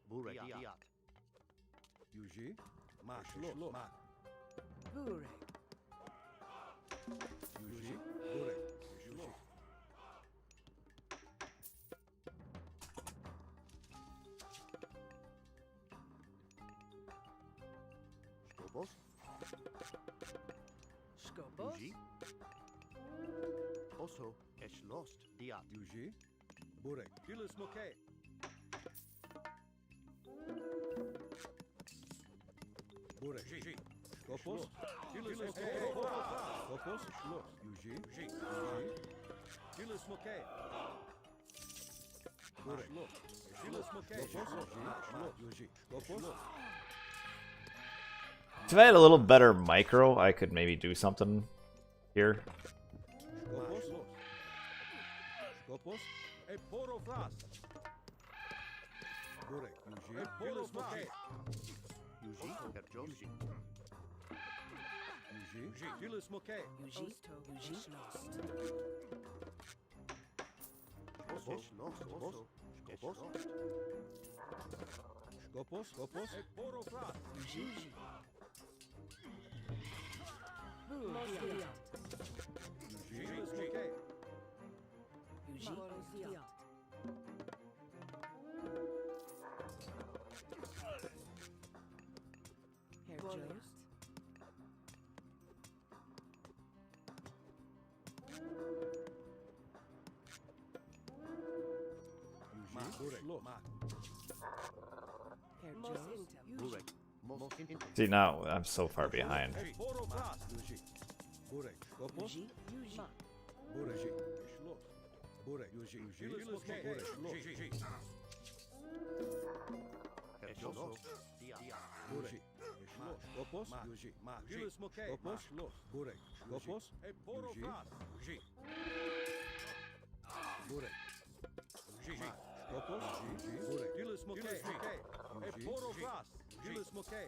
S9: Burek. Diat.
S5: Yuji. Mach, Schloss. Mach.
S7: Burek.
S5: Yuji. Burek. Schloss.
S9: Skopos.
S7: Skopos.
S9: Yuji. Also. Eschloss. Diat.
S5: Yuji. Burek.
S3: Dilis Mokay.
S5: Burek. Lopos.
S3: Dilis
S5: Lopos, Schloss. Yuji. Yuji.
S3: Dilis Mokay.
S5: Burek.
S3: Dilis Mokay.
S5: Lopos, Yuji. Lopos.
S1: If I had a little better micro, I could maybe do something here.
S5: Skopos. Skopos.
S3: A Poro Fras.
S5: Burek. Yuji.
S3: Dilis Mokay.
S9: Yuji. Jos.
S5: Yuji.
S3: Dilis Mokay.
S7: Yuji. Yuji. Schloss.
S9: Eschloss. Also. Skopos.
S5: Skopos. Skopos.
S3: A Poro Fras.
S7: Yuji. Mos diat.
S3: Dilis Mokay.
S7: Yuji. Mos diat. Herr Jost.
S5: Mach. Burek. Mach.
S7: Herr
S2: Mos
S7: Jost.
S2: intem.
S9: Burek. Mos intum.
S1: See, now I'm so far behind.
S3: A Poro Fras.
S5: Yuji. Burek. Skopos.
S7: Yuji. Yuji. Mak.
S5: Burek. Schloss. Burek. Yuji.
S3: Dilis
S5: Yuji.
S3: Mokay.
S5: Burek. Schloss.
S9: Eschloss. Diat.
S5: Burek. Schloss. Skopos. Yuji. Mach.
S3: Dilis Mokay.
S5: Skopos. Schloss. Burek. Skopos.
S3: A Poro
S5: Yuji.
S3: Fras.
S5: Burek. Mach. Skopos. Yuji. Burek.
S3: Dilis Mokay. A
S5: Yuji.
S3: Poro Fras. Dilis Mokay.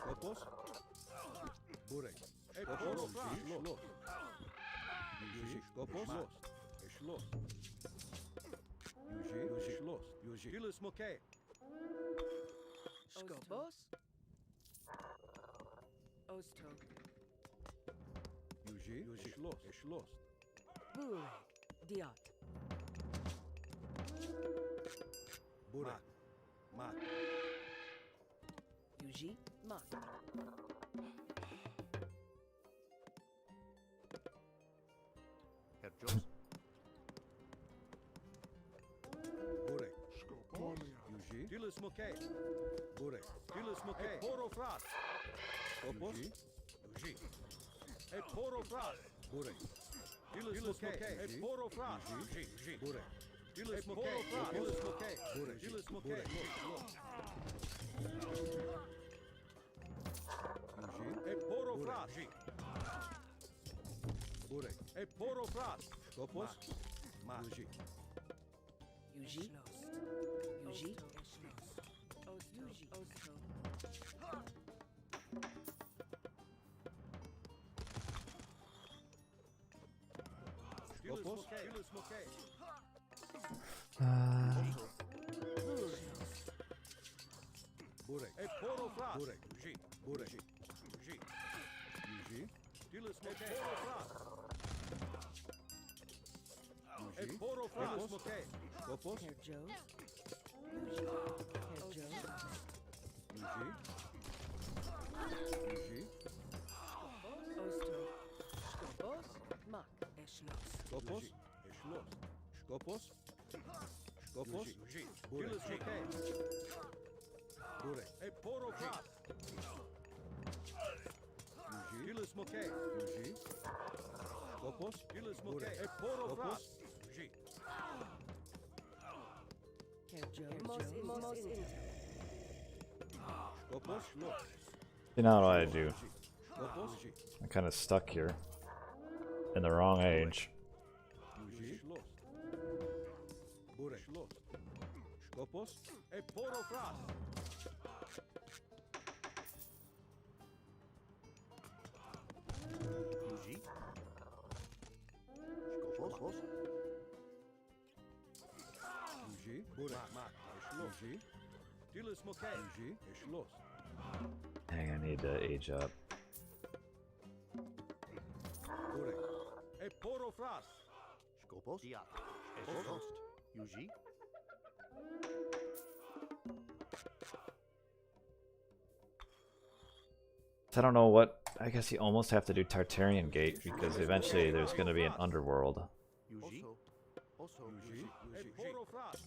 S5: Skopos. Burek.
S3: A Poro Fras.
S5: Schloss. Yuji. Skopos. Schloss. Yuji. Schloss. Yuji.
S3: Dilis Mokay.
S7: Skopos. Osto.
S5: Yuji. Schloss. Schloss.
S7: Burek. Diat.
S5: Burek. Mach.
S7: Yuji. Mak.
S9: Herr Jos.
S5: Burek. Yuji.
S3: Dilis Mokay.
S5: Burek.
S3: Dilis Mokay. A Poro Fras.
S5: Skopos.
S3: A Poro Fras.
S5: Burek.
S3: Dilis Mokay. A Poro Fras.
S5: Burek.
S3: Dilis Mokay. Dilis Mokay.
S5: Burek.
S3: Dilis Mokay.
S5: Yuji.
S3: A Poro Fras.
S5: Burek.
S3: A Poro Fras.
S5: Skopos. Mach. Yuji.
S7: Yuji. Yuji. Yuji. Osto.
S5: Skopos. Ilus Mokay. Burek. E poro fras. Burek. Yuji. Burek. Yuji. Yuji. Ilus Mokay. E poro fras. Ilus Mokay. Skopos.
S7: Herr Joes. Yuji. Herr Joes.
S5: Yuji. Yuji.
S7: Osto. Skopos. Mak. Eschloss.
S5: Skopos. Eschloss. Skopos. Skopos. Yuji. Ilus Mokay. Burek. E poro fras. Yuji. Ilus Mokay. Yuji. Skopos. Ilus Mokay. E poro fras. Yuji.
S7: Herr Joes. Mos inter.
S5: Skopos. Look.
S1: You know what I do?
S5: Skopos.
S1: I'm kind of stuck here. In the wrong age.
S5: Yuji. Burek. Skopos. E poro fras.
S9: Yuji. Skopos.
S5: Yuji. Burek. Yuji. Ilus Mokay. Yuji. Eschloss.
S1: Dang, I need to age up.
S5: Burek. E poro fras.
S9: Skopos. Diak. Eschloss. Yuji.
S1: I don't know what. I guess you almost have to do Tartarian Gate because eventually there's going to be an underworld.
S9: Yuji. Also.
S5: Yuji. E poro fras.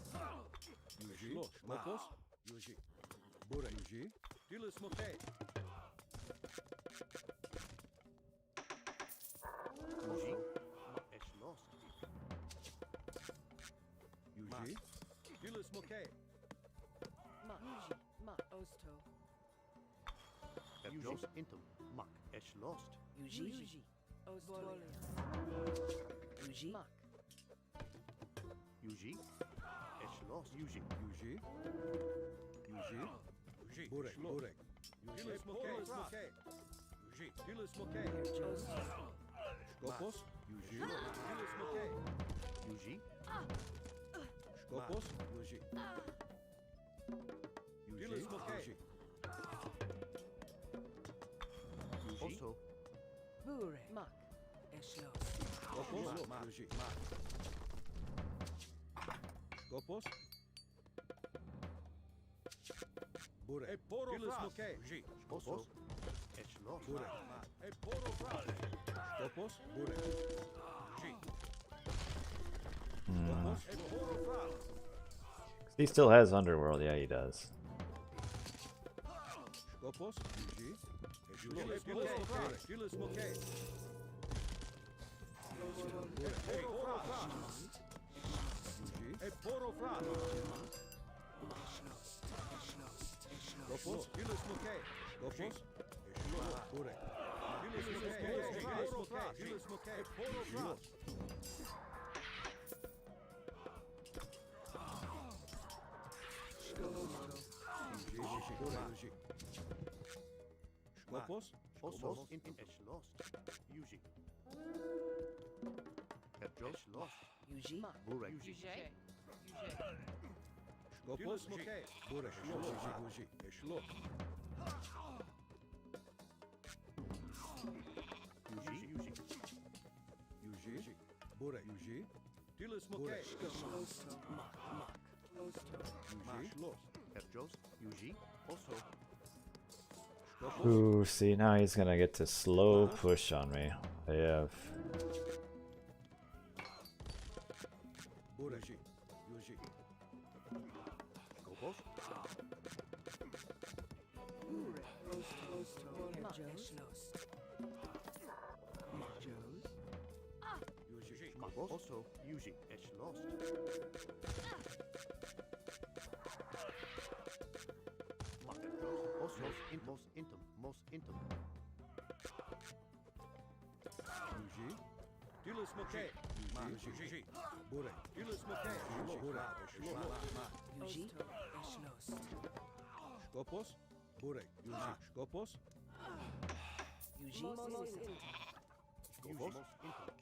S5: Yuji. Skopos. Yuji. Burek. Yuji. Ilus Mokay.
S9: Yuji. Eschloss.
S5: Yuji. Ilus Mokay.
S7: Mak. Yuji. Mak. Osto.
S9: Herjos intum. Mak. Eschloss.
S7: Yuji. Osto. Yuji. Mak.
S9: Yuji. Eschloss. Yuji.
S5: Yuji. Yuji. Yuji. Burek. Burek. Yuji. Ilus Mokay. Yuji. Ilus Mokay.
S7: Herr Joes.
S5: Skopos. Yuji. Ilus Mokay.
S9: Yuji.
S5: Skopos. Yuji. Ilus Mokay.
S9: Also.
S7: Bure. Mak. Eschloss.
S5: Skopos. Yuji. Skopos. Burek. E poro fras. Yuji.
S9: Also. Eschloss.
S5: Burek. E poro fras. Skopos. Burek. Yuji. Skopos. E poro fras.
S1: He still has Underworld. Yeah, he does.
S5: Skopos. Yuji. Ilus Mokay. Ilus Mokay. E poro fras. Yuji. E poro fras. Skopos. Ilus Mokay. Skopos. Burek. Ilus Mokay. Ilus Mokay. Ilus Mokay. E poro fras. Yuji. Burek. Yuji. Skopos.
S9: Also. Intum. Eschloss. Yuji. Herjos. Eschloss.
S7: Yuji. Mak.
S9: Burek.
S5: Skopos. Mokay. Burek. Yuji. Eschloss.
S9: Yuji. Yuji.
S5: Yuji. Burek. Yuji. Ilus Mokay.
S7: Osto. Mak. Osto.
S5: Yuji. Eschloss.
S9: Herjos. Yuji. Also.
S1: Ooh, see, now he's gonna get to slow push on me. They have.
S5: Burek. Yuji.
S9: Skopos.
S7: Bure. Osto. Herr Joes. Mak. Joes.
S5: Yuji.
S9: Skopos. Also. Yuji. Eschloss. Mak. Herjos. Also. Mos intum. Mos intum.
S5: Yuji. Dilis Moke. Yuji. Burek. Dilis Moke. Burek.
S7: Yuji Eshnost.
S5: Skopos. Burek. Yuji. Skopos.
S7: Yuji Mos Intim.
S9: Skopos. Intim.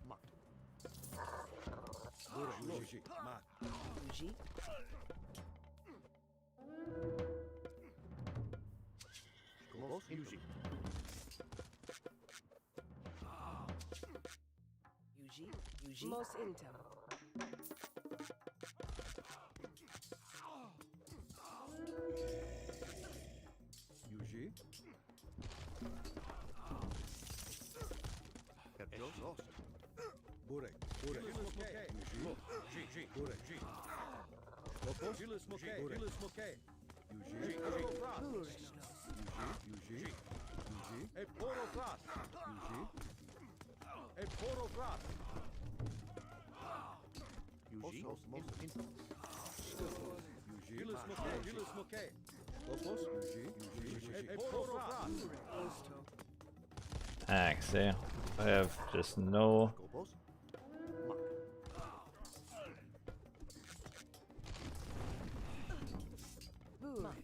S9: Mak.
S5: Burek. Yuji. Mak.
S7: Yuji
S9: Skopos. Yuji.
S7: Yuji Mos Intim.
S5: Yuji.
S9: Kepjos. Lost.
S5: Burek. Burek. Dilis Moke. Yuji. Burek. Skopos. Dilis Moke. Dilis Moke. Yuji. Porofras. Yuji. E Porofras. Yuji. E Porofras.
S9: Yuji. Most intim.
S5: Yuji. Dilis Moke. Dilis Moke. Skopos. Yuji. E Porofras.
S1: See, I have just no.
S9: Skopos. Mak.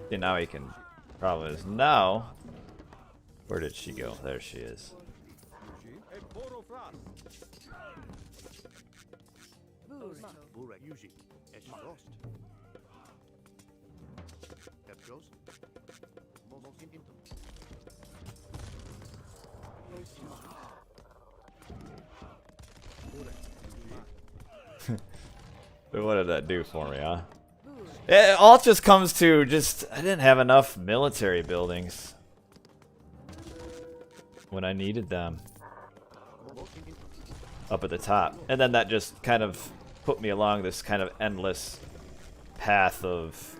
S1: See, now he can. Problem is now. Where did she go? There she is.
S5: Yuji. E Porofras.
S9: Burek. Yuji. Eshnost. Kepjos. Most intim.
S1: What did that do for me, huh? It all just comes to I didn't have enough military buildings when I needed them up at the top. And then that just kind of put me along this kind of endless path of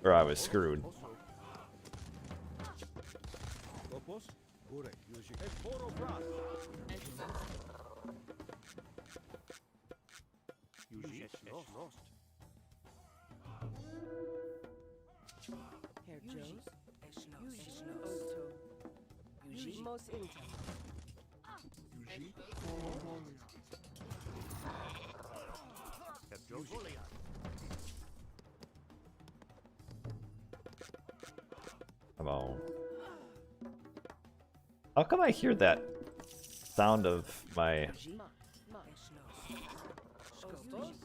S1: where I was screwed.
S5: Skopos. Burek. Yuji. E Porofras.
S9: Yuji. Eshnost.
S7: Herr Joes Eshnost. Yuji Mos Intim.
S9: Kepjos.
S1: Come on. How come I hear that sound of my...
S7: Yuji Mak Eshnost. Skopos.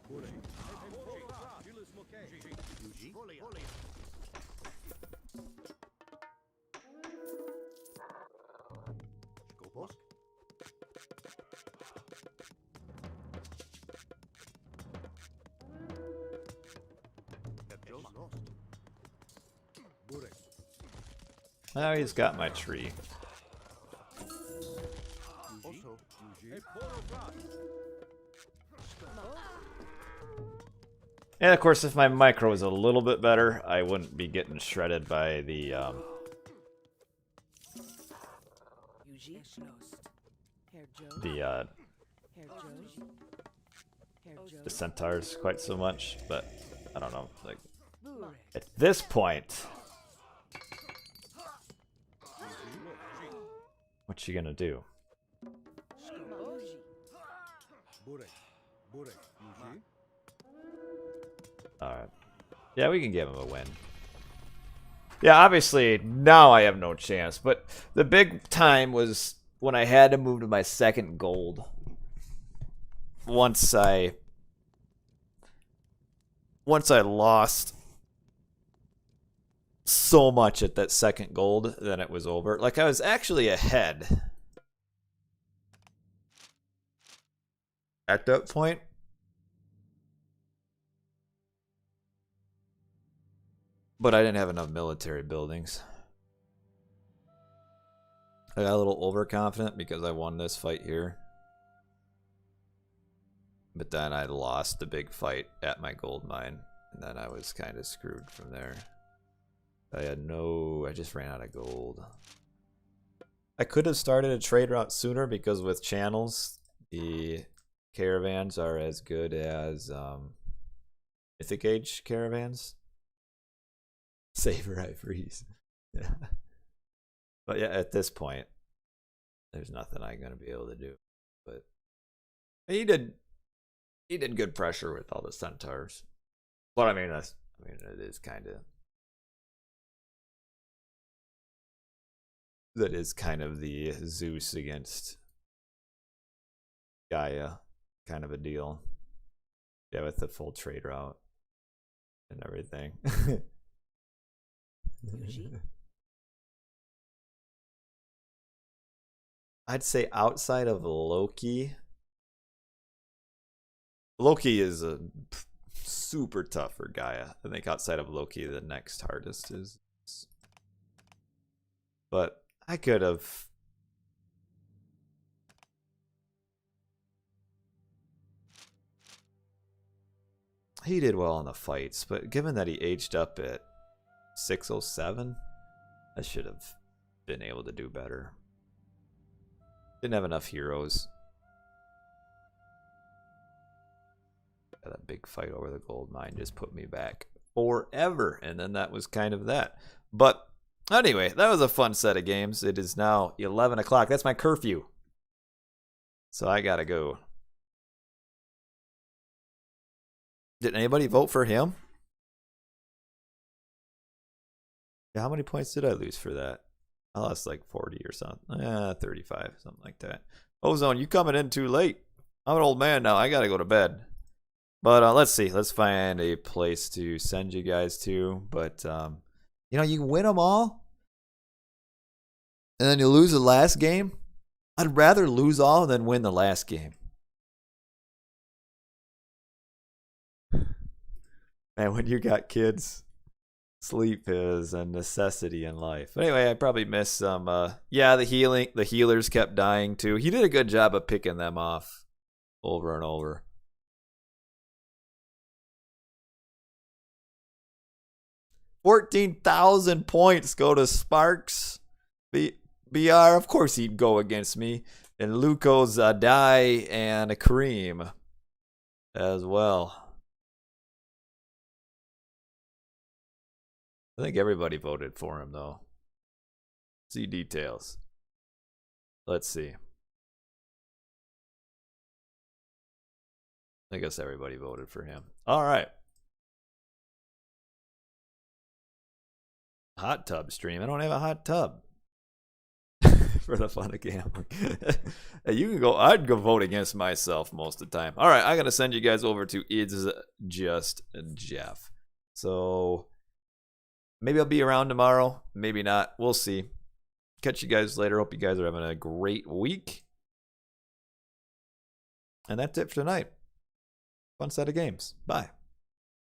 S5: Burek. E Porofras. Dilis Moke.
S9: Yuji. Skopos. Kepjos. Lost.
S5: Burek.
S1: Now he's got my tree.
S9: Also.
S5: Yuji. E Porofras.
S1: And of course, if my micro was a little bit better, I wouldn't be getting shredded by the
S7: Yuji Eshnost. Herr Joes.
S1: the centaurs quite so much. But I don't know. Like
S7: Burek.
S1: at this point, what you gonna do?
S5: Burek. Burek. Yuji.
S1: All right. Yeah, we can give him a win. Yeah, obviously now I have no chance, but the big time was when I had to move to my second gold. Once I lost so much at that second gold, then it was over. Like I was actually ahead at that point. But I didn't have enough military buildings. I got a little overconfident because I won this fight here. But then I lost the big fight at my gold mine. And then I was kind of screwed from there. I just ran out of gold. I could have started a trade route sooner because with channels, the caravans are as good as Mythic Age caravans. Saber, I freeze. Yeah. But yeah, at this point, there's nothing I'm gonna be able to do. But he did good pressure with all the centaurs. But I mean, it is kind of the Zeus against Gaia kind of a deal. Yeah, with the full trade route and everything. I'd say outside of Loki is a super tough for Gaia. I think outside of Loki, the next hardest is. But I could have. He did well in the fights, but given that he aged up at 607, I should have been able to do better. Didn't have enough heroes. That big fight over the gold mine just put me back forever, and then that was kind of that. But anyway, that was a fun set of games. It is now 11 o'clock. That's my curfew. So I gotta go. Did anybody vote for him? Yeah, how many points did I lose for that? I lost like 40 or something. 35, something like that. Ozone, you coming in too late. I'm an old man now. I gotta go to bed. But let's see. Let's find a place to send you guys to. But, you know, you win them all. And then you lose the last game. I'd rather lose all than win the last game. And when you got kids, sleep is a necessity in life. But anyway, I probably missed some. Yeah, the healers kept dying too. He did a good job of picking them off over and over. $14,000 points go to Sparks. BR, of course he'd go against me. And Luco's Die and Kareem as well. I think everybody voted for him, though. See details. Let's see. I guess everybody voted for him. All right. Hot tub stream. I don't have a hot tub. For the fun of gambling. You can go. I'd go vote against myself most of the time. All right. I'm going to send you guys over to It's Just Jeff. So maybe I'll be around tomorrow. Maybe not. We'll see. Catch you guys later. Hope you guys are having a great week. And that's it for tonight. Fun set of games. Bye.